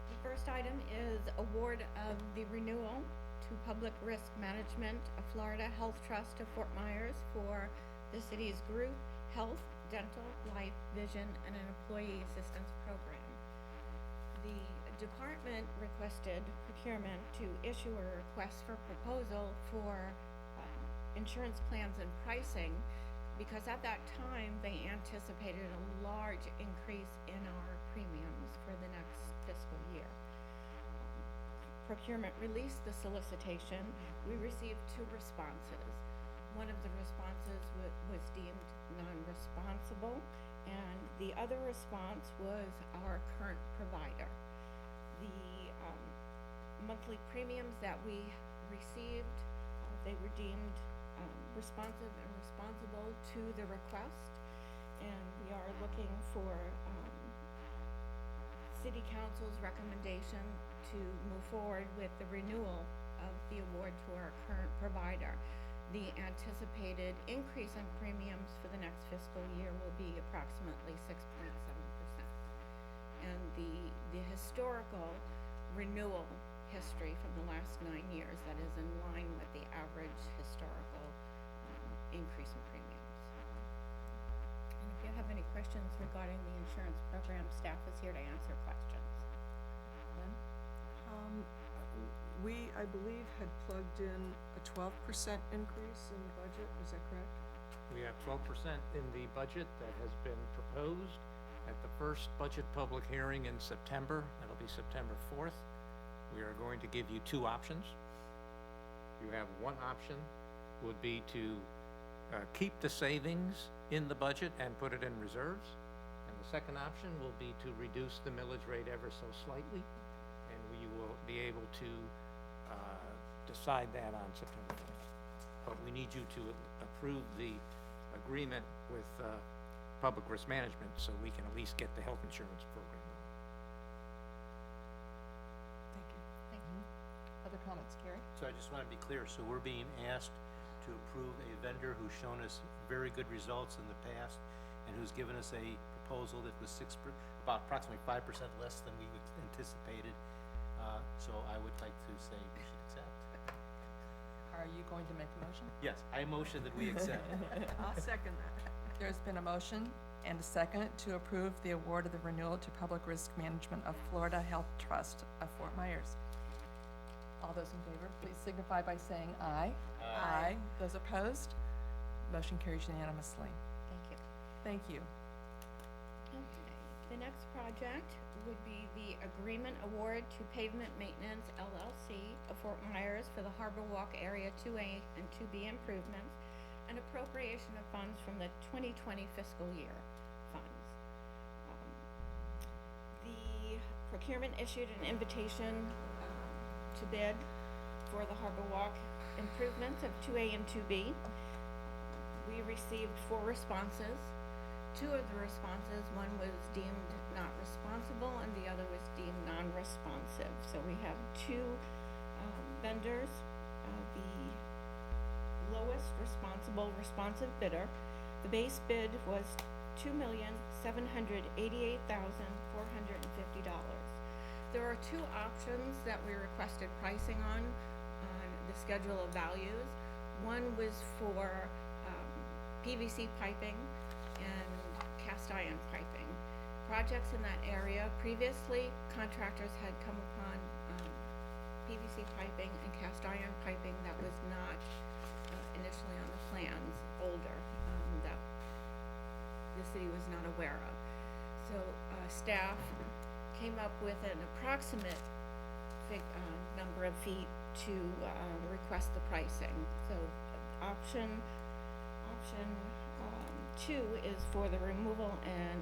[SPEAKER 22] The first item is award of the renewal to Public Risk Management, a Florida Health Trust of Fort Myers for the city's group, health, dental, life, vision, and an employee assistance program. The department requested procurement to issue a request for proposal for insurance plans and pricing because at that time they anticipated a large increase in our premiums for the next fiscal year. Procurement released the solicitation. We received 2 responses. One of the responses was deemed non-responsible, and the other response was our current provider. The monthly premiums that we received, they were deemed responsive and responsible to the request, and we are looking for City Council's recommendation to move forward with the renewal of the award to our current provider. The anticipated increase in premiums for the next fiscal year will be approximately 6.7%. And the historical renewal history from the last 9 years, that is in line with the average historical increase in premiums. And if you have any questions regarding the insurance program, staff is here to answer questions.
[SPEAKER 16] We, I believe, had plugged in a 12% increase in the budget, is that correct?
[SPEAKER 10] We have 12% in the budget that has been proposed at the first budget public hearing in September. That'll be September 4th.
[SPEAKER 19] We are going to give you two options. You have one option would be to keep the savings in the budget and put it in reserves. And the second option will be to reduce the millage rate ever so slightly. And we will be able to decide that on September 5th. But we need you to approve the agreement with Public Risk Management so we can at least get the health insurance program going.
[SPEAKER 5] Thank you. Other comments, Gary?
[SPEAKER 8] So I just want to be clear, so we're being asked to approve a vendor who's shown us very good results in the past and who's given us a proposal that was about approximately 5% less than we anticipated. So I would like to say we should accept.
[SPEAKER 5] Are you going to make a motion?
[SPEAKER 8] Yes, I motion that we accept.
[SPEAKER 16] I'll second that.
[SPEAKER 5] There's been a motion and a second to approve the award of the renewal to Public Risk Management of Florida Health Trust of Fort Myers. All those in favor, please signify by saying aye. Aye. Those opposed? Motion carries unanimously.
[SPEAKER 22] Thank you.
[SPEAKER 5] Thank you.
[SPEAKER 22] Okay, the next project would be the agreement award to Pavement Maintenance LLC of Fort Myers for the Harbor Walk Area 2A and 2B improvements and appropriation of funds from the 2020 fiscal year funds. The procurement issued an invitation to bid for the Harbor Walk improvements of 2A and 2B. We received 4 responses. 2 of the responses, one was deemed not responsible and the other was deemed non-responsive. So we have 2 vendors. The lowest responsive bidder, the base bid was $2,788,450. There are 2 options that we requested pricing on the schedule of values. One was for PVC piping and cast iron piping. Projects in that area, previously contractors had come upon PVC piping and cast iron piping that was not initially on the plans, older, that the city was not aware of. So staff came up with an approximate number of feet to request the pricing. So option 2 is for the removal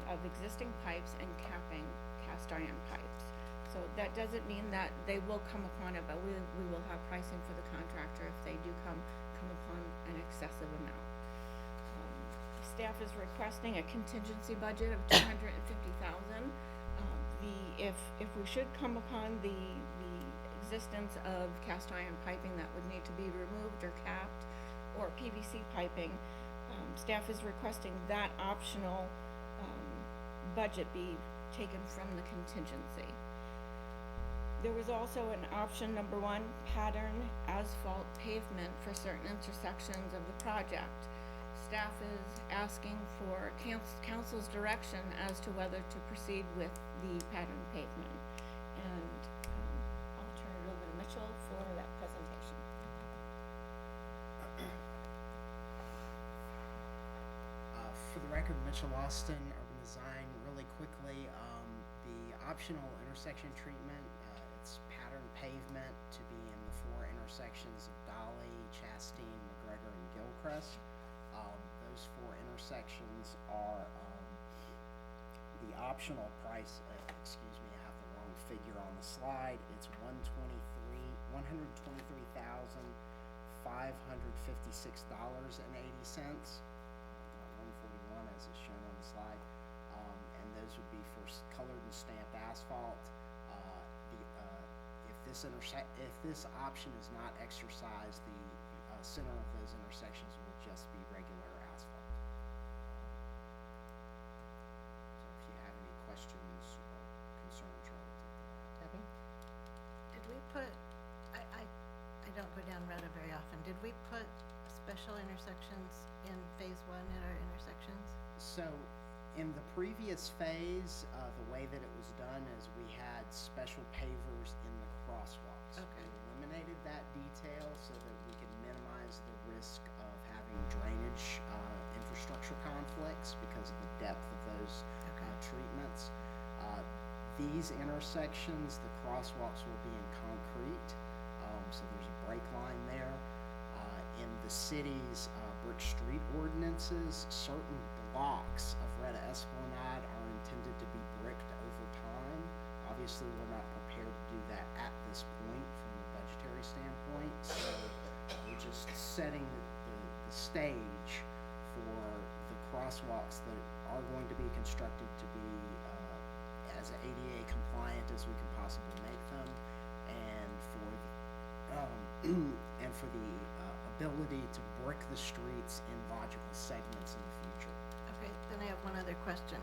[SPEAKER 22] of existing pipes and capping cast iron pipes. So that doesn't mean that they will come upon it, but we will have pricing for the contractor if they do come upon an excessive amount. Staff is requesting a contingency budget of $250,000. If we should come upon the existence of cast iron piping that would need to be removed or capped, or PVC piping, staff is requesting that optional budget be taken from the contingency. There was also an option number 1, pattern asphalt pavement for certain intersections of the project. Staff is asking for council's direction as to whether to proceed with the pattern pavement. And I'll turn it over to Mitchell for that presentation.
[SPEAKER 11] For the record, Mitchell Austin, Urban Design. Really quickly, the optional intersection treatment, it's pattern pavement to be in the 4 intersections of Dolly, Chastain, McGregor, and Gilchrist. Those 4 intersections are the optional price. Excuse me, I have the wrong figure on the slide. It's $123,556.80. 141 as is shown on the slide, and those would be for colored and stamped asphalt. If this option is not exercised, the center of those intersections will just be regular asphalt. So if you have any questions or concerns relative to that.
[SPEAKER 5] Debbie?
[SPEAKER 1] Did we put, I don't go down Retta very often, did we put special intersections in phase 1 in our intersections?
[SPEAKER 11] So in the previous phase, the way that it was done is we had special pavers in the crosswalks.
[SPEAKER 1] Okay.
[SPEAKER 11] We eliminated that detail so that we could minimize the risk of having drainage infrastructure conflicts because of the depth of those treatments. these intersections, the crosswalks will be in concrete, so there's a break line there. In the city's brick street ordinances, certain blocks of Red Esplanade are intended to be bricked over time. Obviously, we're not prepared to do that at this point from a budgetary standpoint, so we're just setting the stage for the crosswalks that are going to be constructed to be as ADA compliant as we can possibly make them, and for the ability to brick the streets in logical segments in the future.
[SPEAKER 1] Okay, then I have one other question.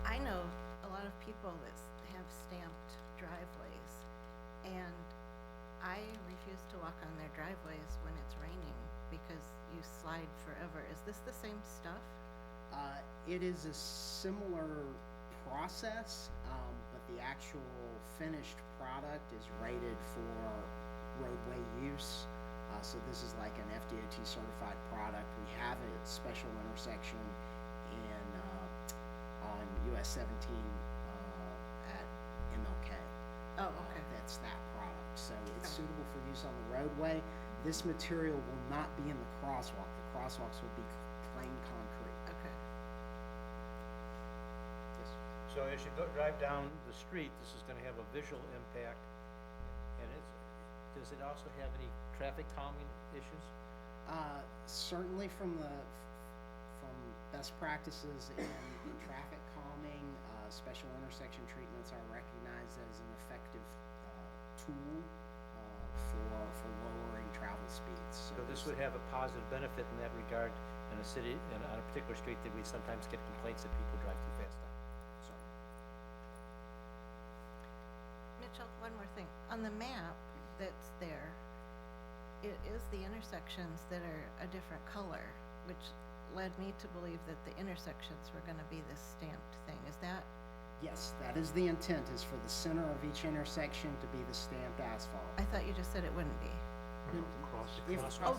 [SPEAKER 1] I know a lot of people that have stamped driveways, and I refuse to walk on their driveways when it's raining because you slide forever. Is this the same stuff?
[SPEAKER 11] It is a similar process, but the actual finished product is rated for roadway use. So this is like an FDOT certified product. We have a special intersection on US 17 at MLK.
[SPEAKER 1] Oh, okay.
[SPEAKER 11] That's that product. So it's suitable for use on the roadway. This material will not be in the crosswalk. The crosswalks will be plain concrete.
[SPEAKER 1] Okay.
[SPEAKER 11] Yes.
[SPEAKER 8] So as you drive down the street, this is gonna have a visual impact, and does it also have any traffic calming issues?
[SPEAKER 11] Certainly from best practices in traffic calming, special intersection treatments are recognized as an effective tool for lowering travel speeds.
[SPEAKER 8] So this would have a positive benefit in that regard in a city, on a particular street that we sometimes get complaints that people drive too fast on.
[SPEAKER 1] Mitchell, one more thing. On the map that's there, it is the intersections that are a different color, which led me to believe that the intersections were going to be this stamped thing. Is that?
[SPEAKER 11] Yes, that is the intent, is for the center of each intersection to be the stamped asphalt.
[SPEAKER 1] I thought you just said it wouldn't be. Oh,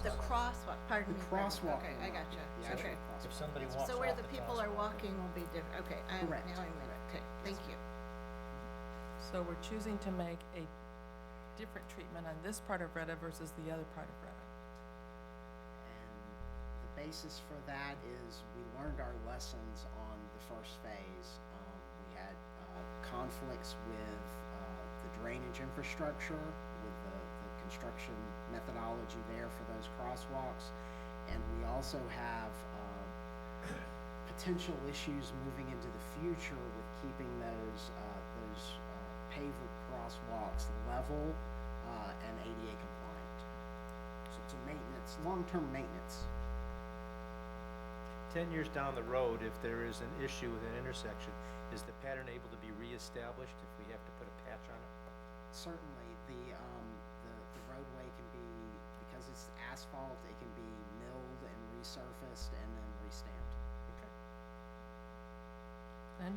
[SPEAKER 1] the crosswalk, pardon me.
[SPEAKER 11] Crosswalk.
[SPEAKER 1] Okay, I gotcha.
[SPEAKER 11] The actual
[SPEAKER 1] Okay.
[SPEAKER 11] crosswalk.
[SPEAKER 8] If somebody walks
[SPEAKER 1] So where
[SPEAKER 8] off
[SPEAKER 1] the
[SPEAKER 8] the
[SPEAKER 1] people are
[SPEAKER 8] crosswalk.
[SPEAKER 1] walking will be different. Okay,
[SPEAKER 11] Correct.
[SPEAKER 1] now I'm in it. Okay, thank you.
[SPEAKER 5] So we're choosing to make a different treatment on this part of Retta versus the other part of Retta.
[SPEAKER 11] And the basis for that is we learned our lessons on the first phase. We had conflicts with the drainage infrastructure, with the construction methodology there for those crosswalks. And we also have potential issues moving into the future with keeping those paver crosswalks level and ADA compliant. So it's a maintenance, long-term maintenance.
[SPEAKER 8] 10 years down the road, if there is an issue with an intersection, is the pattern able to be reestablished if we have to put a patch on it?
[SPEAKER 11] Certainly, the roadway can be, because it's asphalt, it can be milled and resurfaced and then re-stamped.
[SPEAKER 8] Okay.
[SPEAKER 5] Ben?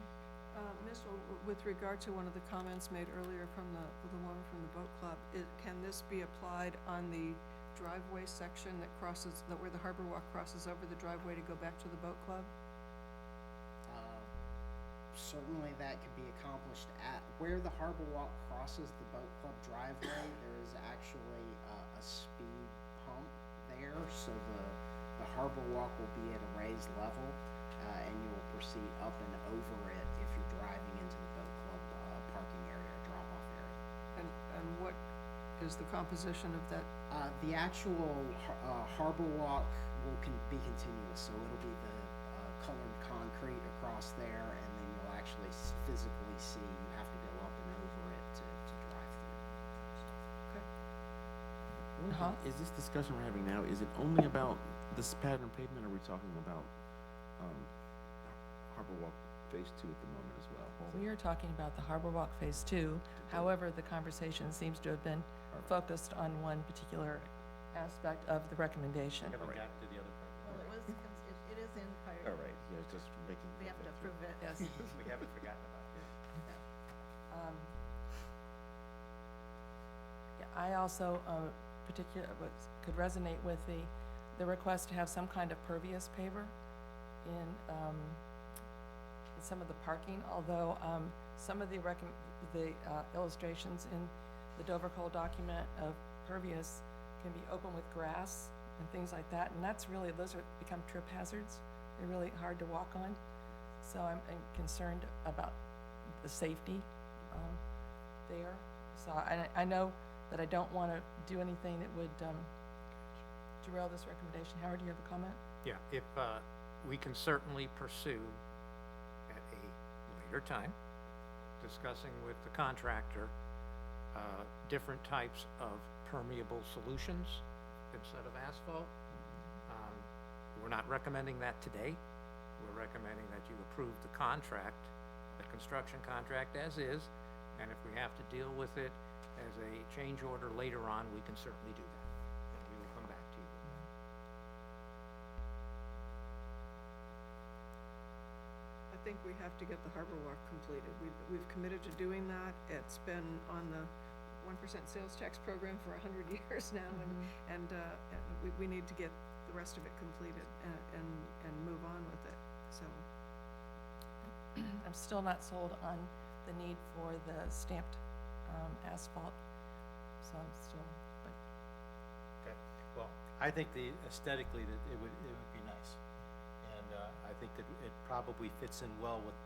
[SPEAKER 16] Mitchell, with regard to one of the comments made earlier from the woman from the boat club, can this be applied on the driveway section that crosses, where the Harbor Walk crosses over the driveway to go back to the boat club?
[SPEAKER 11] Certainly that can be accomplished at where the Harbor Walk crosses the boat club driveway. There is actually a speed pump there, so the Harbor Walk will be at a raised level, and you will proceed up and over it if you're driving into the boat club parking area, drop-off area.
[SPEAKER 16] And what is the composition of that?
[SPEAKER 11] The actual Harbor Walk will be continuous, so it'll be the colored concrete across there, and then you'll actually physically see, you have to go up and over it to drive through.
[SPEAKER 7] Is this discussion we're having now, is it only about this pattern pavement, or are we talking about Harbor Walk Phase 2 at the moment as well?
[SPEAKER 5] We are talking about the Harbor Walk Phase 2. However, the conversation seems to have been focused on one particular aspect of the recommendation.
[SPEAKER 8] We haven't gotten to the other part.
[SPEAKER 1] Well, it is in part.
[SPEAKER 7] All right, yeah, just making.
[SPEAKER 1] We have to approve it.
[SPEAKER 5] Yes.
[SPEAKER 8] We haven't forgotten about it.
[SPEAKER 5] Yeah, I also could resonate with the request to have some kind of pervious paver and some of the parking, although some of the illustrations in the Dover Cole document of pervious can be open with grass and things like that, and those become trip hazards. They're really hard to walk on, so I'm concerned about the safety there. So I know that I don't want to do anything that would derail this recommendation. Howard, do you have a comment?
[SPEAKER 8] Yeah, if, we can certainly pursue at a later time, discussing with the contractor, different types of permeable solutions instead of asphalt. We're not recommending that today. We're recommending that you approve the contract, the construction contract as is, and if we have to deal with it as a change order later on, we can certainly do that, and we will come back to you.
[SPEAKER 16] I think we have to get the Harbor Walk completed. We've committed to doing that. It's been on the 1% sales tax program for 100 years now, and we need to get the rest of it completed and move on with it. So
[SPEAKER 5] I'm still not sold on the need for the stamped asphalt, so I'm still, but.
[SPEAKER 8] Okay, well, I think aesthetically that it would be nice. And I think that it probably fits in well with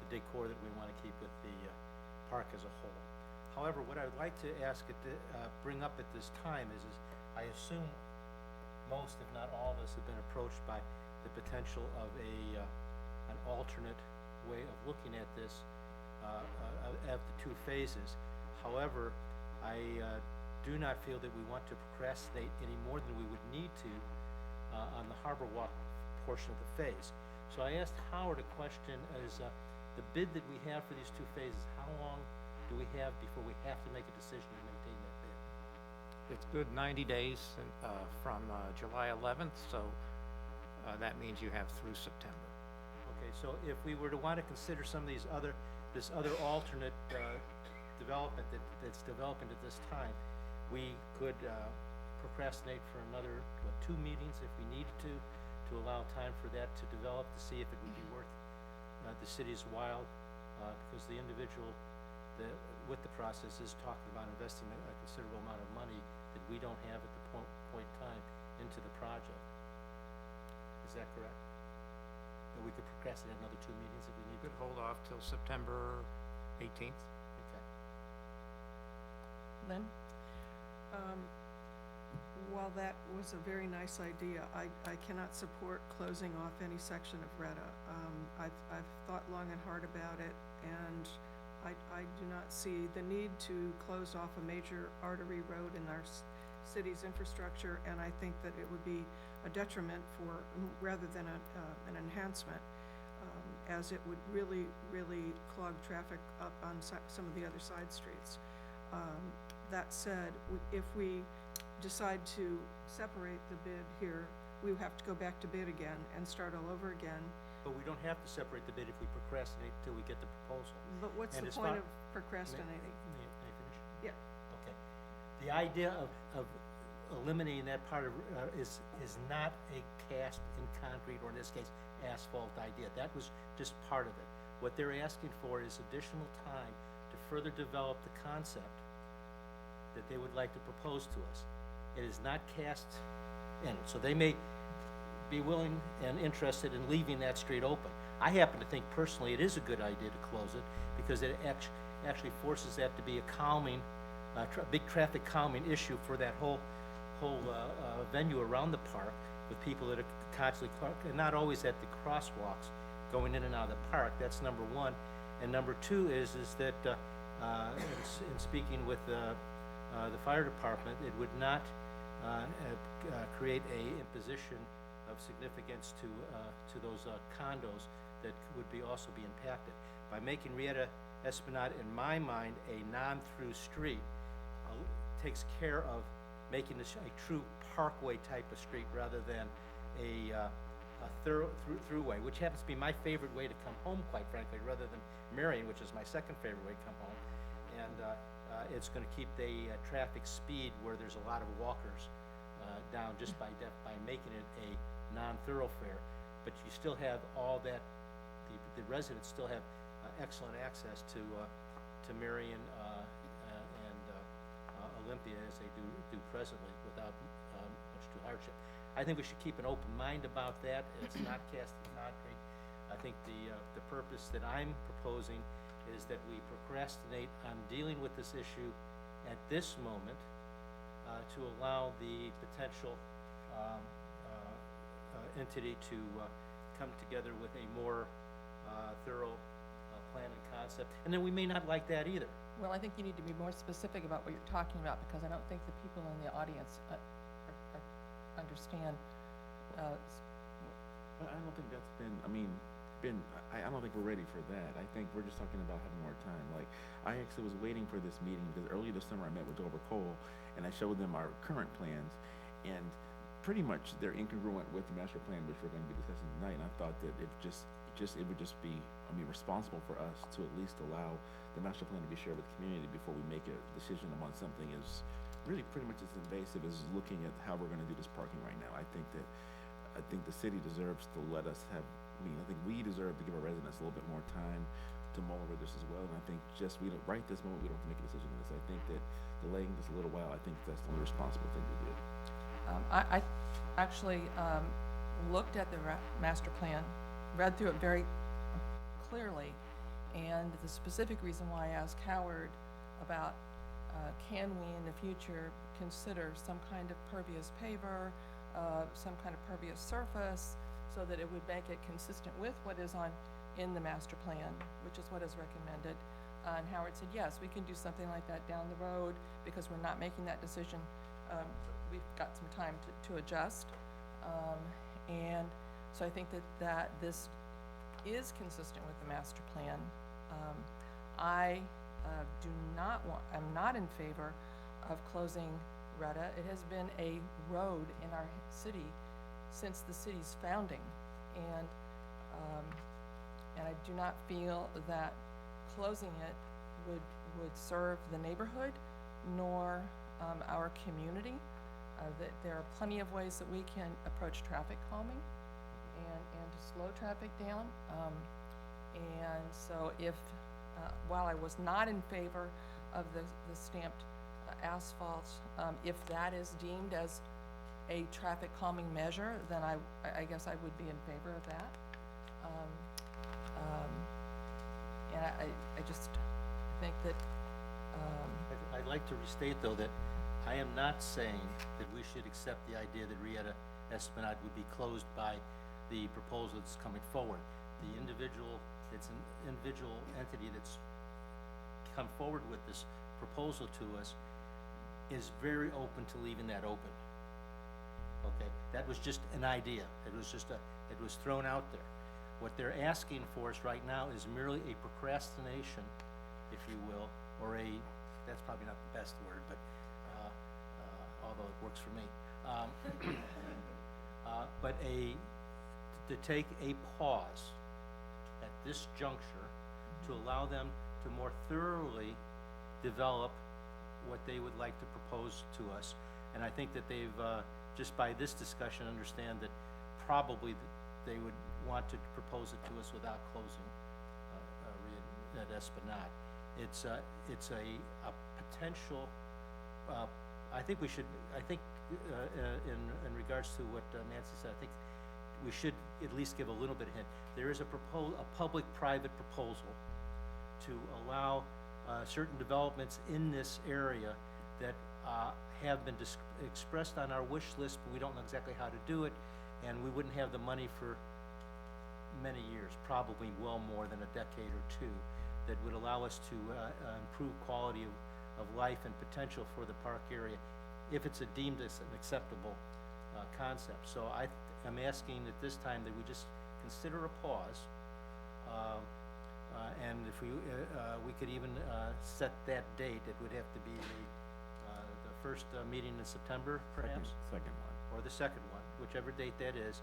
[SPEAKER 8] the decor that we want to keep with the park as a whole. However, what I would like to bring up at this time is I assume most, if not all of us, have been approached by the potential of an alternate way of looking at this, at the two phases. However, I do not feel that we want to procrastinate any more than we would need to on the Harbor Walk portion of the phase. So I asked Howard a question: is the bid that we have for these two phases, how long do we have before we have to make a decision to maintain that bid?
[SPEAKER 19] It's good 90 days from July 11th, so that means you have through September.
[SPEAKER 8] Okay, so if we were to want to consider some of this other alternate development that's developing at this time, we could procrastinate for another 2 meetings if we needed to allow time for that to develop, to see if it would be worth the city's while, because the individual with the process is talking about investing a considerable amount of money that we don't have at the point in time into the project. Is that correct? That we could procrastinate another 2 meetings if we need to?
[SPEAKER 19] Could hold off till September 18th.
[SPEAKER 8] Okay.
[SPEAKER 5] Lynn?
[SPEAKER 16] While that was a very nice idea, I cannot support closing off any section of Retta. I've thought long and hard about it, and I do not see the need to close off a major artery road in our city's infrastructure, and I think that it would be a detriment rather than an enhancement, as it would really clog traffic up on some of the other side streets. That said, if we decide to separate the bid here, we have to go back to bid again and start all over again.
[SPEAKER 8] But we don't have to separate the bid if we procrastinate till we get the proposal.
[SPEAKER 16] But what's the point of procrastinating?
[SPEAKER 8] May I finish?
[SPEAKER 16] Yeah.
[SPEAKER 8] Okay. The idea of eliminating that part of is not a cast in concrete, or in this case, asphalt idea. That was just part of it. What they're asking for is additional time to further develop the concept that they would like to propose to us. It is not cast in. So they may be willing and interested in leaving that street open. I happen to think personally it is a good idea to close it, because it actually forces that to be a calming, big traffic calming issue for that whole venue around the park, with people that are constantly, and not always at the crosswalks going in and out of the park. That's number one. And number two is that in speaking with the fire department, it would not create a imposition of significance to those condos that would also be impacted. By making Rieta Esplanade, in my mind, a non-through street, takes care of making this a true parkway type of street rather than a throughway, which happens to be my favorite way to come home, quite frankly, rather than Marion, which is my second favorite way to come home. And it's going to keep the traffic speed where there's a lot of walkers down just by making it a non-thoroughfare. But you still have all that, the the residents still have excellent access to Marion and Olympia as they do presently without much to hardship. I think we should keep an open mind about that. It's not cast in concrete. I think the purpose that I'm proposing is that we procrastinate on dealing with this issue at this moment to allow the potential entity to come together with a more thorough plan and concept. And then we may not like that either.
[SPEAKER 5] Well, I think you need to be more specific about what you're talking about, because I don't think the people in the audience understand.
[SPEAKER 7] But I don't think that's been, I don't think we're ready for that. I think we're just talking about having more time. Like, I actually was waiting for this meeting because earlier this summer I met with Dover Cole and I showed them our current plans, and pretty much they're incongruent with the master plan, which we're going to be discussing tonight. And I thought that it would just be, responsible for us to at least allow the master plan to be shared with the community before we make a decision on something as really pretty much as invasive as looking at how we're going to do this parking right now. I think the city deserves to let us have, I think we deserve to give our residents a little bit more time to mull over this as well. And I think right this moment, we don't have to make a decision on this. I think that delaying this a little while, I think that's the only responsible thing to do.
[SPEAKER 5] I actually looked at the master plan, read through it very clearly, and the specific reason why I asked Howard about can we in the future consider some kind of pervious paver, some kind of pervious surface, so that it would make it consistent with what is in the master plan, which is what is recommended. And Howard said, yes, we can do something like that down the road because we're not making that decision. We've got some time to adjust. And so I think that this is consistent with the master plan. I'm not in favor of closing Retta. It has been a road in our city since the city's founding, and I do not feel that closing it would serve the neighborhood nor our community. That there are plenty of ways that we can approach traffic calming and to slow traffic down. And so while I was not in favor of the stamped asphalt, if that is deemed as a traffic calming measure, then I guess I would be in favor of that. And I just think that
[SPEAKER 8] I'd like to restate, though, that I am not saying that we should accept the idea that Rieta Esplanade would be closed by the proposal that's coming forward. It's an individual entity that's come forward with this proposal to us is very open to leaving that open. Okay, that was just an idea. It was thrown out there. What they're asking for us right now is merely a procrastination, if you will, or that's probably not the best word, but although it works for me. But to take a pause at this juncture to allow them to more thoroughly develop what they would like to propose to us. And I think that they've, just by this discussion, understand that probably they would want to propose it to us without closing at Esplanade. It's a potential, I think in regards to what Nancy said, I think we should at least give a little bit of hint. There is a public-private proposal to allow certain developments in this area that have been expressed on our wish list, but we don't know exactly how to do it, and we wouldn't have the money for many years, probably well more than a decade or two, that would allow us to improve quality of life and potential for the park area if it's deemed as an acceptable concept. So I am asking at this time that we just consider a pause, and if we could even set that date. It would have to be the first meeting in September, perhaps?
[SPEAKER 7] Second one.
[SPEAKER 8] Or the second one, whichever date that is,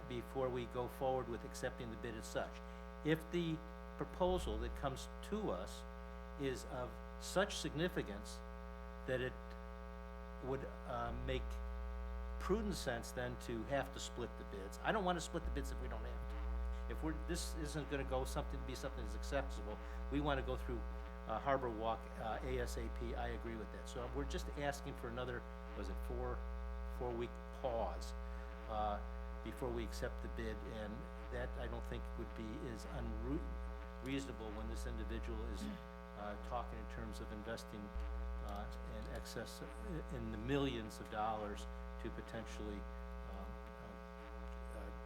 [SPEAKER 8] before we go forward with accepting the bid as such. If the proposal that comes to us is of such significance that it would make prudent sense then to have to split the bids. I don't wanna split the bids if we don't have to. If this isn't gonna be something that's accessible, we wanna go through, Harbor Walk, ASAP, I agree with that. So we're just asking for another, was it 4-week pause, before we accept the bid, and that I don't think is unreasonable when this individual is, talking in terms of investing, in excess, in the millions of dollars to potentially,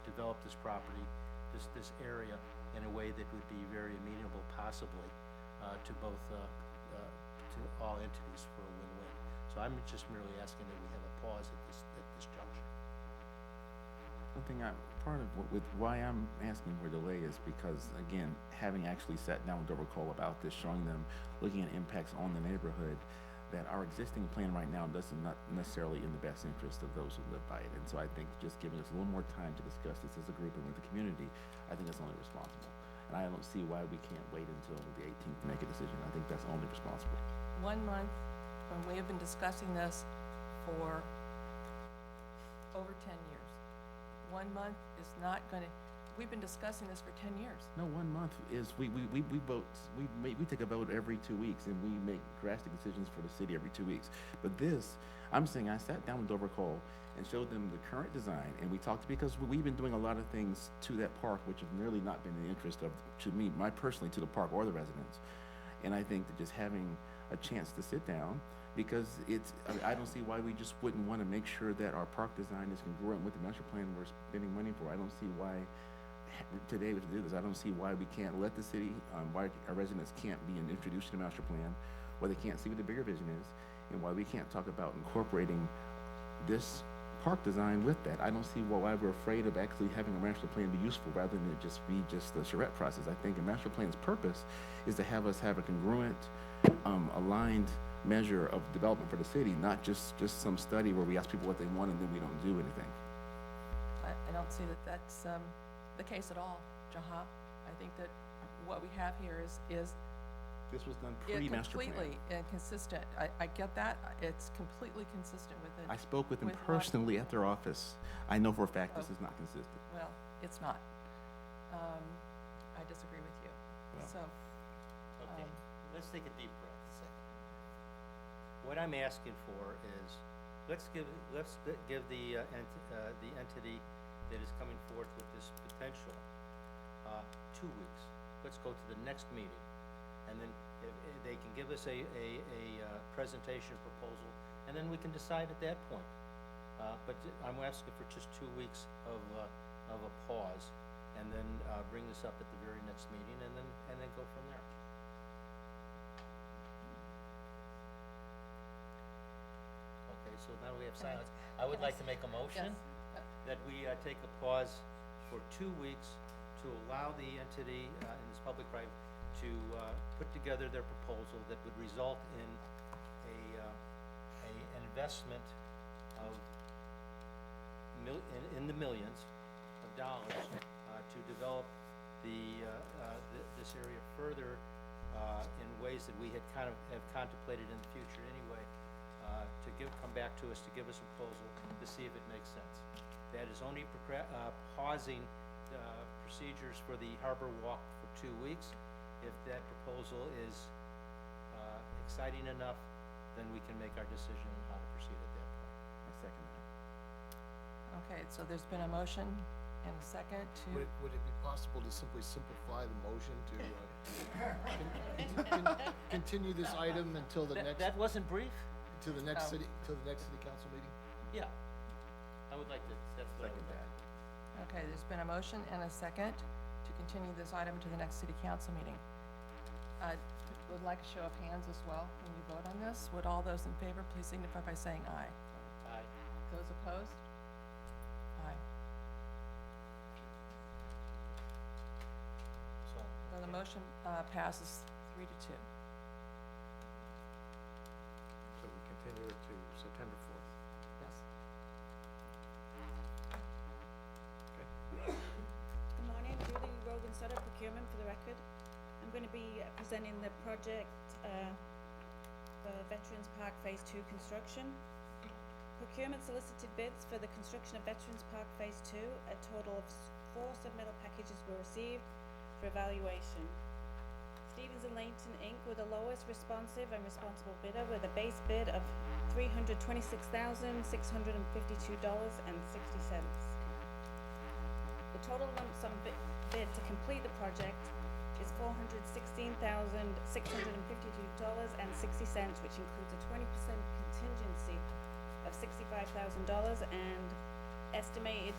[SPEAKER 8] develop this property, this area, in a way that would be very amenable possibly, to both, to all entities for a win-win. So I'm just merely asking that we have a pause at this juncture.
[SPEAKER 7] Part of why I'm asking for delay is because, again, having actually sat down with Dover Cole about this, showing them, looking at impacts on the neighborhood, that our existing plan right now doesn't not necessarily in the best interest of those who live by it. And so I think just giving us a little more time to discuss this as a group and with the community, I think that's only responsible. And I don't see why we can't wait until the 18th to make a decision. I think that's only responsible.
[SPEAKER 5] 1 month, when we have been discussing this for over 10 years. 1 month is not gonna, we've been discussing this for 10 years.
[SPEAKER 7] No, 1 month is, we vote, we take a vote every 2 weeks, and we make drastic decisions for the city every 2 weeks. But this, I'm saying, I sat down with Dover Cole and showed them the current design, and we talked, because we've been doing a lot of things to that park which have nearly not been in the interest of, to me, personally, to the park or the residents. And I think that just having a chance to sit down, because I don't see why we just wouldn't want to make sure that our park design is congruent with the master plan we're spending money for. I don't see why today we have to do this. I don't see why we can't let the city, why our residents can't be introduced to the master plan, why they can't see what the bigger vision is, and why we can't talk about incorporating this park design with that. I don't see why we're afraid of actually having a master plan be useful rather than it just be just the charrette process. I think a master plan's purpose is to have us have a congruent, aligned measure of development for the city, not just some study where we ask people what they want and then we don't do anything.
[SPEAKER 5] I don't see that that's the case at all, Jaha. I think that what we have here is
[SPEAKER 7] this was done pre-master plan.
[SPEAKER 5] Completely inconsistent. I get that. It's completely consistent with it.
[SPEAKER 7] I spoke with them personally at their office. I know for a fact this is not consistent.
[SPEAKER 5] Well, it's not. I disagree with you.
[SPEAKER 7] Well.
[SPEAKER 5] So.
[SPEAKER 8] Okay, let's take a deep breath a second. What I'm asking for is, let's give the entity that is coming forth with this potential 2 weeks. Let's go to the next meeting, and then if they can give us a presentation proposal, and then we can decide at that point. But I'm asking for just 2 weeks of a pause, and then bring this up at the very next meeting, and then go from there. Okay, so now we have silence. I would like to make a motion that we take a pause for 2 weeks to allow the entity in this public right to put together their proposal that would result in an investment of in the millions of dollars to develop this area further in ways that we had kind of have contemplated in the future anyway, to come back to us to give us a proposal to see if it makes sense. That is only pausing procedures for the Harbor Walk for 2 weeks. If that proposal is exciting enough, then we can make our decision on how to proceed at that point.
[SPEAKER 7] I second that.
[SPEAKER 5] Okay, so there's been a motion and a second to.
[SPEAKER 3] Would it be possible to simply simplify the motion to continue this item until the next?
[SPEAKER 8] That wasn't brief?
[SPEAKER 3] To the next city council meeting?
[SPEAKER 8] Yeah. I would like to, that's what I would do.
[SPEAKER 5] Okay, there's been a motion and a second to continue this item to the next city council meeting. Would like a show of hands as well when you vote on this. Would all those in favor please signify by saying aye.
[SPEAKER 8] Aye.
[SPEAKER 5] Those opposed? Aye. So the motion passes 3-2.
[SPEAKER 3] So we continue it to September 4th.
[SPEAKER 5] Yes.
[SPEAKER 15] Good morning, Julie Rogan Sutter, procurement for the record. I'm going to be presenting the project for Veterans Park Phase 2 construction. Procurement solicited bids for the construction of Veterans Park Phase 2. A total of 4 submittal packages were received for evaluation. Stevens and Layton Inc. were the lowest responsive and responsible bidder with a base bid of $326,652.60. The total lump sum bid to complete the project is $416,652.60, which includes a 20% contingency of $65,000 and estimated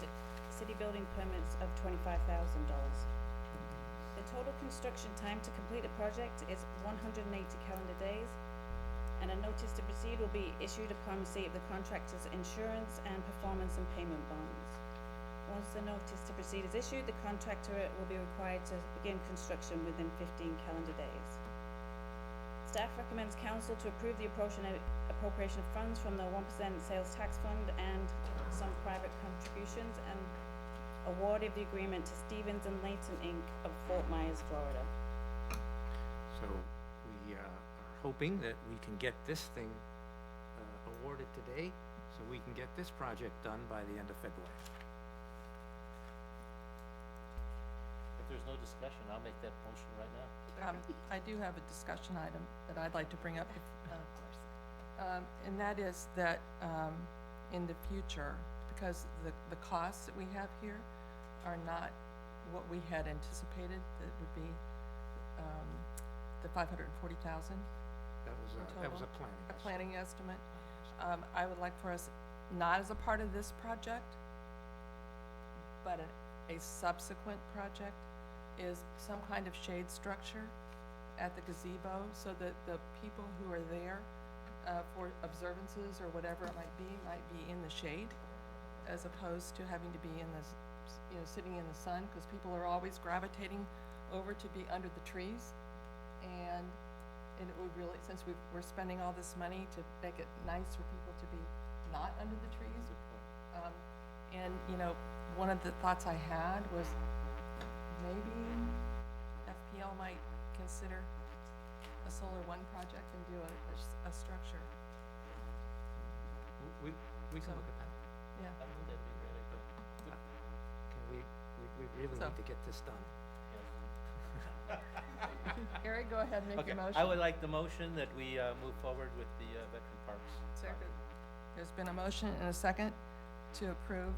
[SPEAKER 15] city building permits of $25,000. The total construction time to complete the project is 180 calendar days, and a notice to proceed will be issued upon receipt of the contractor's insurance and performance and payment bonds. Once the notice to proceed is issued, the contractor will be required to begin construction within 15 calendar days. Staff recommends council to approve the appropriation of funds from the 1% sales tax fund and some private contributions, and award of the agreement to Stevens and Layton Inc. of Fort Myers, Florida.
[SPEAKER 10] So we are hoping that we can get this thing awarded today, so we can get this project done by the end of February.
[SPEAKER 8] If there's no discussion, I'll make that motion right now.
[SPEAKER 5] I do have a discussion item that I'd like to bring up, and that is that in the future, because the costs that we have here are not what we had anticipated, that would be the $540,000.
[SPEAKER 10] That was a
[SPEAKER 5] planning estimate. I would like for us, not as a part of this project, but a subsequent project, is some kind of shade structure at the gazebo, so that the people who are there for observances or whatever it might be in the shade, as opposed to having to be in the, sitting in the sun, because people are always gravitating over to be under the trees. And it would really, since we're spending all this money to make it nice for people to be not under the trees. And one of the thoughts I had was maybe FPL might consider a Solar One project and do a structure.
[SPEAKER 10] We can look at that.
[SPEAKER 5] Yeah.
[SPEAKER 8] I think that'd be really good.
[SPEAKER 10] We really need to get this done.
[SPEAKER 5] Gary, go ahead and make your motion.
[SPEAKER 8] I would like the motion that we move forward with the Veteran Parks.
[SPEAKER 5] Second. There's been a motion and a second to approve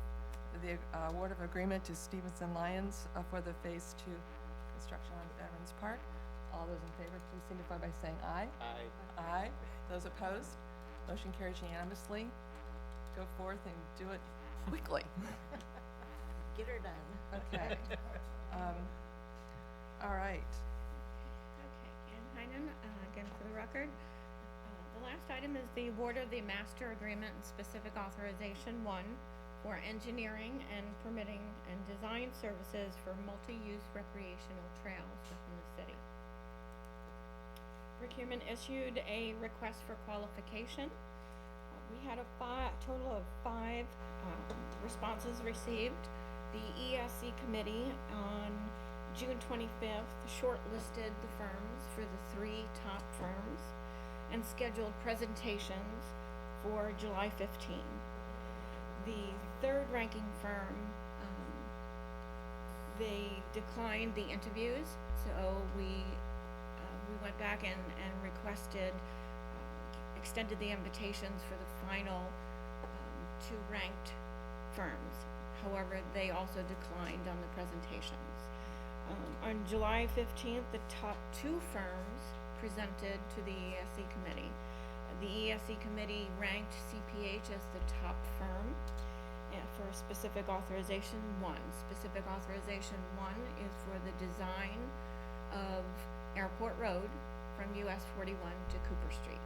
[SPEAKER 5] the award of agreement to Stevens and Lyons for the Phase 2 construction on Veterans Park. All those in favor, please signify by saying aye.
[SPEAKER 8] Aye.
[SPEAKER 5] Aye. Those opposed? Motion carries unanimously. Go forth and do it quickly.
[SPEAKER 1] Get her done.
[SPEAKER 5] Okay. All right.
[SPEAKER 22] Okay, Ann Heinen, again for the record. The last item is the award of the master agreement and specific authorization 1 for engineering and permitting and design services for multi-use recreational trails within the city. Procurement issued a request for qualification. We had a total of 5 responses received. The ESC committee on June 25th shortlisted the firms for the 3 top firms and scheduled presentations for July 15. The third ranking firm, they declined the interviews, so we went back and requested, extended the invitations for the final 2 ranked firms. However, they also declined on the presentations. On July 15th, the top 2 firms presented to the ESC committee. The ESC committee ranked CPH as the top firm for specific authorization 1. Specific authorization 1 is for the design of Airport Road from US 41 to Cooper Street.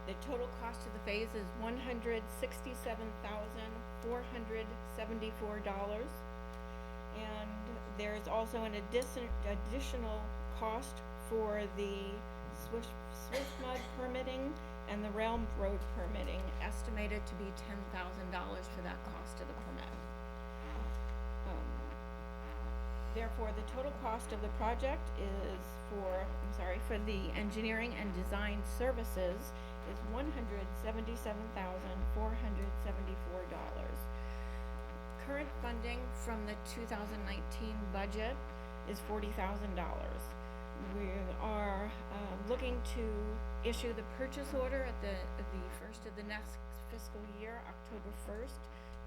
[SPEAKER 22] The total cost of the phase is $167,474. And there's also an additional cost for the Swift Mud permitting and the Realm Road permitting, estimated to be $10,000 for that cost of the permit. Therefore, the total cost of the project is for the engineering and design services is $177,474. Current funding from the 2019 budget is $40,000. We are looking to issue the purchase order at the first of the next fiscal year, October 1st,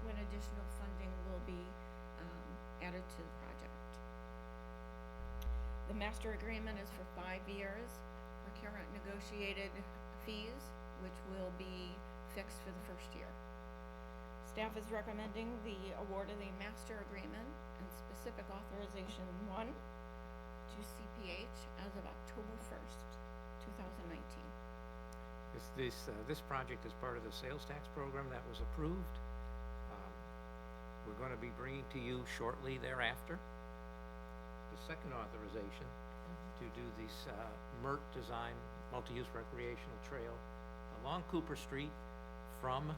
[SPEAKER 22] when additional funding will be added to the project. The master agreement is for 5 years. Procurement negotiated fees, which will be fixed for the first year. Staff is recommending the award of the master agreement and specific authorization 1 to CPH as of October 1st, 2019.
[SPEAKER 10] This project is part of the sales tax program that was approved. We're going to be bringing to you shortly thereafter the second authorization to do this MERT design, multi-use recreational trail along Cooper Street from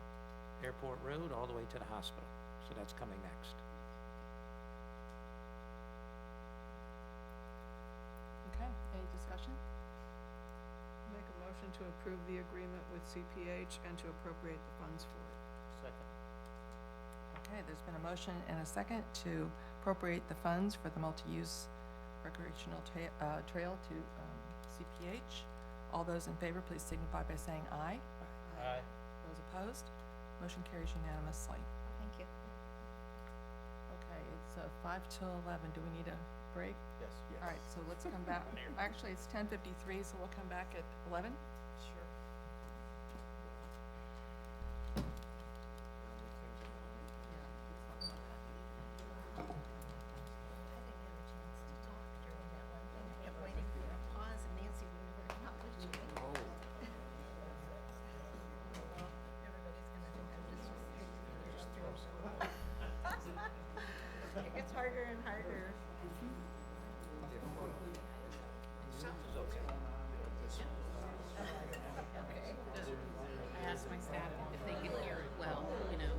[SPEAKER 10] Airport Road all the way to the hospital. So that's coming next.
[SPEAKER 5] Okay, any discussion?
[SPEAKER 16] Make a motion to approve the agreement with CPH and to appropriate the funds for it.
[SPEAKER 8] Second.
[SPEAKER 5] Okay, there's been a motion and a second to appropriate the funds for the multi-use recreational trail to CPH. All those in favor, please signify by saying aye.
[SPEAKER 8] Aye.
[SPEAKER 5] Those opposed? Motion carries unanimously.
[SPEAKER 22] Thank you.
[SPEAKER 5] Okay, it's 5 till 11. Do we need a break?
[SPEAKER 8] Yes.
[SPEAKER 5] All right, so let's come back. Actually, it's 10:53, so we'll come back at 11.
[SPEAKER 8] Sure.
[SPEAKER 1] I didn't get a chance to talk during that one thing. I kept waiting for a pause, and Nancy, we were acknowledging.
[SPEAKER 8] Oh.
[SPEAKER 1] Well, everybody's gonna think I'm just through. It gets harder and harder.
[SPEAKER 10] Sounds okay.
[SPEAKER 1] Okay.
[SPEAKER 18] I asked my staff if they could hear it well, you know,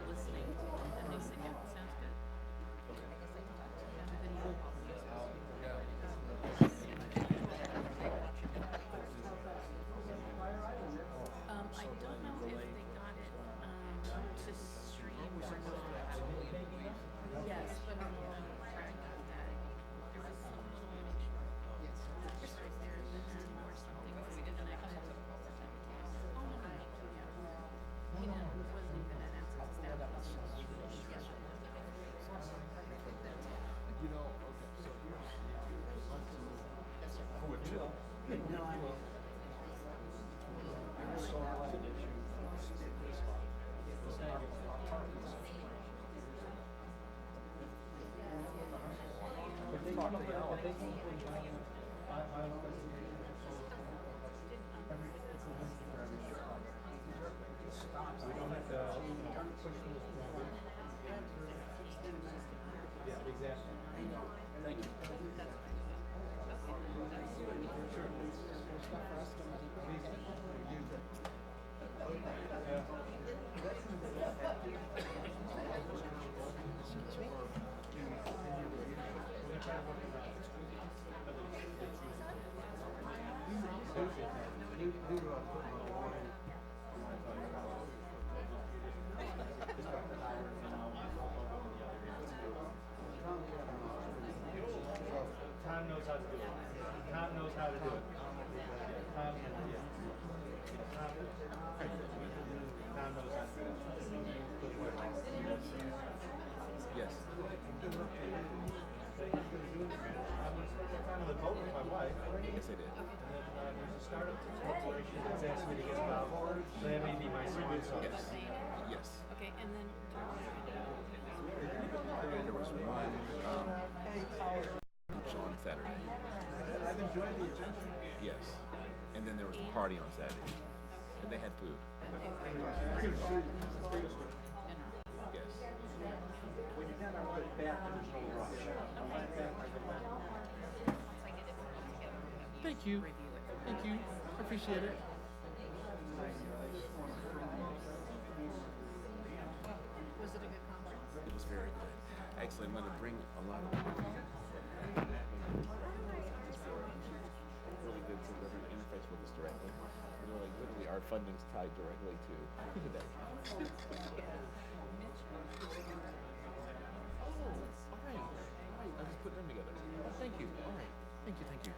[SPEAKER 18] listening, and they said, yeah, sounds good. I don't know if they got it, to stream or not. Yes, but I got that. There was some little, just right there at the end or something, so we didn't actually. Oh, no, no, no, yeah. He didn't, wasn't even an access staff, it was just scheduled.
[SPEAKER 3] You know, okay, so here's. Who would you? No, I will.
[SPEAKER 2] Tom knows how to do it. Tom knows how to do it. Tom can do it. Tom knows how to do it.
[SPEAKER 7] Yes.
[SPEAKER 2] I was kind of a boat with my wife.
[SPEAKER 7] Yes, I did.
[SPEAKER 2] And then there's a startup corporation that's asked me to get involved. So that may be my swan song.
[SPEAKER 7] Yes. Yes.
[SPEAKER 18] Okay, and then.
[SPEAKER 7] There was one on Saturday.
[SPEAKER 2] I've enjoyed the agenda.
[SPEAKER 7] Yes. And then there was a party on Saturday. And they had food. Yes.
[SPEAKER 2] When you're done, I'll put it back in the whole rush.
[SPEAKER 7] Thank you. Thank you. Appreciate it.
[SPEAKER 18] Was it a good conference?
[SPEAKER 7] It was very good. Actually, I'm going to bring a lot of people here. It's really good to be able to interface with us directly. Literally our funding's tied directly to that. Oh, all right. I just put them together. Oh, thank you. All right. Thank you.